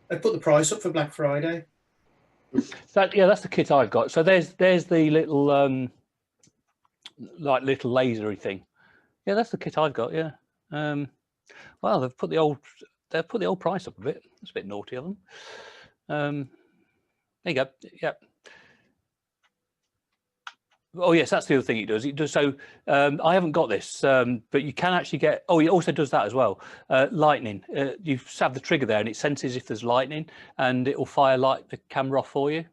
They put the price up for Black Friday. That's the kit I've got. So there's the little like little lasery thing. Yeah, that's the kit I've got. Yeah. Well, they've put the old price up a bit. It's a bit naughty of them. There you go. Yeah. Oh yes, that's the other thing it does. It does so. I haven't got this, but you can actually get. Oh, it also does that as well. Lightning. You have the trigger there, and it senses if there's lightning, and it will fire the camera off for you.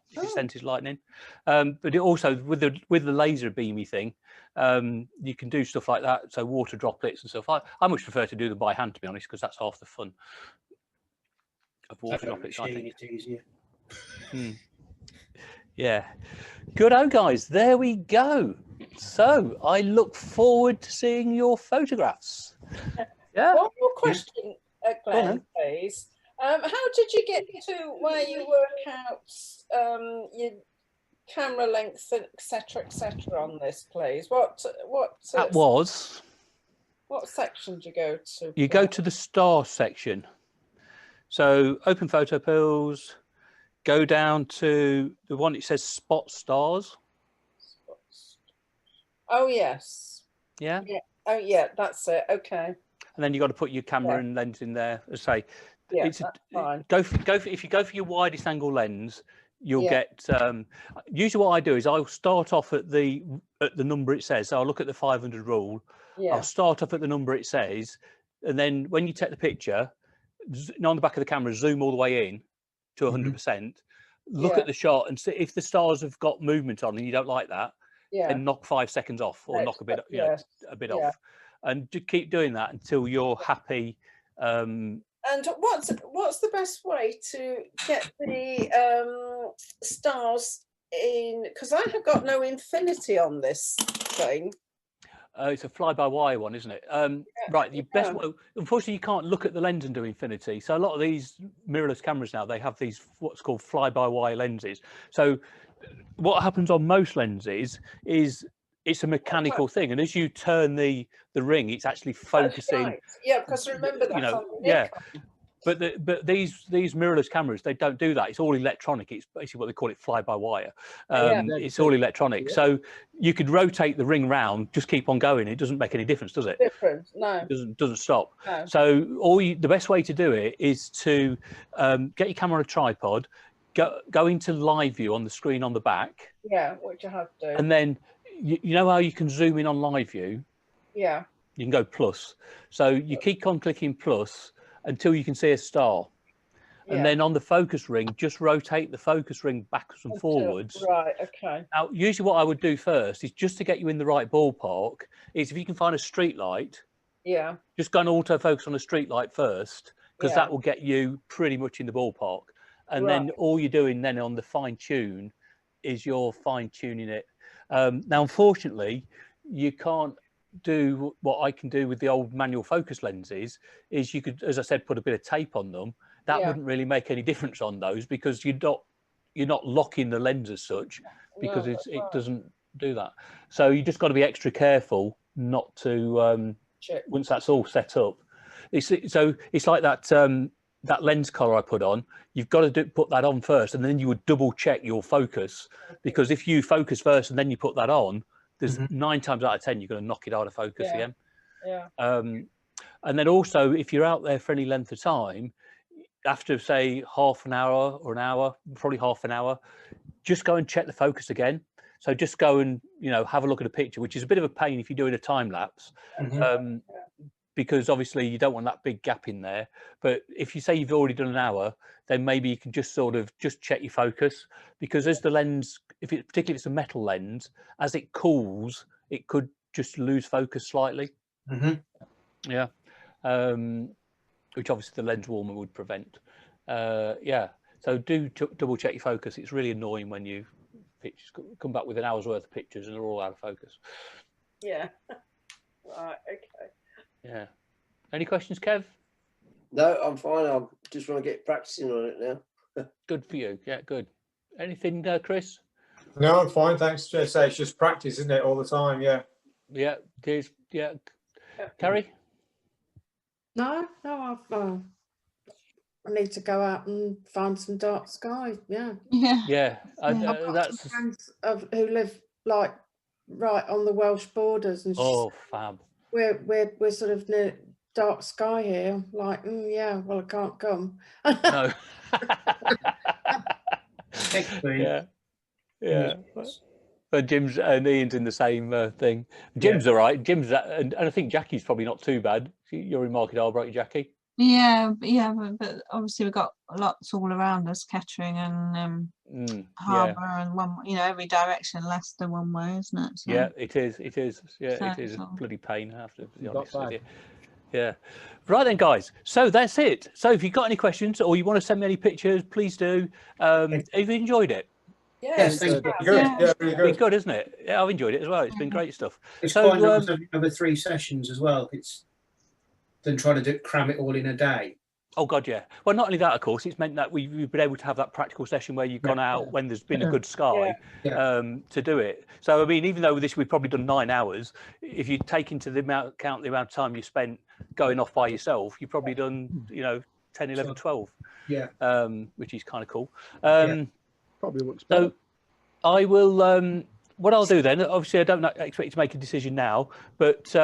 If it senses lightning, but it also with the laser beamy thing, you can do stuff like that. So water droplets and stuff. I much prefer to do them by hand, to be honest, because that's half the fun of water droplets. I think it's easier. Yeah, good. Oh, guys, there we go. So I look forward to seeing your photographs. Yeah. One more question, Glenn, please. How did you get to where you work out your camera length, etc., on this, please? What section did you go to? You go to the star section. So open photo pills. Go down to the one that says spot stars. Oh yes. Yeah. Yeah. Oh yeah, that's it. Okay. And then you got to put your camera and lens in there. As I say, yeah, that's fine. If you go for your widest angle lens, you'll get. Usually, what I do is I'll start off at the number it says. So I'll look at the 500 rule. Yeah. I'll start off at the number it says, and then when you take the picture, on the back of the camera, zoom all the way in to 100%, look at the shot and see if the stars have got movement on and you don't like that, then knock 5 seconds off or knock a bit off, and just keep doing that until you're happy. And what's the best way to get the stars in? Because I have got no infinity on this thing. It's a fly-by-wire one, isn't it? Right. The best way, unfortunately, you can't look at the lens and do infinity. So a lot of these mirrorless cameras now, they have these what's called fly-by-wire lenses. So what happens on most lenses is it's a mechanical thing, and as you turn the ring, it's actually focusing. Right. Yeah, because remember that. but these mirrorless cameras, they don't do that. It's all electronic. It's basically what they call it fly-by-wire. It's all electronic. So you could rotate the ring round, just keep on going. It doesn't make any difference, does it? Difference, no. It doesn't stop. No. So the best way to do it is to get your camera on a tripod, go into live view on the screen on the back. Yeah, which I have to do. And then you know how you can zoom in on live view? Yeah. You can go plus. So you keep on clicking plus until you can see a star. And then on the focus ring, just rotate the focus ring backwards and forwards. Right, okay. Now, usually what I would do first is just to get you in the right ballpark is if you can find a street light, just go and autofocus on a street light first, because that will get you pretty much in the ballpark. And then all you're doing then on the fine tune is you're fine tuning it. Now, unfortunately, you can't do what I can do with the old manual focus lenses. Is you could, as I said, put a bit of tape on them. That wouldn't really make any difference on those, because you're not locking the lens as such, because it doesn't do that. So you just got to be extra careful not to once that's all set up. It's like that that lens collar I put on. You've got to put that on first, and then you would double check your focus, because if you focus first and then you put that on, there's 9 times out of 10 you're going to knock it out of focus again. And then also, if you're out there for any length of time, after say half an hour or an hour, probably half an hour, just go and check the focus again. So just go and have a look at a picture, which is a bit of a pain if you're doing a time lapse, because obviously you don't want that big gap in there. But if you say you've already done an hour, then maybe you can just sort of just check your focus, because as the lens, particularly if it's a metal lens, as it cools, it could just lose focus slightly. Which obviously the lens warmer would prevent. So do double check your focus. It's really annoying when you pictures come back with an hour's worth of pictures and they're all out of focus. Right, okay. Yeah. Any questions, Kev? No, I'm fine. I just want to get practicing on it now. Good for you. Yeah, good. Anything, Chris? No, I'm fine, thanks. It's just practice, isn't it, all the time? Yeah. Yeah, it is. Yeah. Carrie? No, I need to go out and find some dark sky. Yeah. I've got some friends who live like right on the Welsh borders, and fab. We're sort of near dark sky here. Like, well, I can't come. No. Yeah. But Jim's and Ian's in the same thing. Jim's all right. Jim's and I think Jackie's probably not too bad. You're in Market Harborough, Jackie. But obviously we've got lots all around us, Kettering and Harbour and one, every direction, Leicester one way, isn't it? So, yeah, it is. Yeah, so it is a bloody pain, I have to be honest with you. Yeah. Right then, guys. So that's it. So if you've got any questions or you want to send me any pictures, please do. Have you enjoyed it? Yes, really It's good, isn't it? Yeah, I've enjoyed it as well. It's been great stuff. It's quite nice over 3 sessions as well. It's than trying to cram it all in a day. Oh God, yeah. Well, not only that, of course, it's meant that we've been able to have that practical session where you've gone out when there's been a good sky to do it. So I mean, even though this we've probably done 9 hours, if you take into the amount of time you spent going off by yourself, you've probably done 10, 11, 12. Yeah. Which is kind of cool. Probably works better. So I will. What I'll do then, obviously, I don't expect you to make a decision now, but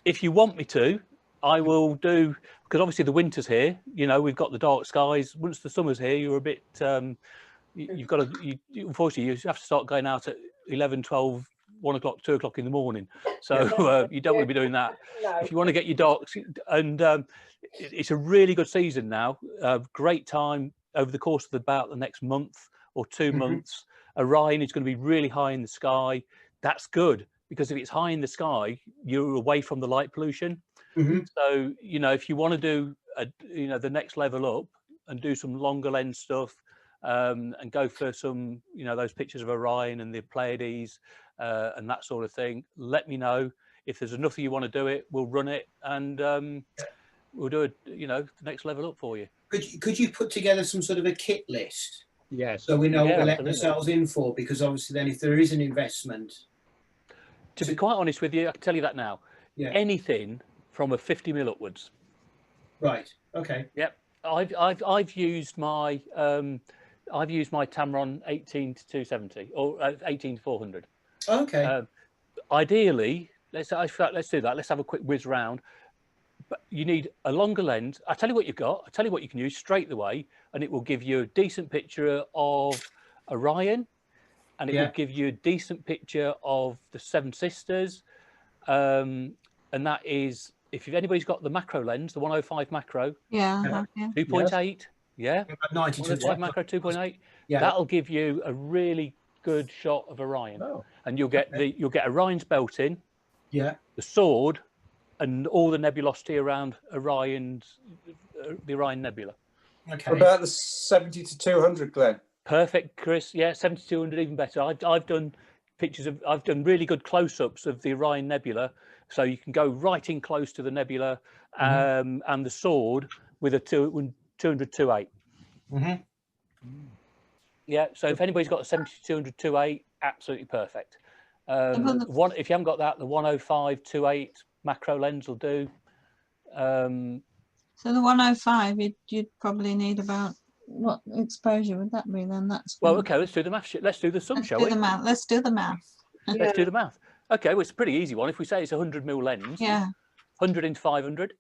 if you want me to, I will do, because obviously the winter's here. We've got the dark skies. Once the summer's here, you're a bit. You've got to. Unfortunately, you have to start going out at 11, 12, 1 o'clock, 2 o'clock in the morning. So you don't want to be doing that. No. If you want to get your darks, and it's a really good season now. Great time over the course of about the next month or 2 months. Orion is going to be really high in the sky. That's good, because if it's high in the sky, you're away from the light pollution. So if you want to do the next level up and do some longer lens stuff, and go for some those pictures of Orion and the Pleiades and that sort of thing, let me know. If there's enough of you want to do it, we'll run it, and we'll do the next level up for you. Could you put together some sort of a kit list? Yes. So we know what we're letting ourselves in for, because obviously then if there is an investment. To be quite honest with you, I can tell you that now. Yeah. Anything from a 50mm upwards. Right. Okay. Yep. I've used my Tamron 18 to 270 or 18 to 400. Okay. Ideally, let's do that. Let's have a quick whiz round. But you need a longer lens. I tell you what you've got. I tell you what you can use straight away, and it will give you a decent picture of Orion, and it will give you a decent picture of the Seven Sisters. And that is, if anybody's got the macro lens, the 105 macro, 2.8, yeah, 105 macro 2.8, that'll give you a really good shot of Orion, and you'll get Orion's belt in, the sword, and all the nebulosity around Orion's the Orion Nebula. Okay. What about the 70 to 200, Glenn? Perfect, Chris. Yeah, 70 to 200, even better. I've done pictures of, I've done really good close-ups of the Orion Nebula, so you can go right in close to the nebula and the sword with a 200 2.8. Yeah, so if anybody's got a 70 to 200 2.8, absolutely perfect. If you haven't got that, the 105 2.8 macro lens will do. So the 105, you'd probably need about, what exposure would that be then? That's well, okay, let's do the math. Let's do the sum, shall we? Let's do the math. Let's do the math. Okay, well, it's a pretty easy one. If we say it's 100 mil lens, 100 into 500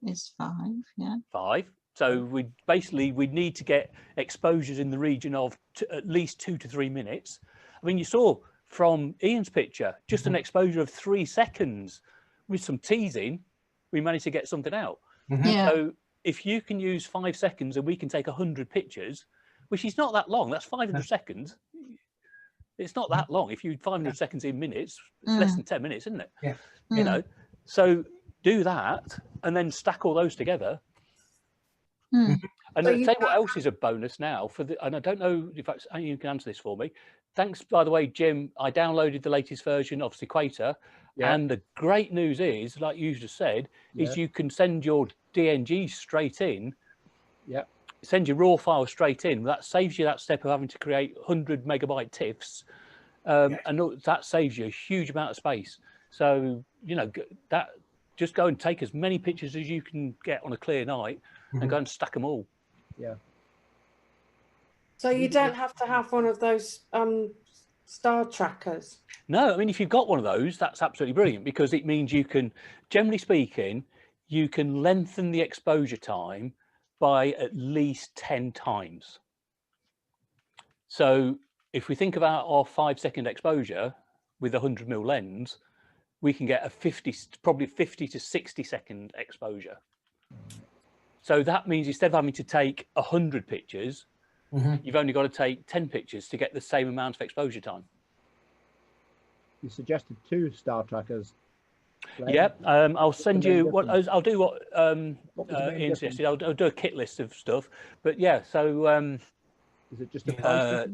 is 5, yeah. 5. So we need to get exposures in the region of at least 2 to 3 minutes. I mean, you saw from Ian's picture, just an exposure of 3 seconds with some teasing, we managed to get something out. So if you can use 5 seconds and we can take 100 pictures, which is not that long, that's 500 seconds. It's not that long. If you 500 seconds in minutes, it's less than 10 minutes, isn't it? You know, so do that and then stack all those together. And I'll tell you what else is a bonus now for the, and I don't know if you can answer this for me. Thanks, by the way, Jim. I downloaded the latest version of Sequator, and the great news is, like you just said, is you can send your DNG straight in. Send your raw file straight in. That saves you that step of having to create 100 megabyte TIFFs, and that saves you a huge amount of space. So you know that just go and take as many pictures as you can get on a clear night, and go and stack them all. So you don't have to have one of those star trackers? No, I mean, if you've got one of those, that's absolutely brilliant, because it means you can, generally speaking, you can lengthen the exposure time by at least 10 times. So if we think about our 5-second exposure with a 100 mil lens, we can get a probably 50 to 60 second exposure. So that means instead of having to take 100 pictures, you've only got to take 10 pictures to get the same amount of exposure time. You suggested 2 star trackers. I'll send you what I'll do. What Ian suggested. I'll do a kit list of stuff. But yeah, so is it just a price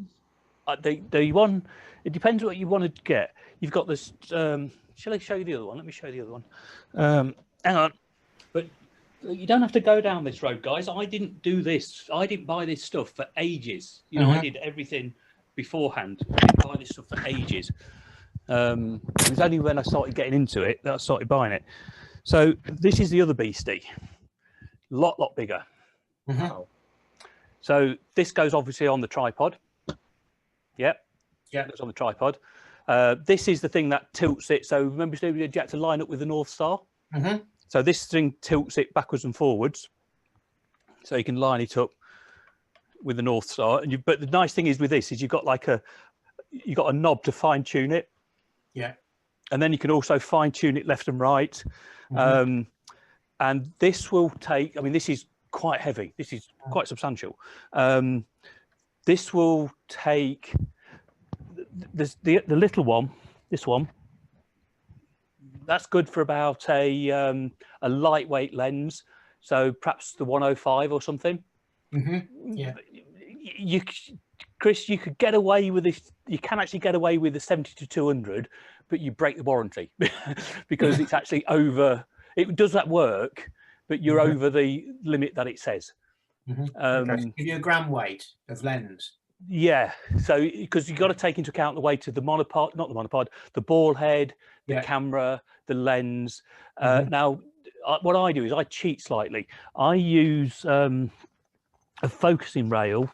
difference? The one, it depends what you want to get. You've got this. Shall I show you the other one? Let me show you the other one. Hang on, but you don't have to go down this road, guys. I didn't do this. I didn't buy this stuff for ages. You know, I did everything beforehand. I didn't buy this stuff for ages. It was only when I started getting into it that I started buying it. So this is the other beastie, lot bigger. So this goes obviously on the tripod. It goes on the tripod. This is the thing that tilts it. So remember, Steve, you had to line up with the North Star. So this thing tilts it backwards and forwards, so you can line it up with the North Star. And but the nice thing is with this is you've got a knob to fine tune it. And then you can also fine tune it left and right. And this will take, I mean, this is quite heavy. This is quite substantial. This will take the little one, this one, that's good for about a lightweight lens. So perhaps the 105 or something. Chris, you could get away with this. You can actually get away with the 70 to 200, but you break the warranty because it's actually over. It does that work, but you're over the limit that it says. Give you a gram weight of lens. So because you've got to take into account the weight of the monopod, not the monopod, the ball head, the camera, the lens. Now, what I do is I cheat slightly. I use a focusing rail.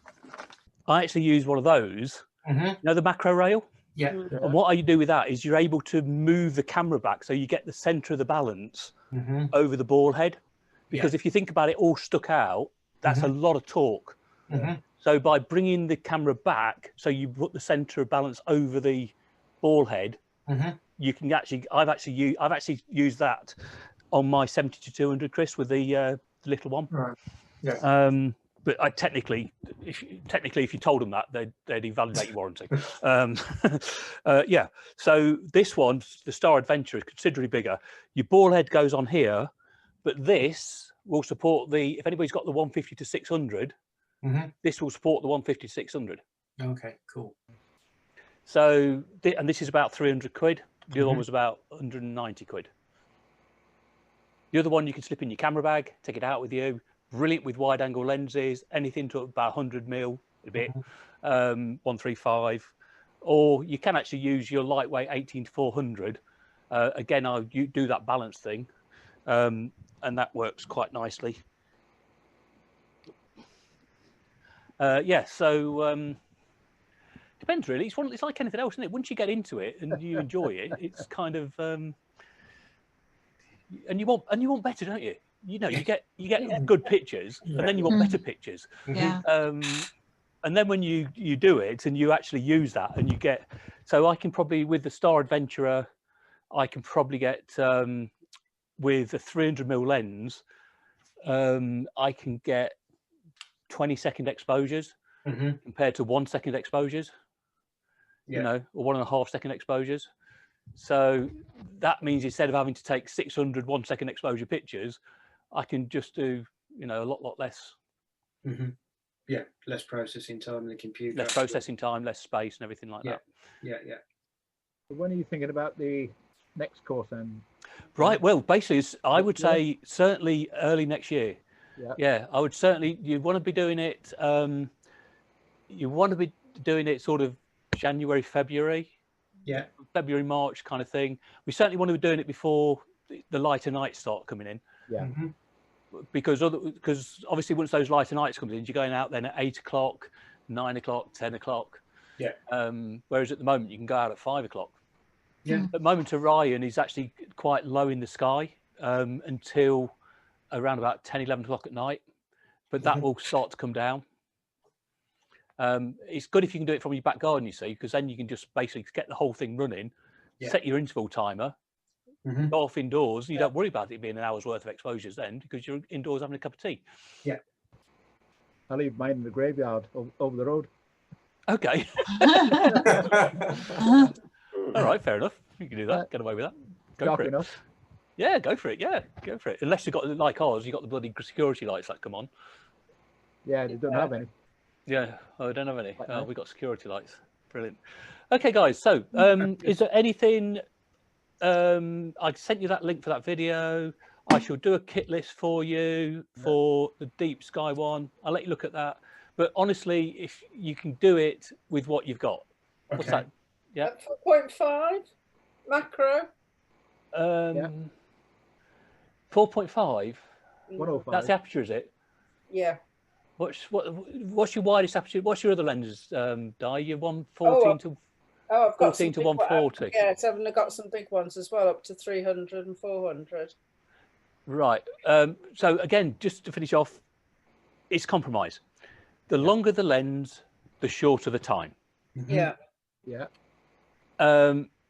I actually use one of those. You know, the macro rail. Yeah. And what I do with that is you're able to move the camera back so you get the center of the balance over the ball head. Because if you think about it all stuck out, that's a lot of torque. So by bringing the camera back, so you put the center of balance over the ball head, you can actually, I've actually used that on my 70-200, Chris, with the little one. Right. Yeah. But I technically, if you told them that, they'd invalidate your warranty. Yeah. So this one, the Star Adventure, is considerably bigger. Your ball head goes on here, but this will support if anybody's got the 150-600, this will support the 150-600. Okay, cool. So, and this is about 300 quid. The other one was about 190 quid. The other one you can slip in your camera bag, take it out with you. Brilliant with wide angle lenses, anything to about 100 mil, a bit, 135, or you can actually use your lightweight 18-400. Again, you do that balance thing, and that works quite nicely. Yeah, so depends really. It's like anything else, isn't it? Once you get into it and you enjoy it, it's kind of and you want better, don't you? You know, you get good pictures, and then you want better pictures. Yeah. And then when you do it and you actually use that, and you get, so I can probably, with the Star Adventurer, I can probably get with a 300mm lens, I can get 20-second exposures compared to 1 second exposures. You know, or 1.5 second exposures. So that means instead of having to take 600 1 second exposure pictures, I can just do, you know, a lot less. Yeah, less processing time in the computer. Less processing time, less space, and everything like that. Yeah. When are you thinking about the next course then? Right. Well, basically, I would say certainly early next year. Yeah, I would certainly. You want to be doing it. You want to be doing it sort of January, February. Yeah. February, March kind of thing. We certainly want to be doing it before the lighter nights start coming in. Yeah. Because obviously once those lighter nights come in, you're going out then at 8 o'clock, 9 o'clock, 10 o'clock. Yeah. Whereas at the moment you can go out at 5 o'clock. Yeah. At the moment Orion is actually quite low in the sky until around about 10, 11 o'clock at night, but that will start to come down. It's good if you can do it from your back garden, you see, because then you can just basically get the whole thing running, set your interval timer, go off indoors. You don't worry about it being an hour's worth of exposures then, because you're indoors having a cup of tea. Yeah. I leave mine in the graveyard over the road. Okay. All right, fair enough. You can do that. Get away with that. Go for it. Enough. Yeah, go for it. Yeah, go for it. Unless you've got, like ours, you've got the bloody security lights that come on. Yeah, they don't have any. Yeah, I don't have any. We've got security lights. Brilliant. Okay, guys. So, is there anything? I sent you that link for that video. I shall do a kit list for you for the Deep Sky one. I'll let you look at that. But honestly, if you can do it with what you've got, what's that? Yeah. 4.5 macro. 4.5. 105. That's the aperture, is it? Yeah. What's your widest aperture? What's your other lenses, Di? You're 114 to. Oh, I've got 14 to 140. Yeah, I've got some big ones as well, up to 300 and 400. Right. So again, just to finish off, it's compromise. The longer the lens, the shorter the time. Yeah. Yeah.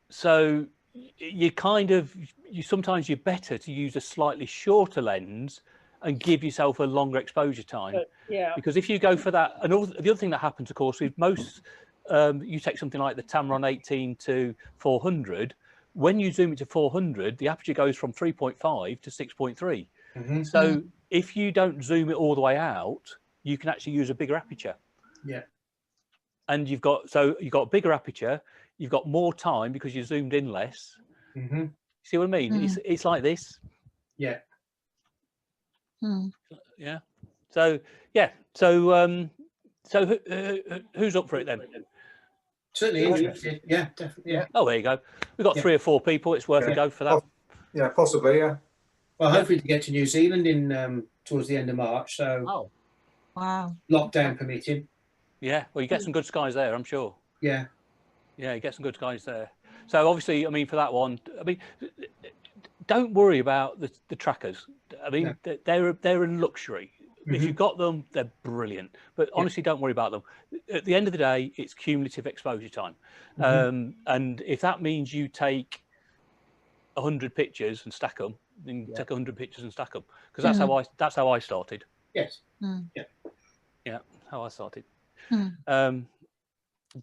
So sometimes you're better to use a slightly shorter lens and give yourself a longer exposure time. Yeah. Because if you go for that, and the other thing that happens, of course, with most, you take something like the Tamron 18 to 400, when you zoom it to 400, the aperture goes from 3.5 to 6.3. So if you don't zoom it all the way out, you can actually use a bigger aperture. Yeah. And you've got a bigger aperture, you've got more time because you zoomed in less. See what I mean? It's like this. Yeah. Yeah. So yeah. So who's up for it then? Certainly interested. Yeah, definitely. Yeah. Oh, there you go. We've got 3 or 4 people. It's worth a go for that. Yeah, possibly. Yeah. Well, hopefully to get to New Zealand in towards the end of March. So, Oh, Wow. lockdown permitting. Yeah, well, you get some good skies there, I'm sure. Yeah. Yeah, you get some good skies there. So obviously, I mean, for that one, I mean, don't worry about the trackers. I mean, they're a luxury. If you've got them, they're brilliant. But honestly, don't worry about them. At the end of the day, it's cumulative exposure time. And if that means you take 100 pictures and stack them, then take 100 pictures and stack them, because that's how I started. Yes. Yeah, how I started.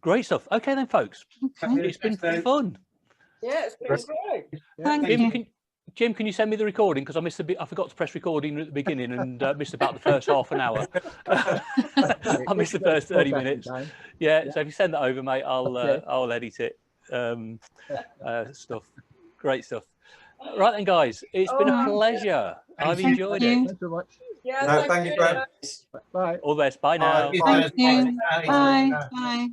Great stuff. Okay then, folks. It's been fun. Yeah, it's been great. Thank you. Jim, can you send me the recording? Because I missed a bit. I forgot to press recording at the beginning and missed about the first half an hour. I missed the first 30 minutes. Yeah, so if you send that over, mate, I'll edit it. Stuff. Great stuff. Right then, guys, it's been a pleasure. I've enjoyed it. thanks very much. Yeah, Thank you, Brad. Bye. All the best. Bye now. Thank you. Bye. Bye.